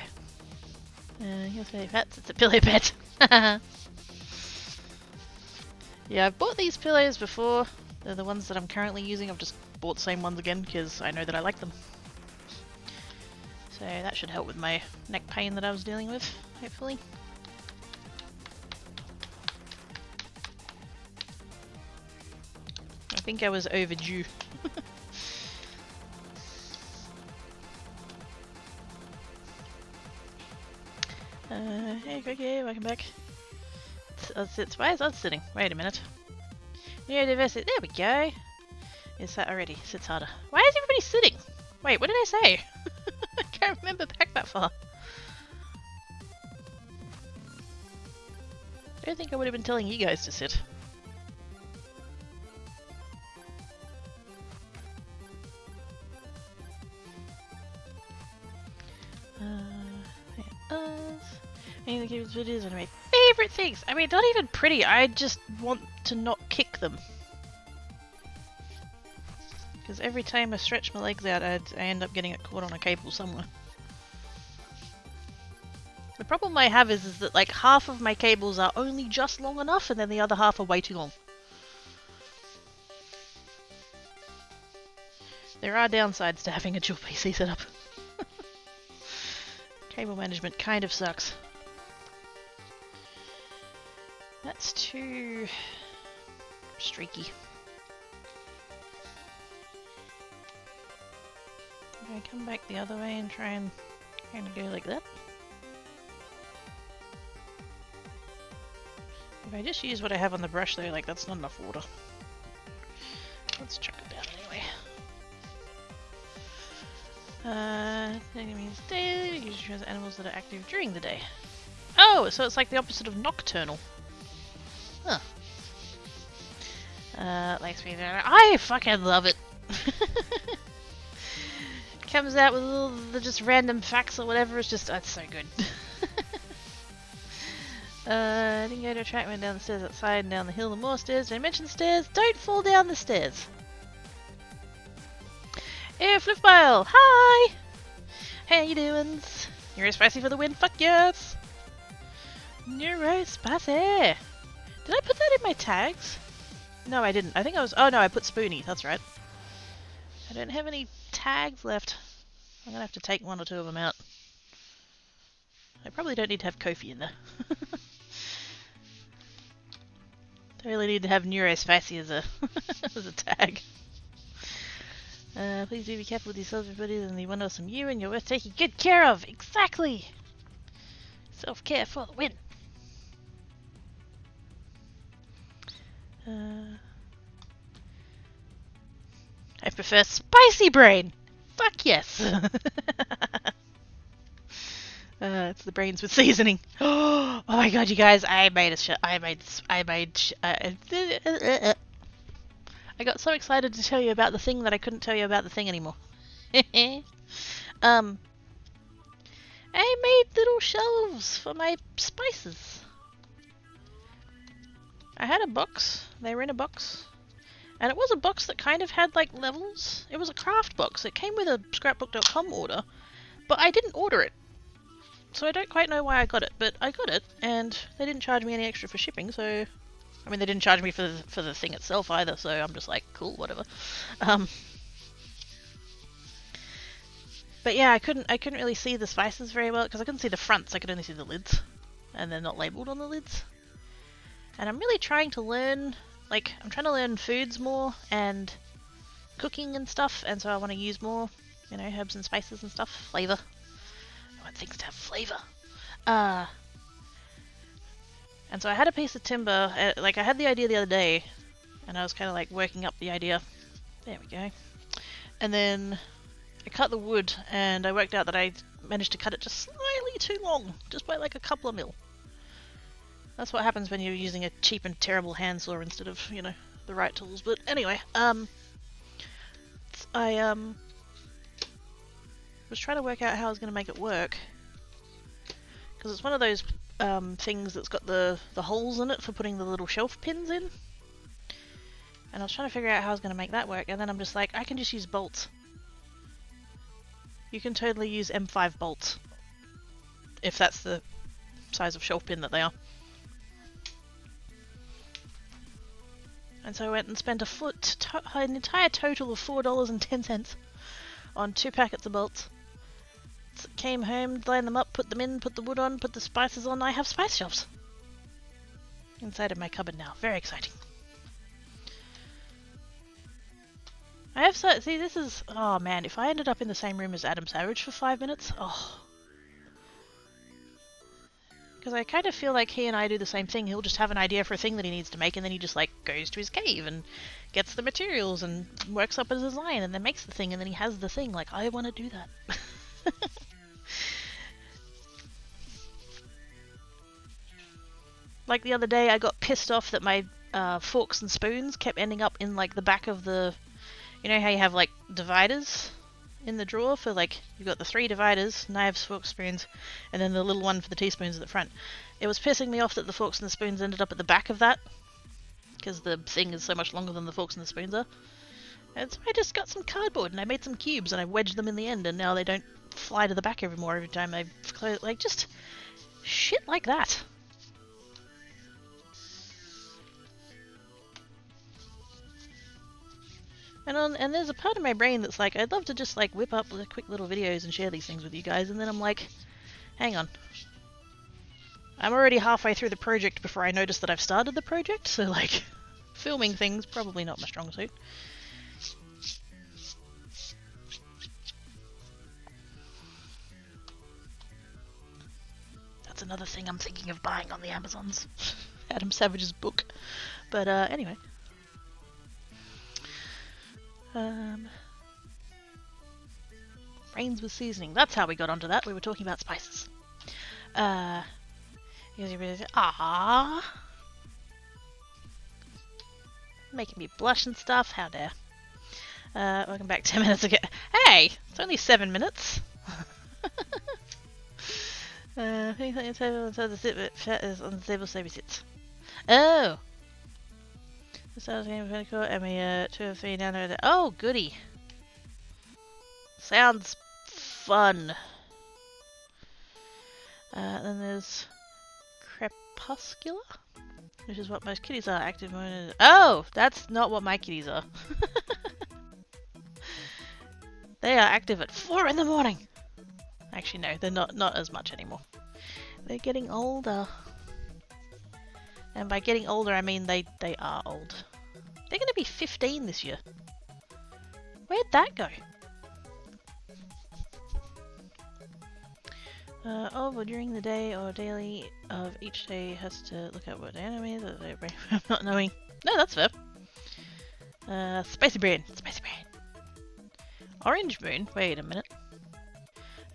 Here's my pets. It's a pillow pet. Yeah, I've bought these pillows before. They're the ones that I'm currently using. I've just bought the same ones again because I know that I like them. So that should help with my neck pain that I was dealing with, hopefully. I think I was overdue. Hey Cookie, welcome back. Why is that sitting? Wait a minute. Neurodiversity, there we go. Is that already? Sits harder. Why is everybody sitting? Wait, what did I say? I can't remember back that far. I don't think I would have been telling you guys to sit. Any of the game's videos are my favourite things. I mean, not even pretty. I just want to not kick them. Because every time I stretch my legs out, I end up getting it caught on a cable somewhere. The problem I have is that like half of my cables are only just long enough, and then the other half are way too long. There are downsides to having a dual PC setup. Cable management kind of sucks. That's too streaky. I'm gonna come back the other way and try and kind of go like that. If I just use what I have on the brush though, like that's not enough water. Let's chuck it down anyway. Enemies daily, usually shows animals that are active during the day. Oh, so it's like the opposite of nocturnal. Huh. Likes me there. I fucking love it. Comes out with all the just random facts or whatever. It's just, it's so good. I didn't go to a track, went down the stairs outside and down the hill and more stairs. Did I mention stairs? Don't fall down the stairs. Hey, Flipbile! Hi! How you doing? Neuro spicy for the win? Fuck yes! Neuro spicy! Did I put that in my tags? No, I didn't. I think I was. Oh no, I put Spoonie. That's right. I don't have any tags left. I'm gonna have to take one or two of them out. I probably don't need to have Kofi in there. Totally need to have Neurospicy as a as a tag. Please do be careful with these celebrities and they want us from you and you're worth taking good care of. Exactly! Self-care for the win. I prefer spicy brain! Fuck yes! It's the brains with seasoning. Oh my god, you guys! I got so excited to tell you about the thing that I couldn't tell you about the thing anymore. I made little shelves for my spices. I had a box. They were in a box. And it was a box that kind of had like levels. It was a craft box. It came with a scrapbook.com order, but I didn't order it. So I don't quite know why I got it, but I got it, and they didn't charge me any extra for shipping, so... I mean, they didn't charge me for the thing itself either, so I'm just like, cool, whatever. But yeah, I couldn't really see the spices very well, because I couldn't see the fronts, I could only see the lids. And they're not labelled on the lids. And I'm really trying to learn, like, I'm trying to learn foods more, and cooking and stuff, and so I want to use more, you know, herbs and spices and stuff, flavour. I want things to have flavour. And so I had a piece of timber, like I had the idea the other day, and I was kind of like working up the idea. There we go. And then I cut the wood, and I worked out that I managed to cut it just slightly too long, just by like a couple of mil. That's what happens when you're using a cheap and terrible hand saw instead of, you know, the right tools. But anyway, I was trying to work out how I was going to make it work, because it's one of those things that's got the holes in it for putting the little shelf pins in, and I was trying to figure out how I was going to make that work, and then I'm just like, I can just use bolts. You can totally use M5 bolts if that's the size of shelf pin that they are. And so I went and spent an entire total of $4.10 on 2 packets of bolts. breakfast, came home, lined them up, put them in, put the wood on, put the spices on. I have spice shelves inside of my cupboard now. Very exciting. I have so see this is oh man, if I ended up in the same room as Adam Savage for 5 minutes, oh. Because I kind of feel like he and I do the same thing. He'll just have an idea for a thing that he needs to make, and then he just like goes to his cave and gets the materials and works up a design and then makes the thing and then he has the thing. Like, I want to do that. Like the other day I got pissed off that my forks and spoons kept ending up in like the back of the... You know how you have like dividers in the drawer for like... You've got the 3 dividers, knives, forks, spoons, and then the little one for the teaspoons at the front. It was pissing me off that the forks and the spoons ended up at the back of that, because the thing is so much longer than the forks and the spoons are. And so I just got some cardboard and I made some cubes and I wedged them in the end, and now they don't fly to the back anymore every time I close... Like, just shit like that. And there's a part of my brain that's like, I'd love to just like whip up the quick little videos and share these things with you guys, and then I'm like, hang on. I'm already halfway through the project before I notice that I've started the project, so like, filming things, probably not my strong suit. That's another thing I'm thinking of buying on the Amazons. Adam Savage's book. But anyway. Brains with seasoning. That's how we got onto that. We were talking about spices. Aww. Making me blush and stuff. How dare. Welcome back 10 minutes ago. Hey! It's only 7 minutes. Things on the table inside the sit, but fat is on the table, so we sit. Oh! The sounds game is really cool, and we 2 or 3 down there. Oh, goody! Sounds fun. Then there's Crepuscular, which is what most kitties are. Active mode. Oh, that's not what my kitties are. They are active at 4 in the morning. Actually, no, they're not as much anymore. They're getting older. And by getting older, I mean they are old. They're going to be 15 this year. Where'd that go? But during the day or daily of each day has to look at what enemy that they bring from not knowing. No, that's fair. Spicy brain. Spicy brain. Orange moon. Wait a minute.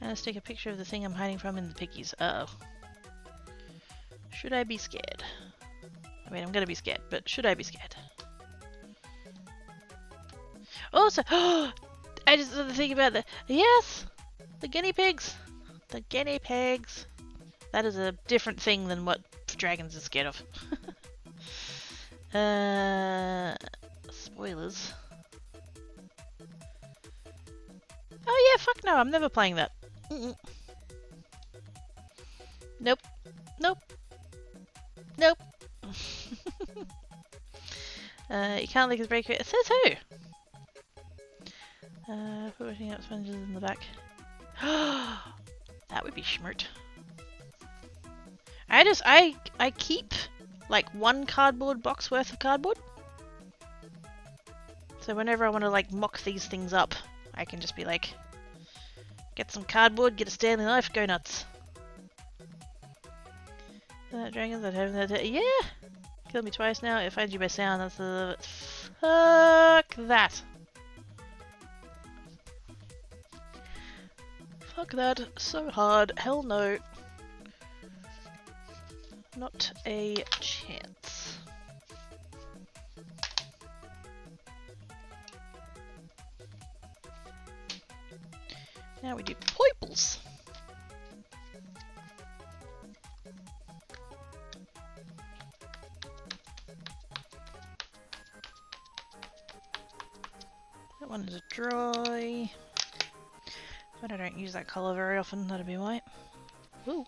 Let's take a picture of the thing I'm hiding from in the piggies. Uh oh. Should I be scared? I mean, I'm gonna be scared, but should I be scared? Also, I just had to think about the... Yes! The guinea pigs! The guinea pigs! That is a different thing than what dragons are scared of. Spoilers. Oh yeah, fuck no, I'm never playing that. Nope. Nope. Nope. You can't leak his breaker. It says who? Putting up sponges in the back. That would be schmert. I keep like 1 cardboard box worth of cardboard. So whenever I want to like mock these things up, I can just be like, get some cardboard, get a Stanley knife, go nuts. Dragons that have that. Yeah! Killed me twice now. It finds you by sound. That's the. Fuck that. Fuck that so hard. Hell no. Not a chance. Now we do poiples. That one is dry. But I don't use that colour very often, that'd be white. Ooh.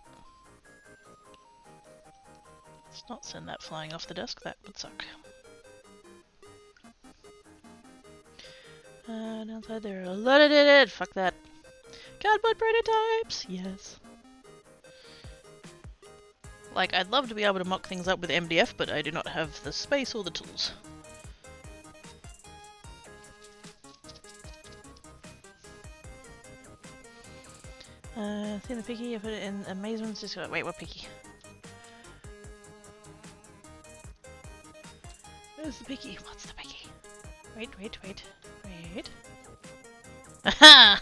Let's not send that flying off the desk, that would suck. Downside there are a lot of it. Fuck that. God, cardboard prototypes! Yes. Like, I'd love to be able to mock things up with MDF, but I do not have the space or the tools. See the picky, I put it in amazement. Just wait, what picky? Where's the picky? What's the picky? Wait. Aha!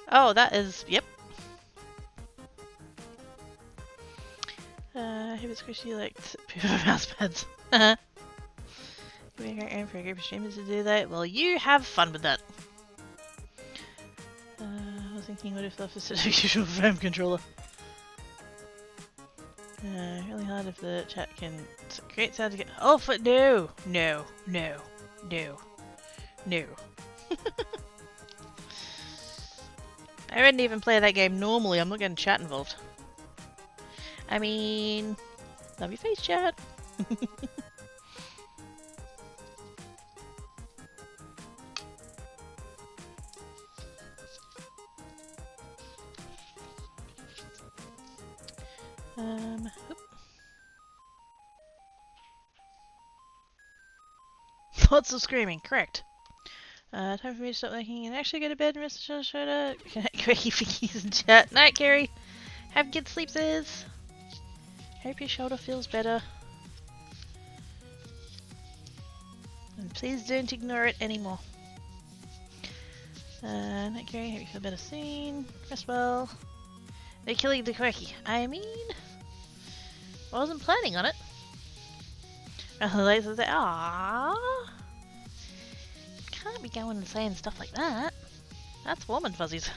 Oh, that is, yep. If it's squishy like mouse pads. Give me a great aim for a group of streamers to do that. Well, you have fun with that. I was thinking, what if that was a usual foam controller? Really hard if the chat can create sound to get. Oh, but no! I wouldn't even play that game normally. I'm not getting chat involved. I mean, love your face, chat. Lots of screaming, correct. Time for me to stop making and actually go to bed and rest the shoulder. Good night, Carrie, Vicky's in chat. Night, Carrie. Have good sleep, sis. Hope your shoulder feels better. And please don't ignore it anymore. Night, Carrie. Hope you feel better soon. Rest well. They're killing the quirky. I mean, I wasn't planning on it. Rather late to say, aww. Can't be going and saying stuff like that. That's warm and fuzzies.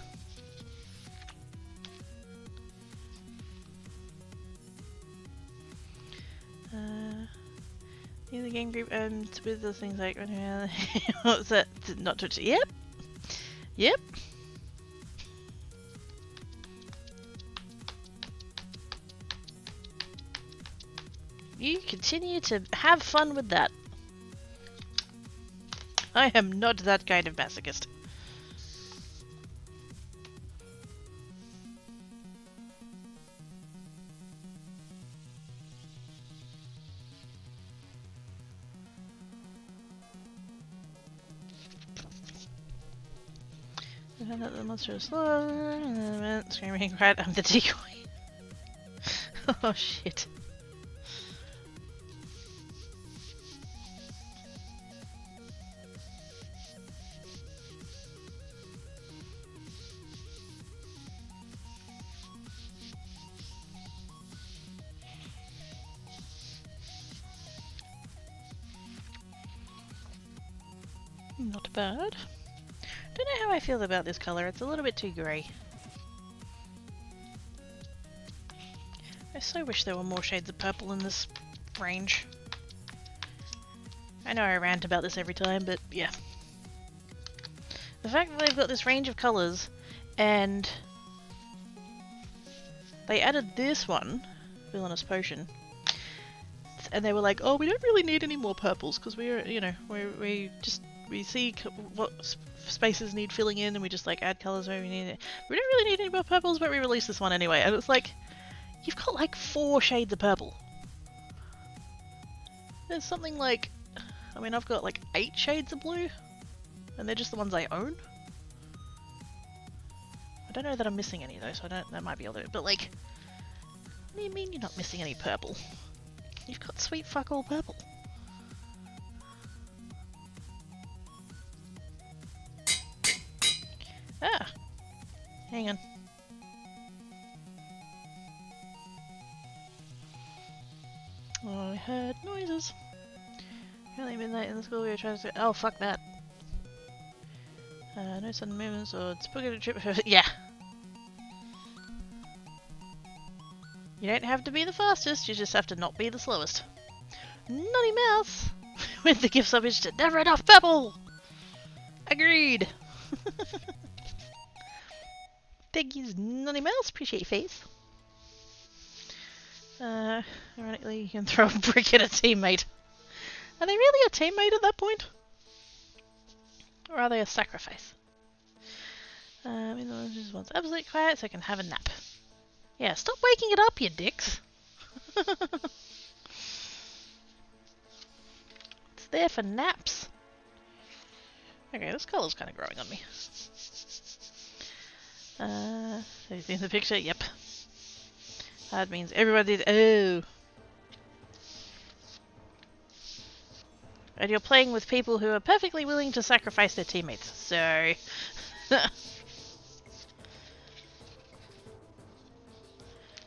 The game group with the things like what was that? Not touch it. Yep. You continue to have fun with that. I am not that kind of masochist. I found out the monster was slow, and then went screaming, right, I'm the decoy. Oh shit. Not bad. Don't know how I feel about this colour, it's a little bit too grey. I so wish there were more shades of purple in this range. I know I rant about this every time, but yeah. The fact that they've got this range of colours and they added this one, Villainous Potion, and they were like, oh, we don't really need any more purples because we're, you know, we see what spaces need filling in and we just like add colours where we need it. We don't really need any more purples, but we release this one anyway. And it's like, you've got like 4 shades of purple. There's something like, I mean, I've got like 8 shades of blue, and they're just the ones I own. I don't know that I'm missing any though, so that might be all there. But like, what do you mean you're not missing any purple? You've got sweet fuck all purple. Ah! Hang on. Oh, I heard noises. Early midnight in the school we were trying to say, oh fuck that. No sudden movements or it's booking a trip. Yeah. You don't have to be the fastest, you just have to not be the slowest. Nutty Mouse! With the gift subbage to never enough purple! Agreed! Thank you, Nutty Mouse. Appreciate your face. Ironically, you can throw a brick at a teammate. Are they really a teammate at that point? Or are they a sacrifice? Just wants absolute quiet so I can have a nap. Yeah, stop waking it up, you dicks. It's there for naps. Okay, this colour's kind of growing on me. Have you seen the picture? Yep. That means everybody did. Oh. And you're playing with people who are perfectly willing to sacrifice their teammates, so...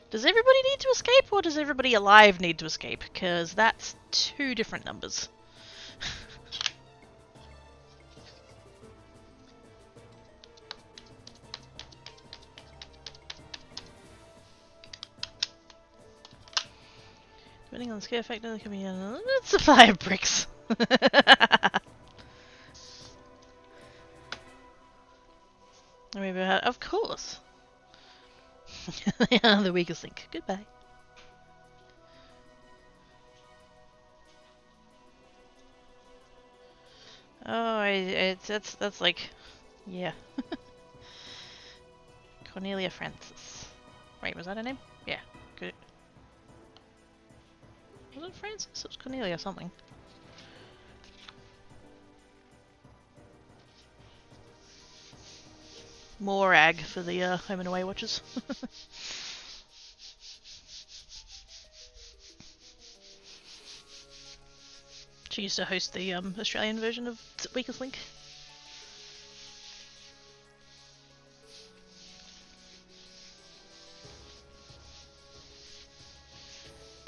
Does everybody need to escape, or does everybody alive need to escape? Because that's two different numbers. Depending on the scare factor, there can be a supply of bricks. Of course. They are the weakest link. Goodbye. Oh, that's like, yeah. Cornelia Francis. Wait, was that her name? Yeah, good. Was it Francis? It was Cornelia or something. More ag for the home and away watchers. She used to host the Australian version of Weakest Link.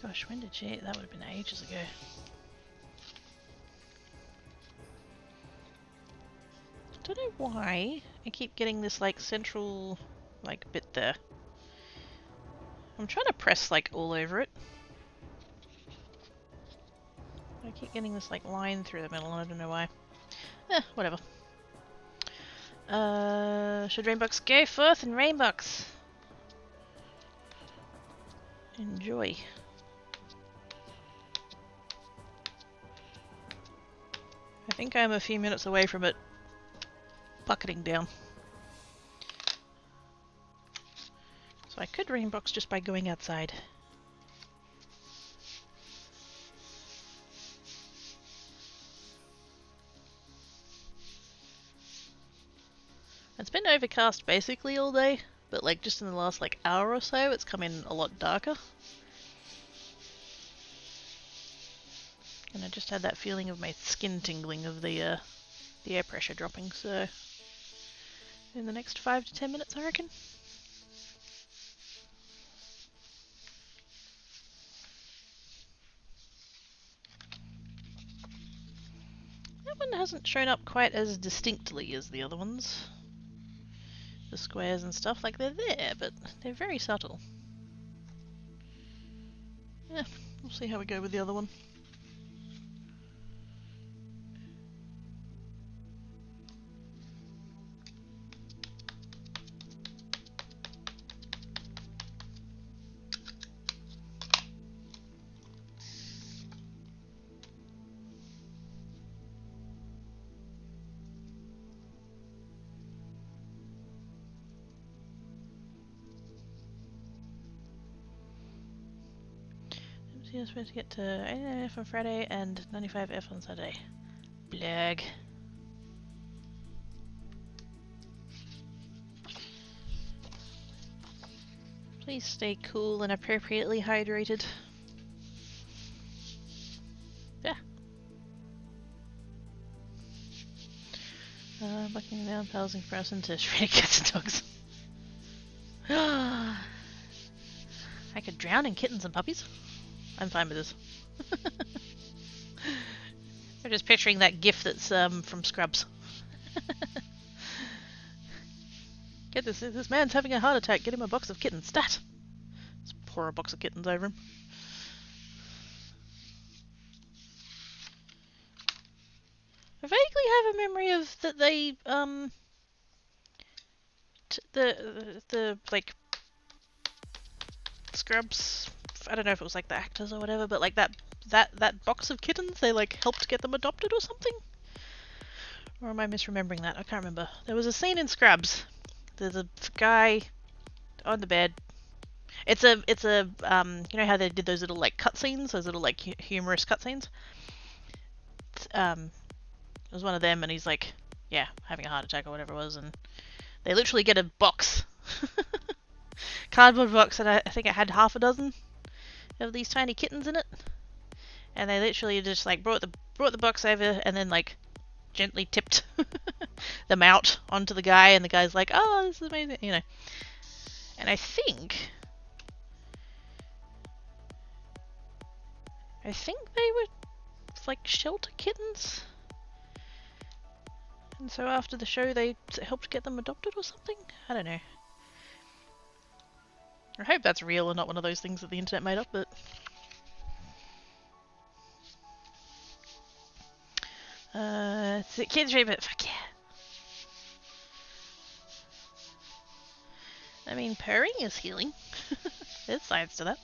Gosh, when did she? That would have been ages ago. I don't know why I keep getting this like central like bit there. I'm trying to press like all over it. I keep getting this like line through the middle and I don't know why. Whatever. Should Rainbox go forth and Rainbox? Enjoy. I think I'm a few minutes away from it bucketing down. So I could Rainbox just by going outside. It's been overcast basically all day, but like just in the last like hour or so it's come in a lot darker. And I just had that feeling of my skin tingling of the air pressure dropping, so in the next 5 to 10 minutes I reckon. That one hasn't shown up quite as distinctly as the other ones. The squares and stuff, like they're there, but they're very subtle. Yeah, we'll see how we go with the other one. You're supposed to get to 89F on Friday and 95F on Saturday. Blag. Please stay cool and appropriately hydrated. Yeah. Bucking down, housing person to shredded cats and dogs. I could drown in kittens and puppies. I'm fine with this. I'm just picturing that gif that's from Scrubs. Get this man's having a heart attack, get him a box of kittens, stat! Let's pour a box of kittens over him. I vaguely have a memory of that they, the like, Scrubs, I don't know if it was like the actors or whatever, but like that box of kittens, they like helped get them adopted or something? Or am I misremembering that? I can't remember. There was a scene in Scrubs there's a guy on the bed. It's a you know how they did those little like cutscenes, those little like humorous cutscenes. It was one of them, and he's like, yeah, having a heart attack or whatever it was, and they literally get a box, cardboard box, and I think it had half a dozen of these tiny kittens in it, and they literally just like brought the box over, and then like gently tipped them out onto the guy, and the guy's like, oh, this is amazing, you know. And I think they were like shelter kittens, and so after the show they helped get them adopted or something. I don't know. I hope that's real and not one of those things that the internet made up, but it's a kids remit, fuck yeah. I mean, purring is healing. There's science to that.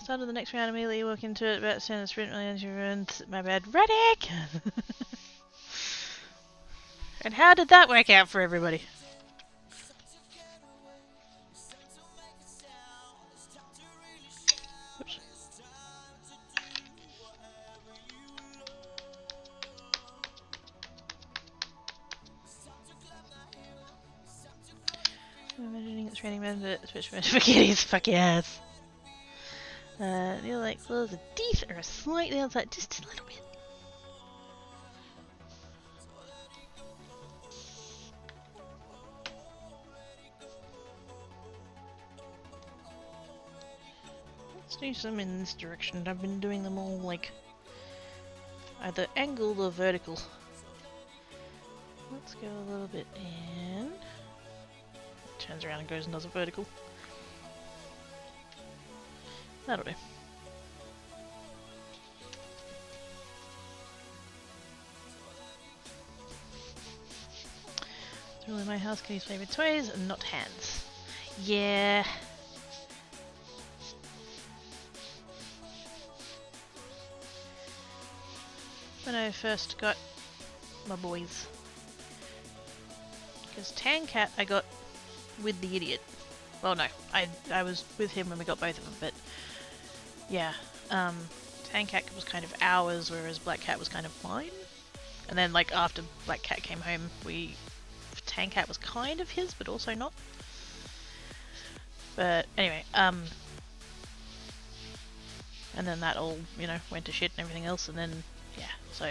Start of the next round, immediately walk into it, about to stand the sprint, really you ruined my bad. Reddick! And how did that work out for everybody? Oops. I'm imagining it's raining men, but especially for kitties, fuck yes. Near like floors a decent or a slight downside, just a little bit. Let's do some in this direction. I've been doing them all like either angled or vertical. Let's go a little bit in. Turns around and goes and does a vertical. That'll do. It's really my house, kitty's favourite toys and not hands. Yeah. When I first got my boys. Because Tancat I got with the idiot. Well, no, I was with him when we got both of them, but yeah, Tancat was kind of ours, whereas Black Cat was kind of mine. And then, like, after Black Cat came home, Tancat was kind of his, but also not. But anyway, and then that all, you know, went to shit and everything else, and then, yeah, so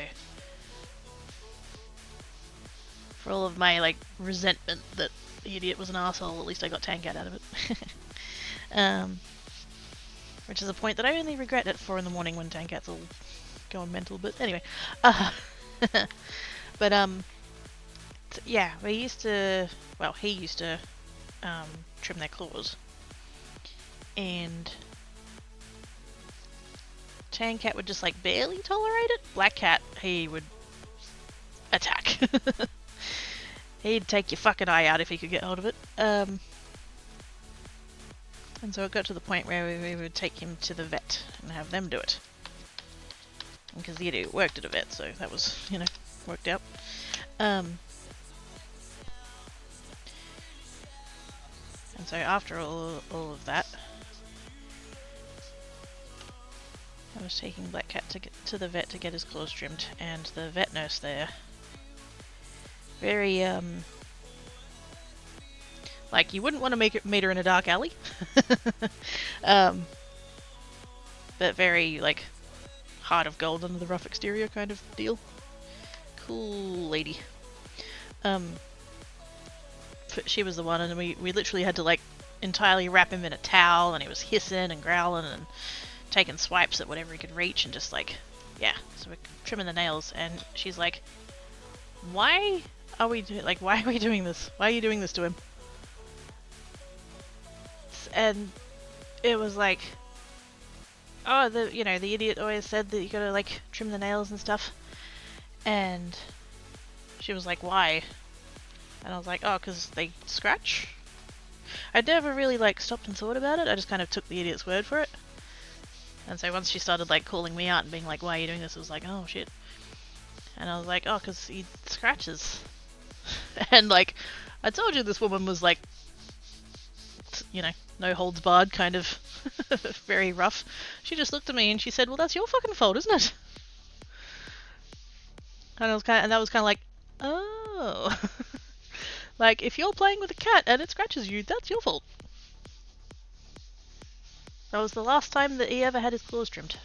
for all of my, like, resentment that the idiot was an asshole, at least I got Tancat out of it. Which is a point that I only regret at 4 in the morning when Tankat's all going mental, but anyway. But, yeah, we used to, well, he used to, trim their claws. And Tancat would just, like, barely tolerate it. Black Cat, he would attack. He'd take your fucking eye out if he could get hold of it. And so it got to the point where we would take him to the vet and have them do it. Because the idiot worked at a vet, so that was, you know, worked out. And so after all of that, I was taking Black Cat to the vet to get his claws trimmed, and the vet nurse there, very, like, you wouldn't want to meet her in a dark alley. But very, like, heart of gold under the rough exterior kind of deal. Cool lady. She was the one, and we literally had to, like, entirely wrap him in a towel, and he was hissing and growling and taking swipes at whatever he could reach, and just, like, yeah. So we're trimming the nails, and she's like, why are we doing this? Why are you doing this to him? And it was like, oh, the idiot always said that you gotta, like, trim the nails and stuff. And she was like, why? And I was like, oh, because they scratch. I'd never really, like, stopped and thought about it. I just kind of took the idiot's word for it. And so once she started, like, calling me out and being like, why are you doing this? I was like, oh, shit. And I was like, oh, because he scratches. And like, I told you this woman was like, you know, no holds barred, kind of very rough. She just looked at me and she said, "Well, that's your fucking fault, isn't it?" And that was kind of like, oh, like if you're playing with a cat and it scratches you, that's your fault. That was the last time that he ever had his claws trimmed.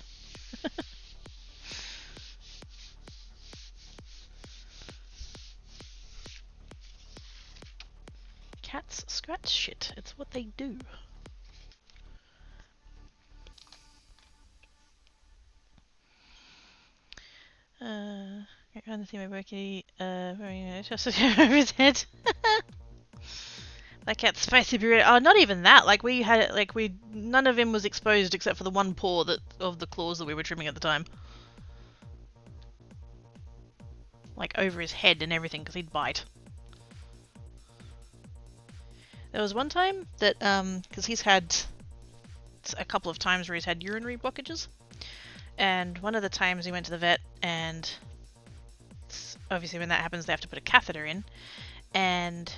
Cats scratch shit. It's what they do. I can't see my Berkey, just over his head. That cat's spicy burrito. Oh, not even that. Like we had, none of him was exposed except for the one paw of the claws that we were trimming at the time. Like over his head and everything, because he'd bite. There was one time that, because he's had a couple of times where he's had urinary blockages, and one of the times he went to the vet, and obviously when that happens they have to put a catheter in, and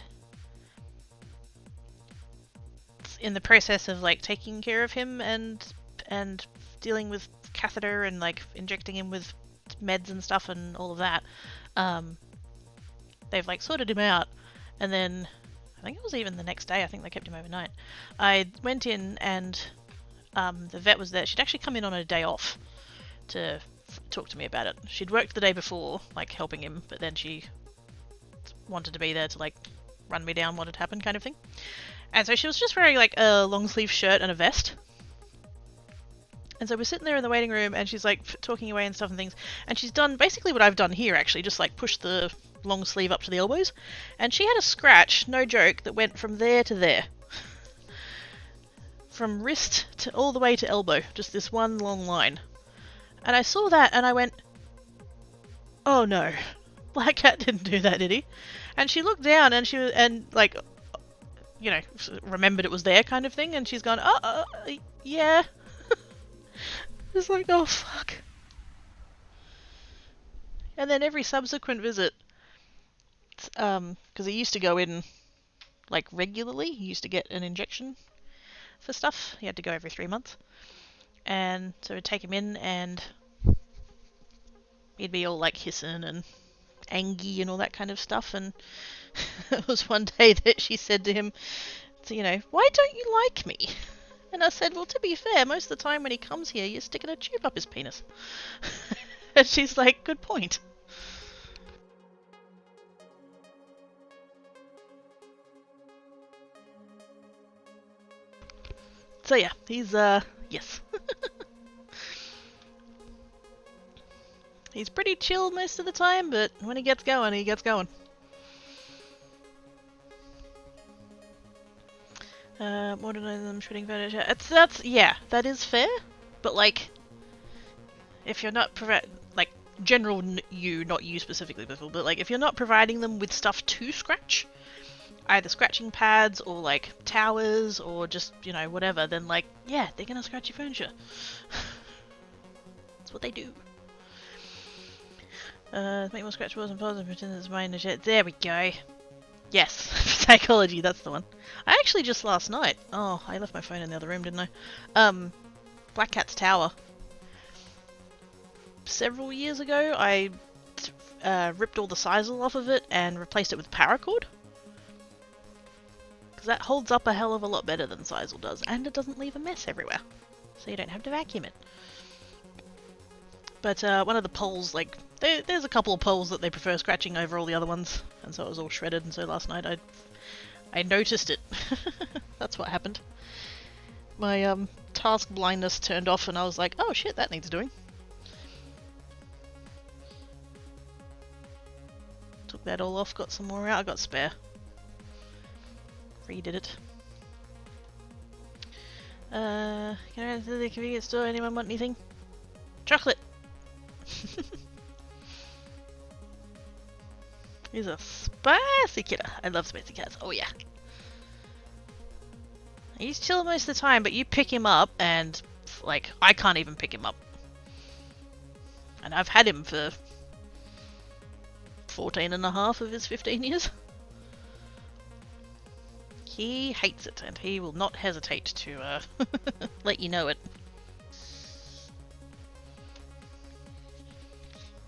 in the process of like taking care of him and dealing with catheter and like injecting him with meds and stuff and all of that, they've like sorted him out, and then I think it was even the next day, I think they kept him overnight. I went in and the vet was there. She'd actually come in on a day off to talk to me about it. She'd worked the day before, like helping him, but then she wanted to be there to like run me down what had happened, kind of thing. And so she was just wearing like a long sleeve shirt and a vest. And so we're sitting there in the waiting room and she's like talking away and stuff and things. And she's done basically what I've done here, actually, just like push the long sleeve up to the elbows. And she had a scratch, no joke, that went from there to there. From wrist to all the way to elbow. Just this one long line. And I saw that and I went, oh no, Black Cat didn't do that, did he? And she looked down and she was, and like, you know, remembered it was there kind of thing. And she's gone, yeah. It's like, oh fuck. And then every subsequent visit, because he used to go in like regularly, he used to get an injection for stuff. He had to go every 3 months. And so we'd take him in and he'd be all like hissing and angry and all that kind of stuff. And it was one day that she said to him, you know, why don't you like me? And I said, well, to be fair, most of the time when he comes here, you're sticking a tube up his penis. And she's like, good point. So yeah, he's, yes. He's pretty chill most of the time, but when he gets going, he gets going. Modernize them, shredding furniture. Yeah, that is fair. But like, if you're not general you, not you specifically, but like if you're not providing them with stuff to scratch, either scratching pads or like towers or just, you know, whatever, then like, yeah, they're gonna scratch your furniture. That's what they do. Make more scratchables and puzzles and pretend it's mine. There we go. Yes, psychology, that's the one. I actually just last night, oh, I left my phone in the other room, didn't I? Black Cat's tower. Several years ago, I ripped all the sisal off of it and replaced it with paracord. Because that holds up a hell of a lot better than sisal does, and it doesn't leave a mess everywhere. So you don't have to vacuum it. But one of the poles, like, there's a couple of poles that they prefer scratching over all the other ones, and so it was all shredded, and so last night I noticed it. That's what happened. My task blindness turned off and I was like, oh shit, that needs doing. Took that all off, got some more out, I got spare. Redid it. Can I run to the convenience store? Anyone want anything? Chocolate! He's a spicy killer. I love spicy cats. Oh yeah. He's chill most of the time, but you pick him up and, like, I can't even pick him up. And I've had him for 14 and a half of his 15 years. He hates it, and he will not hesitate to let you know it.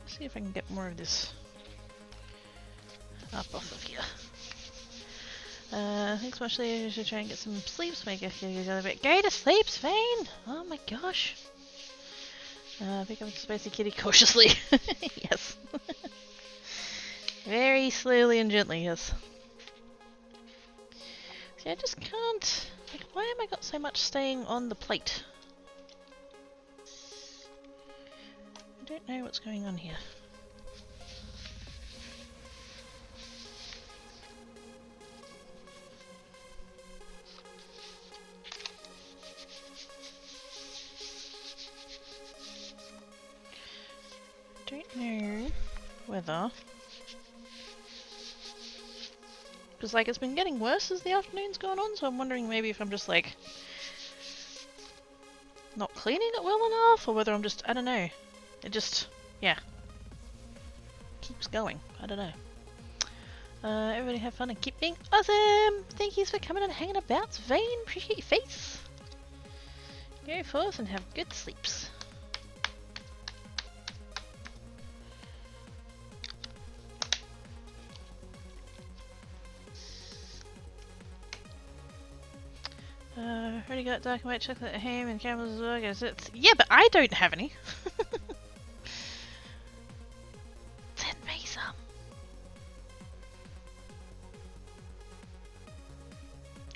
See if I can get more of this up off of here. Thanks so much. I should try and get some sleep so I can get a bit. Go to sleep, Svein! Oh my gosh. Pick up the spicy kitty cautiously. Yes. Very slowly and gently, yes. See, I just can't... Like, why have I got so much staying on the plate? I don't know what's going on here. Don't know whether... Because, like, it's been getting worse as the afternoon's gone on, so I'm wondering maybe if I'm just, like, not cleaning it well enough, or whether I'm just... I don't know. It just... yeah. Keeps going. I don't know. Everybody have fun and keep being awesome! Thank you for coming and hanging about, Svein. Appreciate your face. Go forth and have good sleeps. Already got dark and white chocolate at home and caramels as well. Guess it's... Yeah, but I don't have any. Send me some.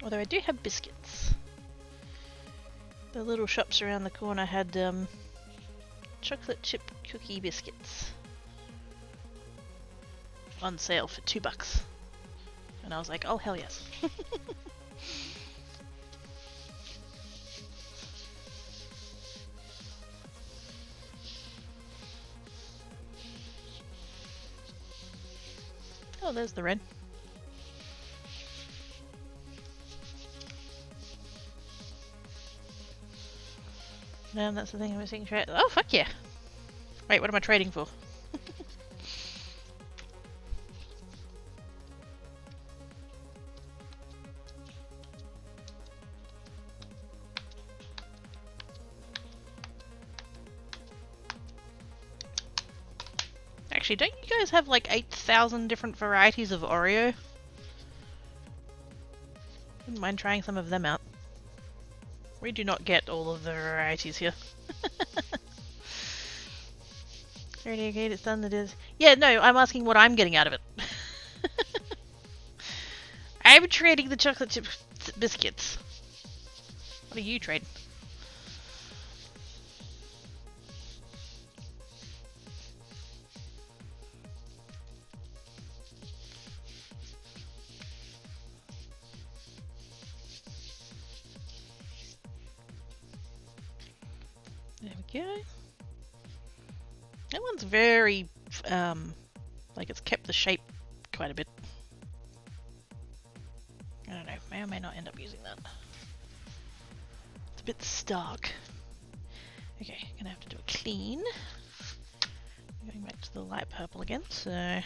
Although I do have biscuits. The little shops around the corner had chocolate chip cookie biscuits on sale for $2. And I was like, oh hell yes. Oh, there's the red. That's the thing I'm missing. Oh, fuck yeah! Wait, what am I trading for? Actually, don't you guys have like 8,000 different varieties of Oreo? Wouldn't mind trying some of them out. We do not get all of the varieties here. Already okay, it's done, it is. Yeah, no, I'm asking what I'm getting out of it. I'm trading the chocolate chip biscuits. What are you trading? There we go. That one's very, like it's kept the shape quite a bit. I don't know, may or may not end up using that. It's a bit stark. Okay, gonna have to do a clean. Going back to the light purple again, so...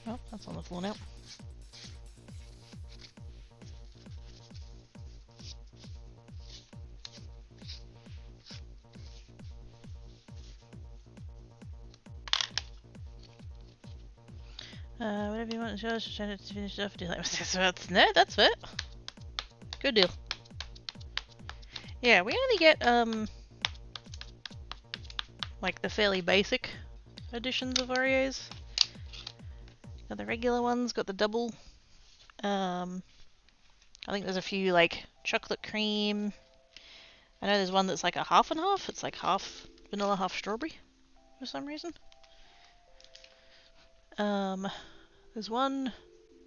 Oh, that's on the floor now. Whatever you want to show us, trying to finish it off. Do you like no, that's it. Good deal. Yeah, we only get like the fairly basic editions of Oreos. Got the regular ones, got the double. I think there's a few like chocolate cream. I know there's one that's like a half and half. It's like half vanilla, half strawberry for some reason. There's one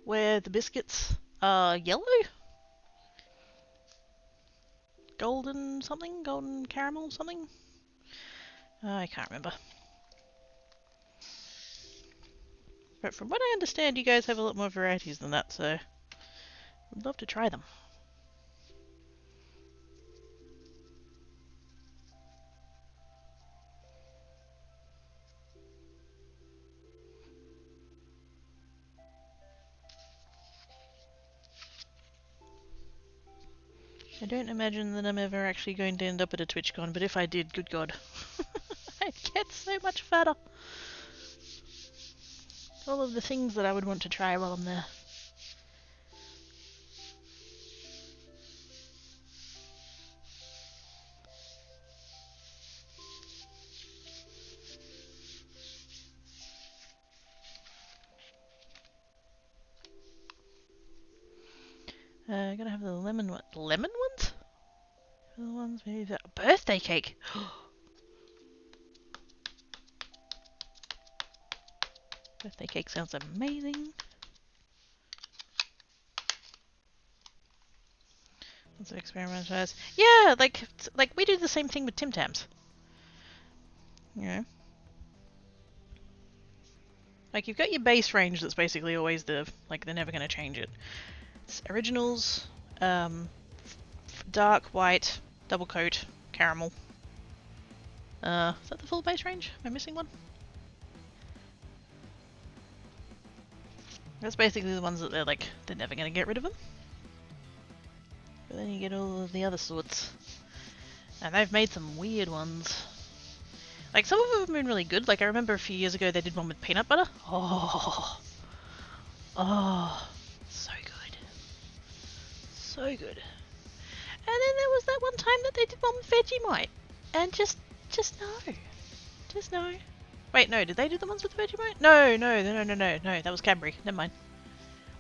where the biscuits are yellow. Golden something? Golden caramel something? I can't remember. But from what I understand, you guys have a lot more varieties than that, so... I'd love to try them. I don't imagine that I'm ever actually going to end up at a TwitchCon, but if I did, good God. I'd get so much fatter. All of the things that I would want to try while I'm there. Gonna have the lemon one. Lemon ones? The ones maybe the birthday cake. Birthday cake sounds amazing. Let's experiment. Yeah, like we do the same thing with Tim Tams. You know, like you've got your base range that's basically always they're never gonna change it. It's originals, dark white, double coat, caramel. Is that the full base range? Am I missing one? That's basically the ones that they're never gonna get rid of them. But then you get all of the other sorts. And they've made some weird ones. Like, some of them have been really good. Like, I remember a few years ago they did one with peanut butter. Oh, so good. So good. And then there was that one time that they did one with Vegemite. And just no. Just no. Wait, no, did they do the ones with Vegemite? No, that was Cadbury. Never mind.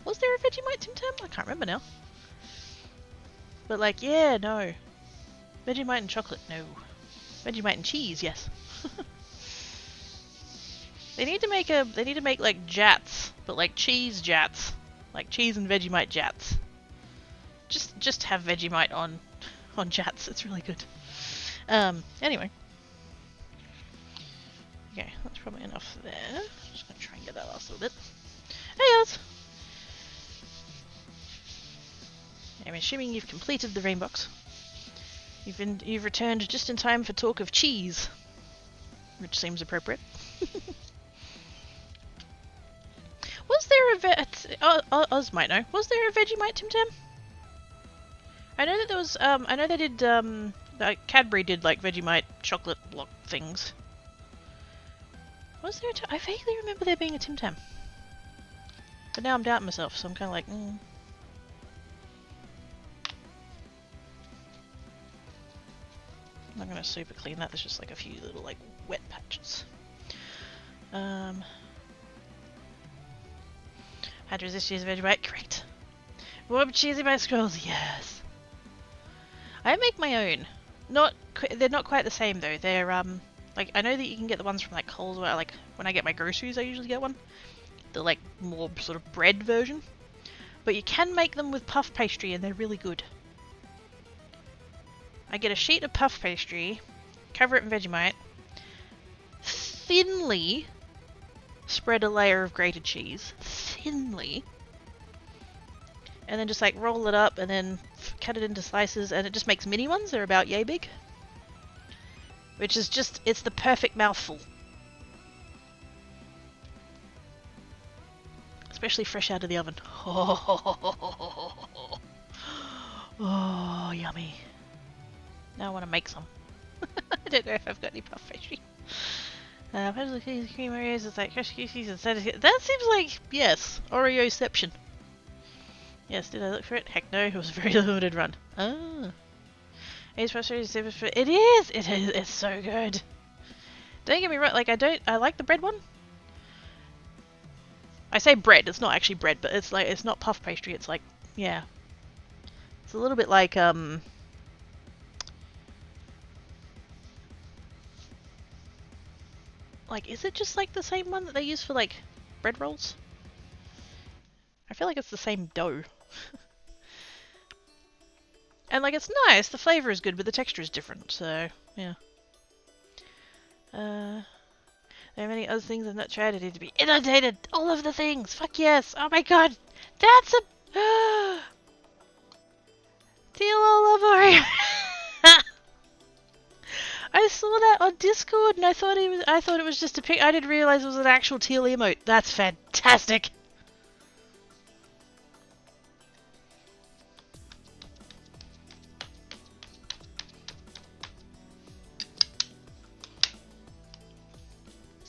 Was there a Vegemite Tim Tam? I can't remember now. But like, yeah, no. Vegemite and chocolate, no. Vegemite and cheese, yes. They need to make like Jats, but like cheese Jats. Like cheese and Vegemite Jats. Just have Vegemite on Jats, it's really good. Anyway. Okay, that's probably enough there. Just gonna try and get that last little bit. Hey guys! I'm assuming you've completed the rain box. You've returned just in time for talk of cheese, which seems appropriate. Was there Oz might know. Was there a Vegemite Tim Tam? I know that there was. I know they did. Like Cadbury did like Vegemite chocolate block things. Was there? I vaguely remember there being a Tim Tam. But now I'm doubting myself, so I'm kind of like. I'm not gonna super clean that. There's just like a few little like wet patches. Had to resist cheese and Vegemite, correct. Warm cheesy bicycles, yes. I make my own. They're not quite the same though. They're like I know that you can get the ones from like Coles, where like when I get my groceries, I usually get one. The like more sort of bread version, but you can make them with puff pastry, and they're really good. I get a sheet of puff pastry, cover it in Vegemite, thinly spread a layer of grated cheese, thinly, and then just like roll it up and then cut it into slices, and it just makes mini ones. They're about yay big, which is just, it's the perfect mouthful. Especially fresh out of the oven. Oh, yummy. Now I want to make some. I don't know if I've got any puff pastry. Cream Oreos is like fresh cookies and that seems like, yes, Oreoception. Yes, did I look for it? Heck no, it was a very limited run. Ah. It's frustrating. It is! It's so good. Don't get me wrong, like I like the bread one. I say bread, it's not actually bread, but it's like, it's not puff pastry, it's like, yeah. It's a little bit like, like, is it just like the same one that they use for like bread rolls? I feel like it's the same dough. And like, it's nice, the flavour is good, but the texture is different, so, yeah. There are many other things I've not tried. I need to be inundated. All of the things. Fuck yes. Oh my god. That's a... Teal all over Oreo. I saw that on Discord and I thought it was just a pic. I didn't realize it was an actual teal emote. That's fantastic.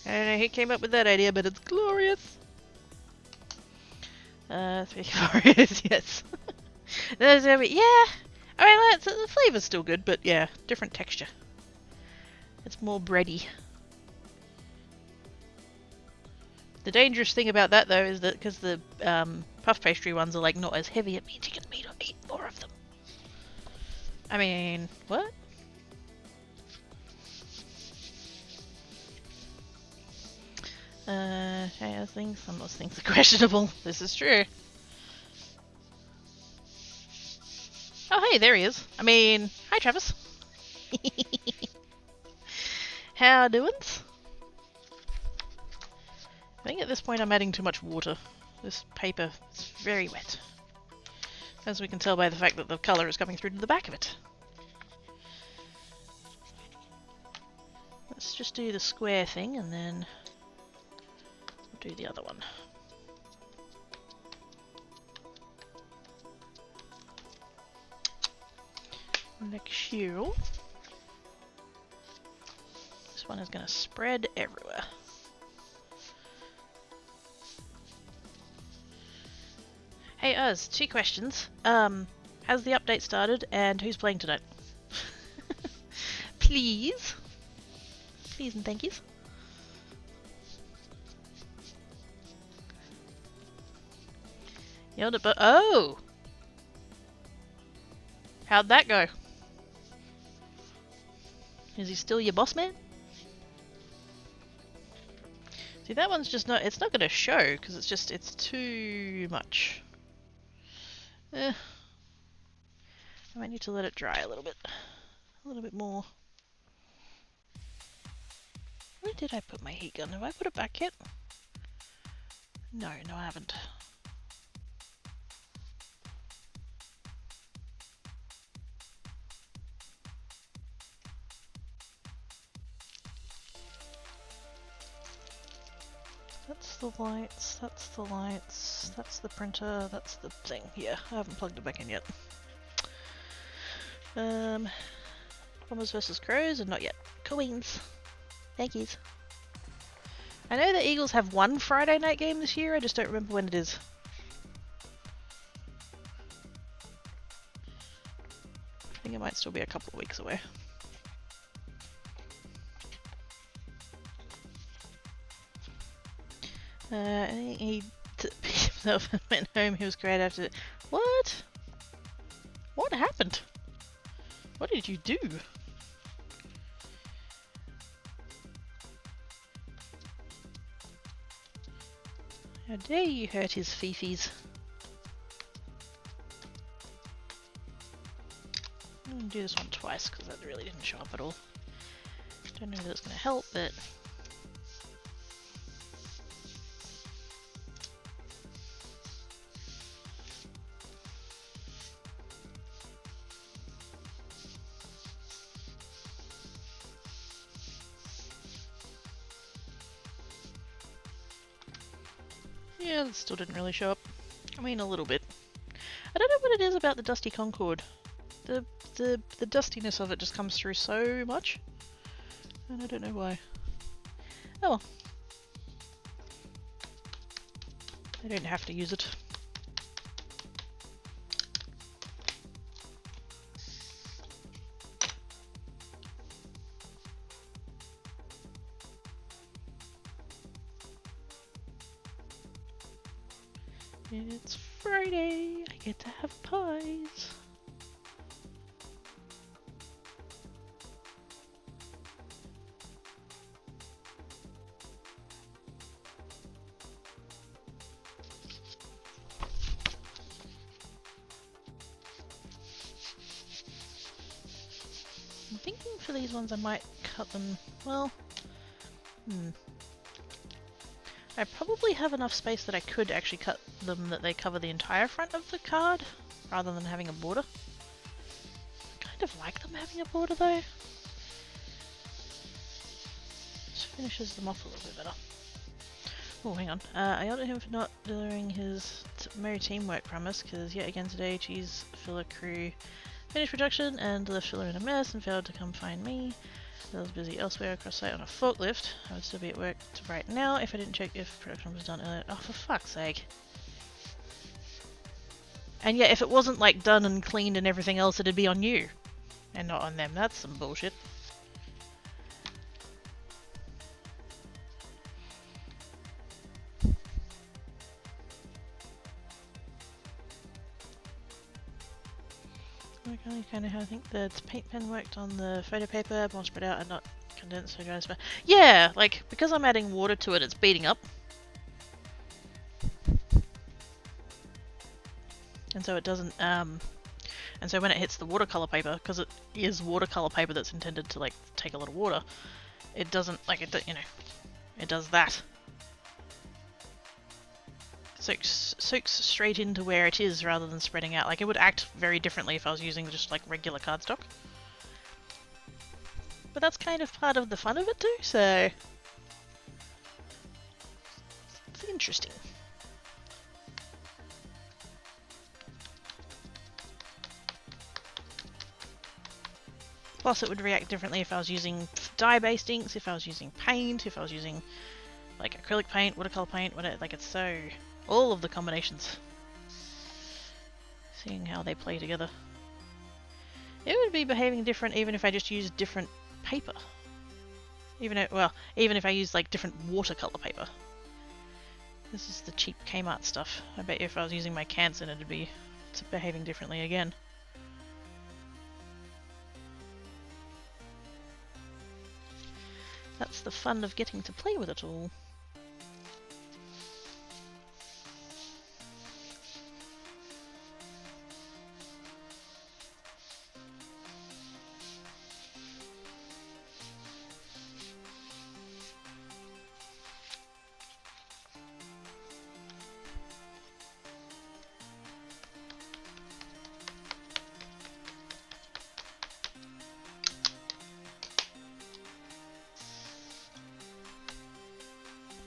I don't know who came up with that idea, but it's glorious. 3 glorious, yes. Yeah. I mean, the flavor's still good, but yeah, different texture. It's more bready. The dangerous thing about that, though, is that because the puff pastry ones are like not as heavy, it means you can eat more of them. I mean, what? Hey, some of those things are questionable. This is true. Oh, hey, there he is. I mean, hi, Travis. How doings? I think at this point I'm adding too much water. This paper is very wet. As we can tell by the fact that the colour is coming through to the back of it. Let's just do the square thing and then we'll do the other one. Like so. This one is going to spread everywhere. Hey Uz, 2 questions. Has the update started and who's playing tonight? Please. Please and thank yous. Oh! How'd that go? Is he still your boss man? See, that one's just not, it's not going to show because it's too much. I might need to let it dry a little bit more. Where did I put my heat gun? Have I put it back yet? No, I haven't. That's the lights, that's the printer, that's the thing. Yeah, I haven't plugged it back in yet. Bombers versus Crows, and not yet. Queens. Thank yous. I know the Eagles have one Friday night game this year, I just don't remember when it is. I think it might still be a couple of weeks away. He beat himself and went home. He was great after it. What? What happened? What did you do? How dare you hurt his fifis? I'm going to do this one twice because that really didn't show up at all. Don't know that it's going to help, but... yeah, it still didn't really show up. I mean, a little bit. I don't know what it is about the Dusty Concord. The dustiness of it just comes through so much. And I don't know why. Oh well. I don't have to use it. It's Friday, I get to have pies. I'm thinking for these ones I might cut them, well, I probably have enough space that I could actually cut them that they cover the entire front of the card, rather than having a border. kind of like them having a border though. Just finishes them off a little bit better. Oh, hang on. I yelled at him for not delivering his merry teamwork promise, because yet again today, cheese filler crew finished production and left filler in a mess and failed to come find me. I was busy elsewhere across site on a forklift. I would still be at work right now if I didn't check if production was done earlier. Oh, for fuck's sake. And yet, if it wasn't like done and cleaned and everything else, it'd be on you and not on them. That's some bullshit. Okay, kind of how I think the paint pen worked on the photo paper, more spread out and not condensed so dry. Yeah, like because I'm adding water to it, it's beating up. And so it doesn't, and so when it hits the watercolor paper, because it is watercolor paper that's intended to like take a lot of water, it doesn't, like it, you know, it does that. Soaks straight into where it is rather than spreading out. Like it would act very differently if I was using just like regular cardstock. But that's kind of part of the fun of it too, so it's interesting. Plus it would react differently if I was using dye-based inks, if I was using paint, if I was using like acrylic paint, watercolor paint, whatever. Like it's so... all of the combinations. Seeing how they play together. It would be behaving different even if I just used different paper. Even if I used like different watercolor paper. This is the cheap Kmart stuff. I bet you if I was using my Canson it'd be behaving differently again. That's the fun of getting to play with it all.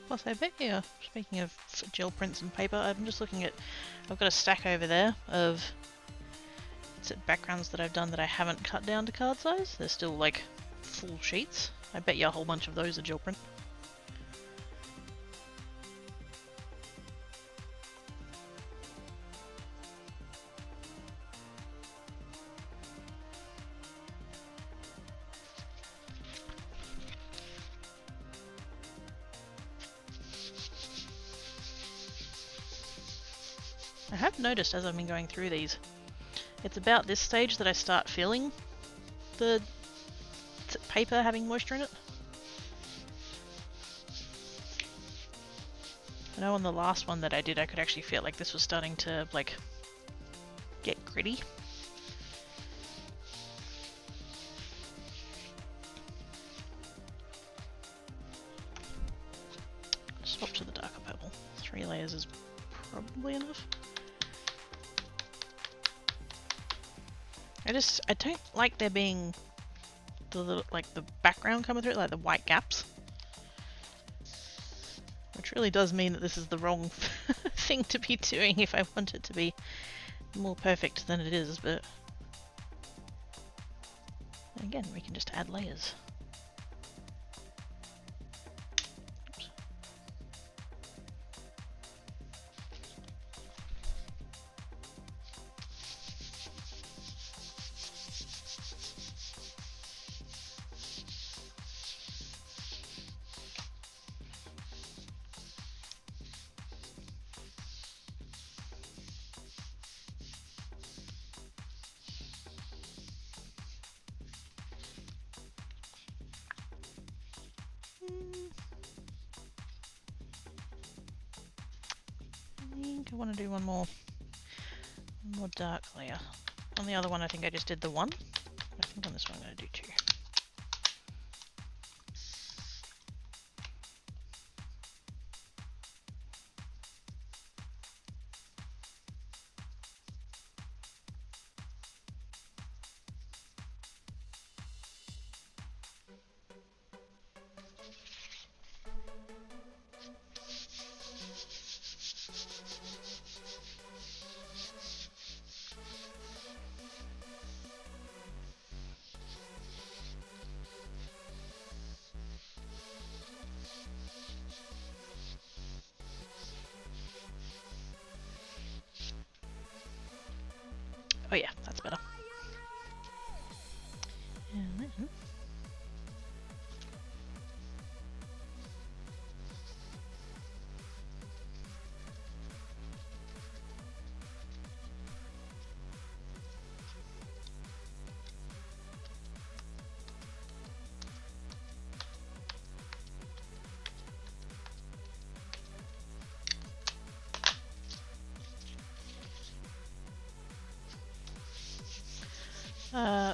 Plus I bet you, speaking of gel prints and paper, I'm just looking at, I've got a stack over there of backgrounds that I've done that I haven't cut down to card size. They're still like full sheets. I bet you a whole bunch of those are gel print. I have noticed as I've been going through these, it's about this stage that I start feeling the paper having moisture in it. I know on the last one that I did, I could actually feel like this was starting to like get gritty. Swap to the darker purple. 3 layers is probably enough. I don't like there being the little, like the background coming through it, like the white gaps. Which really does mean that this is the wrong thing to be doing if I want it to be more perfect than it is, but again, we can just add layers. I want to do one more dark layer. On the other one I think I just did the one. I think on this one I'm going to do 2. Oh yeah, that's better. And then...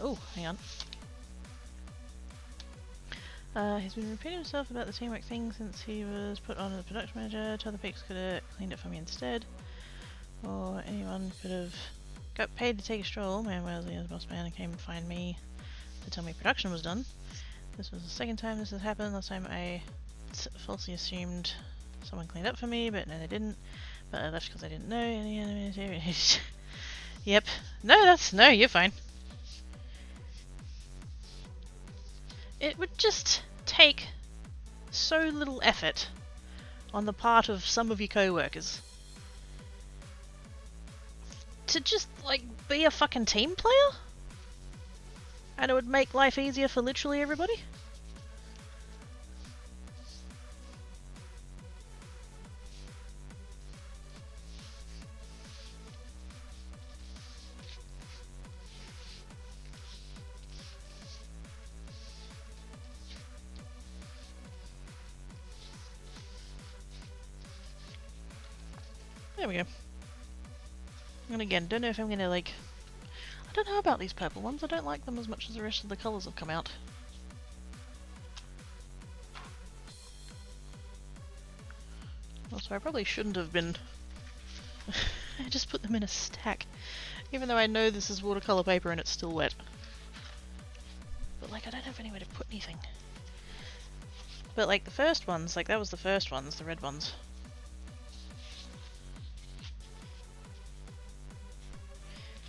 oh, hang on. He's been repeating himself about the teamwork thing since he was put on as production manager. Other peaks could have cleaned it for me instead. Or anyone could have got paid to take a stroll. Man Wellesley as boss man and came and find me to tell me production was done. This was the second time this has happened. Last time I falsely assumed someone cleaned up for me, but no they didn't. But I left because I didn't know any enemies. Yep. No, you're fine. It would just take so little effort on the part of some of your co-workers to just, like, be a fucking team player? And it would make life easier for literally everybody? There we go. And again, don't know if I'm gonna, like... I don't know about these purple ones. I don't like them as much as the rest of the colours have come out. Also, I probably shouldn't have been... I just put them in a stack. Even though I know this is watercolour paper and it's still wet. But, like, I don't have anywhere to put anything. But, like, the first ones, like, that was the first ones, the red ones.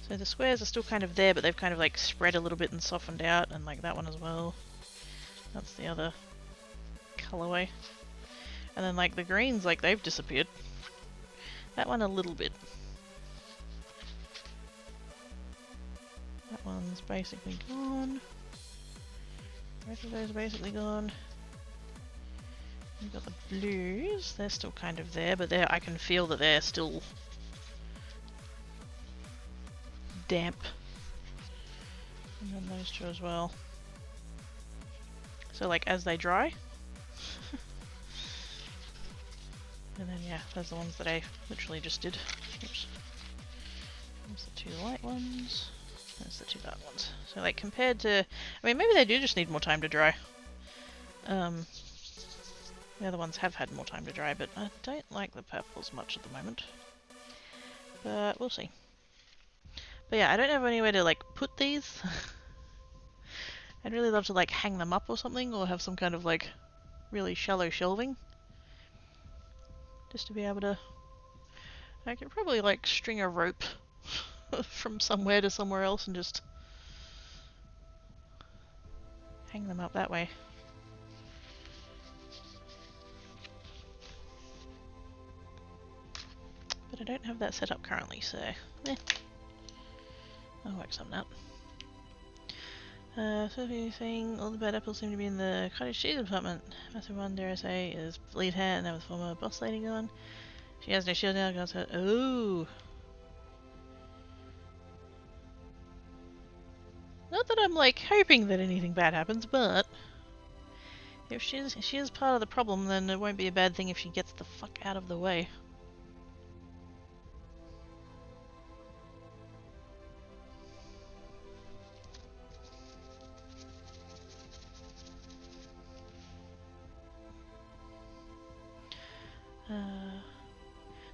So the squares are still kind of there, but they've kind of like spread a little bit and softened out, and like that one as well. That's the other colorway. And then like the greens, like they've disappeared. That one a little bit. That one's basically gone. Both of those are basically gone. We've got the blues, they're still kind of there, but I can feel that they're still damp. And then those two as well. So like as they dry. And then yeah, those are the ones that I literally just did. Oops. There's the two light ones. There's the two dark ones. So like compared to... I mean maybe they do just need more time to dry. The other ones have had more time to dry, but I don't like the purples much at the moment. But we'll see. But yeah, I don't have anywhere to like put these. I'd really love to like hang them up or something, or have some kind of like really shallow shelving. Just to be able to... I could probably like string a rope from somewhere to somewhere else and just hang them up that way. But I don't have that set up currently, so I'll work something out. So if you're saying all the bad apples seem to be in the cottage cheese department. Massive one, dare I say, is lead hat, and that was former boss lady gone. She has no shield now, got her. Oh! Not that I'm like hoping that anything bad happens, but if she is part of the problem, then it won't be a bad thing if she gets the fuck out of the way.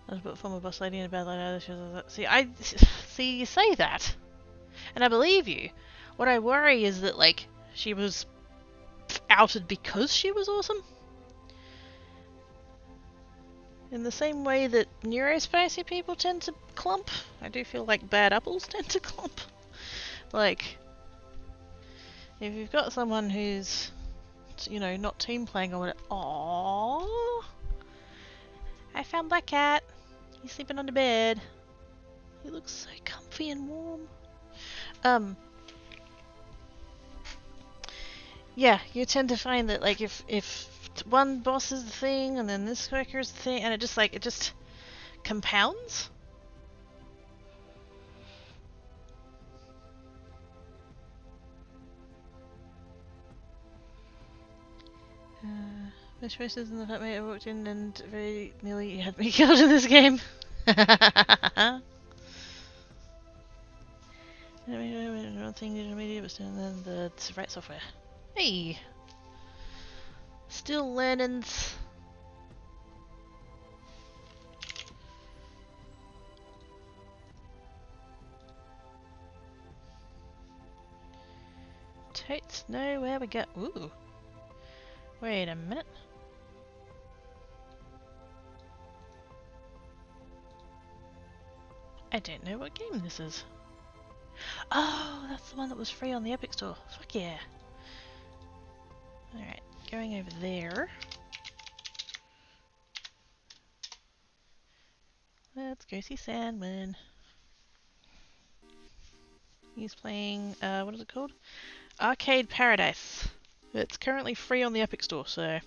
Not about former boss lady and a bad lady. See, you say that, and I believe you. What I worry is that like she was outed because she was awesome. In the same way that neurospicy people tend to clump, I do feel like bad apples tend to clump. Like, if you've got someone who's, you know, not team playing or whatever. Aww. I found Black Cat. He's sleeping on the bed. He looks so comfy and warm. Yeah, you tend to find that like if one boss is the thing and then this character is the thing, and it just compounds. My choices in the flatmate I walked in and very nearly had me killed in this game. One thing digital media was doing then the right software. Hey, still learnings. Totes know where we go. Ooh. Wait a minute. I don't know what game this is. Oh, that's the one that was free on the Epic Store. Fuck yeah. Alright, going over there. Let's go see Sandman. He's playing, what is it called? Arcade Paradise. It's currently free on the Epic Store, so... I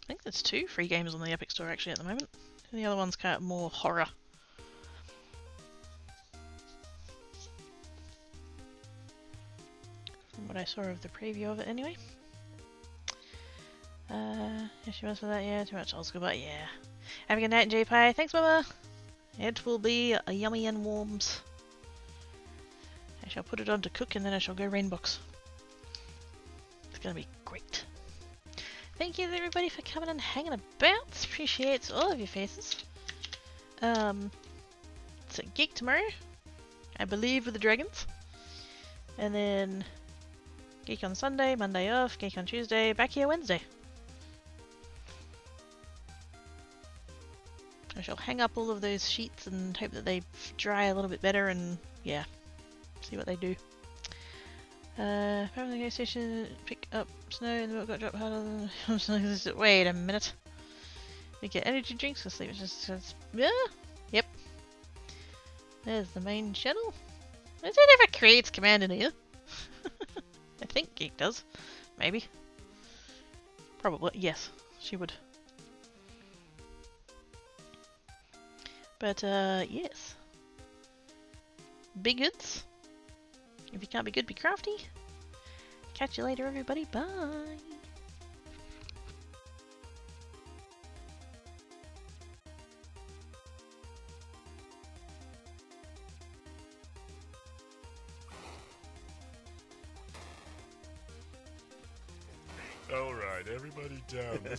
think there's 2 free games on the Epic Store actually at the moment. And the other one's kind of more horror. From what I saw of the preview of it anyway. If she wants for that, yeah, too much old school, but yeah. Have a good night, J-Pie. Thanks, Mama. It will be a yummy and warms. I shall put it on to cook and then I shall go rainbox. It's gonna be great. Thank you everybody for coming and hanging about. Appreciate all of your faces. It's a geek tomorrow, I believe, with the dragons. And then geek on Sunday, Monday off, geek on Tuesday, back here Wednesday. I shall hang up all of those sheets and hope that they dry a little bit better and yeah, see what they do. From the gas station, pick up snow and the milk got dropped harder than... Wait a minute. We get energy drinks for sleep. Yeah, yep. There's the main channel. Does it ever creates command in here? I think Geek does. Maybe. Probably. Yes, she would. But, yes. Be goods. If you can't be good, be crafty. Catch you later, everybody. Bye. Alright, everybody down.